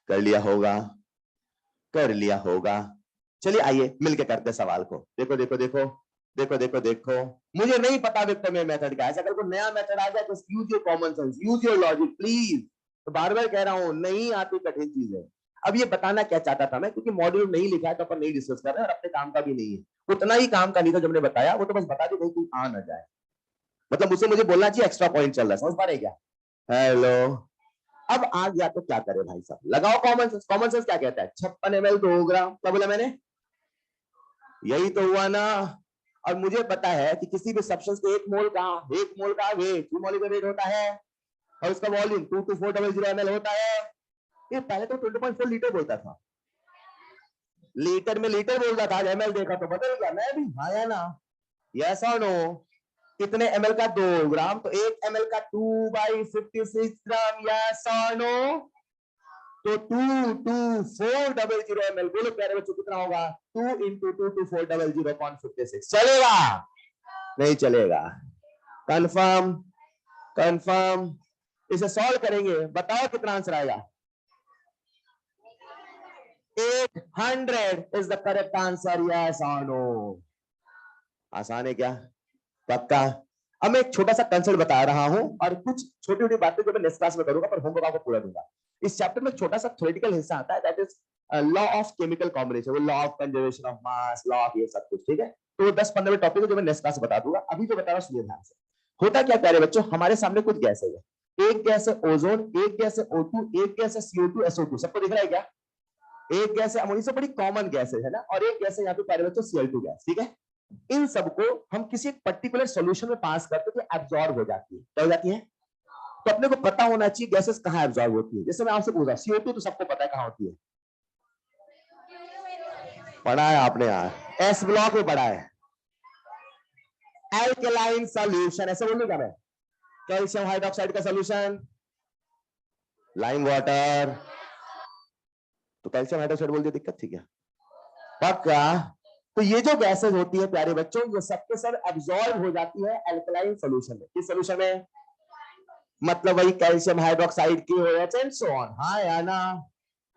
कर लिया होगा, कर लिया होगा। चलिए आइए मिलके करते सवाल को। देखो देखो देखो देखो देखो देखो, मुझे नहीं पता विक्टोरियन मेथड का, ऐसा अगर कोई नया मेथड आ जाए तो use your common sense, use your logic please. तो बार बार कह रहा हूं, नहीं आती कठिन चीज है। अब ये बताना क्या चाहता था मैं, क्योंकि मॉड्यूल नहीं लिखा है तो अपन नहीं डिस्कस कर रहे हैं, और अपने काम का भी नहीं है, उतना ही काम का नहीं था जो मैंने बताया, वो तो बस बता दी, कोई आ ना जाए। मतलब मुझसे मुझे बोलना चाहिए एक्स्ट्रा पॉइंट चल रहा है, समझ पा रहे क्या? हेलो, अब आ गया तो क्या करे भाई साहब, लगाओ कॉमन सेंस। कॉमन सेंस क्या कहता है? 56 ml 2 ग्राम, क्या बोला मैंने? यही तो हुआ ना। और मुझे पता है कि किसी भी सब्सटेंस को एक मोल का वेट 2 मोल का वेट होता है, और उसका वॉल्यूम 22400 ml होता है। ये पहले तो 20.4 लीटर बोलता था, लीटर में लीटर बोलता था, एमएल देखा तो बदल गया। मैं भी हाँ या ना, यस और नो? कितने एमएल का? 2 ग्राम, तो 1 एमएल का 2/56 ग्राम, यस और नो? तो 22400 ml, बोलो प्यारे बच्चों कितना होगा? 2 into 22400/56 चलेगा? नहीं चलेगा। कंफर्म? कंफर्म? इसे सॉल्व करेंगे, बताओ कितना आंसर आएगा? 800 is the correct answer, yes और नो? आसान है क्या? पक्का? अब मैं एक छोटा सा कंसेप्ट बता रहा हूं, और कुछ छोटी छोटी बातें जो मैं नेक्स्ट क्लास में करूंगा, पर होमवर्क आपको पूरा दूंगा। इस चैप्टर में एक छोटा सा थ्योरेटिकल हिस्सा आता है, that is law of chemical combination, वो law of conservation of mass, law of ये सब कुछ, ठीक है? तो 10-15 टॉपिक है जो मैं नेक्स्ट क्लास में बता दूंगा, अभी जो बता रहा हूं सुनिए ध्यान से। होता क्या प्यारे बच्चों, हमारे सामने कुछ गैसेज है, एक गैस है ओजोन, एक गैस है O2, एक गैस है CO2 SO2, सबको दिख रहा है क्या? एक गैस है अमोनिया, बड़ी कॉमन गैसेज है ना, और एक गैस है यहाँ पे प्यारे बच्चों Cl2 गैस, ठीक है? इन सबको हम किसी एक पर्टिकुलर सॉल्यूशन में पास करते तो एब्जॉर्ब हो जाती है, क्या हो जाती है? तो अपने को पता होना चाहिए गैसेस कहां एब्जॉर्ब होती है। जैसे मैं आपसे पूछ रहा हूं, CO2 तो सबको पता है कहां होती है, पढ़ा है आपने यार, एस ब्लॉक में पढ़ा है। एल्कलाइन सॉल्यूशन, ऐसे बोलूंगा मैं, कैल्शियम हाइड्रोक्साइड का सॉल्यूशन लाइम वाटर, तो कैल्शियम हाइड्रोक्साइड बोल दिया, दिक्कत थी क्या? पक्का? तो ये जो गैसेज होती है प्यारे बच्चों, ये सबके सब एब्जॉर्ब हो जाती है एल्कलाइन सॉल्यूशन में। किस सॉल्यूशन में? मतलब वही कैल्शियम हाइड्रोक्साइड की OH एंड सो ऑन, हाँ या ना?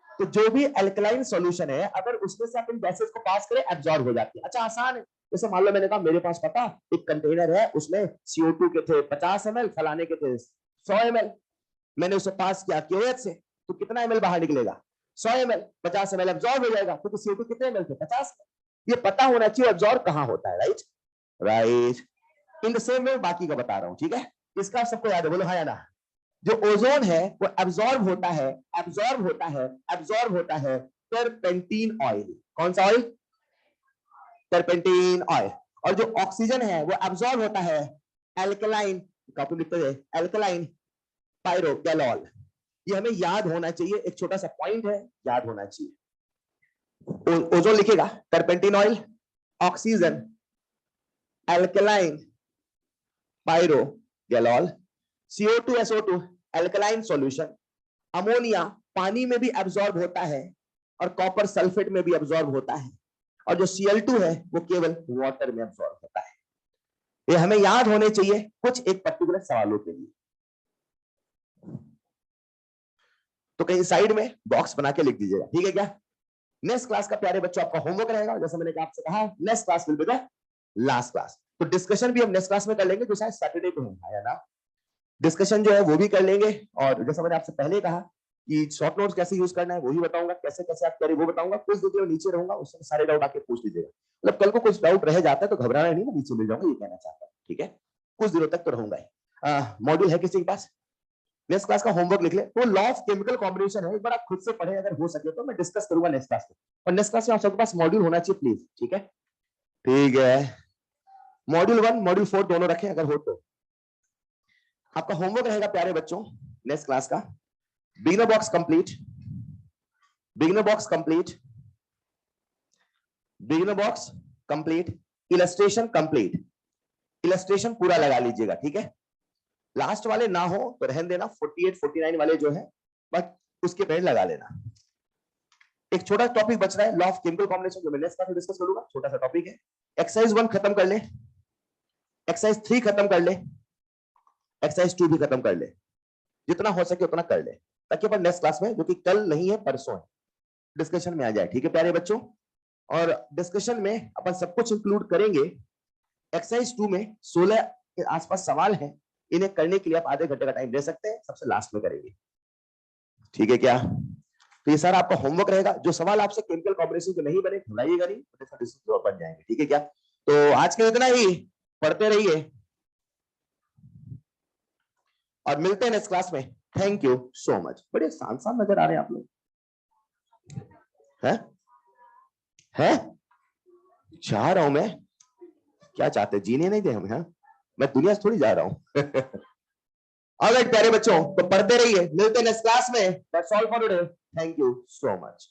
तो जो भी अल्कलाइन सॉल्यूशन है, अगर उसमें से आप इन गैसेस को पास करें, एब्जॉर्ब हो जाती है। अच्छा आसान है, जैसे मान लो मैंने कहा मेरे पास पता एक कंटेनर है, उसमें CO2 के थे 50 ml, फलाने के थे 100 ml, मैंने उसे पास किया QH से, तो कितना ml बाहर निकलेगा? 100 ml, 50 ml एब्जॉर्ब हो जाएगा, क्योंकि CO2 कितने ml थे? 50। ये पता होना चाहिए एब्जॉर्ब कहां होता है, right? Right. In the same way बाकी का बता रहा हूं, ठीक है? इसका सबको याद है, बोलो हाँ या ना? जो ओजोन है वो एब्जॉर्ब होता है, एब्जॉर्ब होता है, एब्जॉर्ब होता है टर्पेंटीन ऑयल। कौन सा ऑयल? टर्पेंटीन ऑयल। और जो ऑक्सीजन है वो एब्जॉर्ब होता है एल्कलाइन, कॉपी लिखते हैं, एल्कलाइन पायरोगैलॉल। ये हमें याद होना चाहिए, एक छोटा सा पॉइंट है, याद होना चाहिए। ओजोन लिखेगा turpentine oil, oxygen alkaline pyrogallol, CO2 SO2 alkaline solution, ammonia पानी में भी एब्जॉर्ब होता है, और कॉपर सल्फेट में भी एब्जॉर्ब होता है, और जो Cl2 है वो केवल वाटर में एब्जॉर्ब होता है। ये हमें याद होने चाहिए कुछ एक पर्टिकुलर सवालों के लिए। तो कहीं साइड में बॉक्स बना के लिख दीजिएगा, ठीक है क्या? नेक्स्ट क्लास का प्यारे बच्चों आपका होमवर्क रहेगा, जैसे मैंने आपसे कहा, next class will be the last class. तो डिस्कशन भी हम नेक्स्ट क्लास में कर लेंगे, जो शायद सैटरडे को है ना? डिस्कशन जो है वो भी कर लेंगे, और जैसा मैंने आपसे पहले कहा कि शॉर्ट नोट्स कैसे यूज करना है वो ही बताऊंगा, कैसे कैसे आप करें वो बताऊंगा। कुछ देखिए नीचे रहूंगा, उसमें सारे डाउट आके पूछ लीजिएगा, मतलब कल को कुछ डाउट रह जाता है तो घबराना नहीं, मैं नीचे मिल जाऊंगा, ये कहना चाहता हूँ, ठीक है? कुछ दिनों तक तो रहूंगा ही। मॉड्यूल है किसी के पास? नेक्स्ट क्लास का होमवर्क लिख ले, वो लॉ ऑफ केमिकल कॉम्बिनेशन है, एक बार आप खुद से पढ़े अगर हो सके तो, मैं डिस्कस करूंगा नेक्स्ट क्लास में, और नेक्स्ट क्लास में आप सबके पास मॉड्यूल होना चाहिए प्लीज, ठीक है? ठीक है, मॉड्यूल 1 मॉड्यूल 4 दोनों रखें अगर हो तो। आपका होमवर्क रहेगा प्यारे बच्चों नेक्स्ट क्लास का, beginner box complete, beginner box complete, beginner box complete, illustration complete, illustration पूरा लगा लीजिएगा, ठीक है। लास्ट वाले ना हो तो रहन देना, 48 49 वाले जो है बट उसके पहले लगा लेना। एक छोटा टॉपिक बच रहा है, लॉ ऑफ केमिकल कॉम्बिनेशन, जो मैं नेक्स्ट क्लास में डिस्कस करूंगा, छोटा सा टॉपिक है। एक्सरसाइज 1 खत्म कर ले, एक्सरसाइज 3 खत्म कर ले, एक्सरसाइज 2 भी खत्म कर ले, जितना हो सके उतना कर ले, ताकि अपन नेक्स्ट क्लास में, जो कि कल नहीं है परसों है, डिस्कशन में आ जाए, ठीक है प्यारे बच्चों। और डिस्कशन में अपन सब कुछ इंक्लूड करेंगे। एक्सरसाइज 2 में 16 के आसपास सवाल हैं, इन्हें करने के लिए आप आधे घंटे का टाइम दे सकते हैं, सबसे लास्ट में करेंगे, ठीक है क्या। तो ये सारा आपका होमवर्क रहेगा। जो सवाल आपसे केमिकल कॉम्बिनेशन के नहीं बने भुलाइएगा नहीं, तो बन जाएंगे, ठीक है क्या। तो आज के इतना ही, पढ़ते रहिए और मिलते हैं नेक्स्ट क्लास में। Thank you so much. बड़े शान शान नजर आ रहे हैं आप लोग, हैं चाह रहा हूं मैं, क्या चाहते, जीने नहीं दे हमें, हाँ मैं दुनिया से थोड़ी जा रहा हूं। ऑलराइट प्यारे बच्चों, तो पढ़ते रहिए, मिलते हैं नेक्स्ट क्लास में। That's all for today, thank you so much.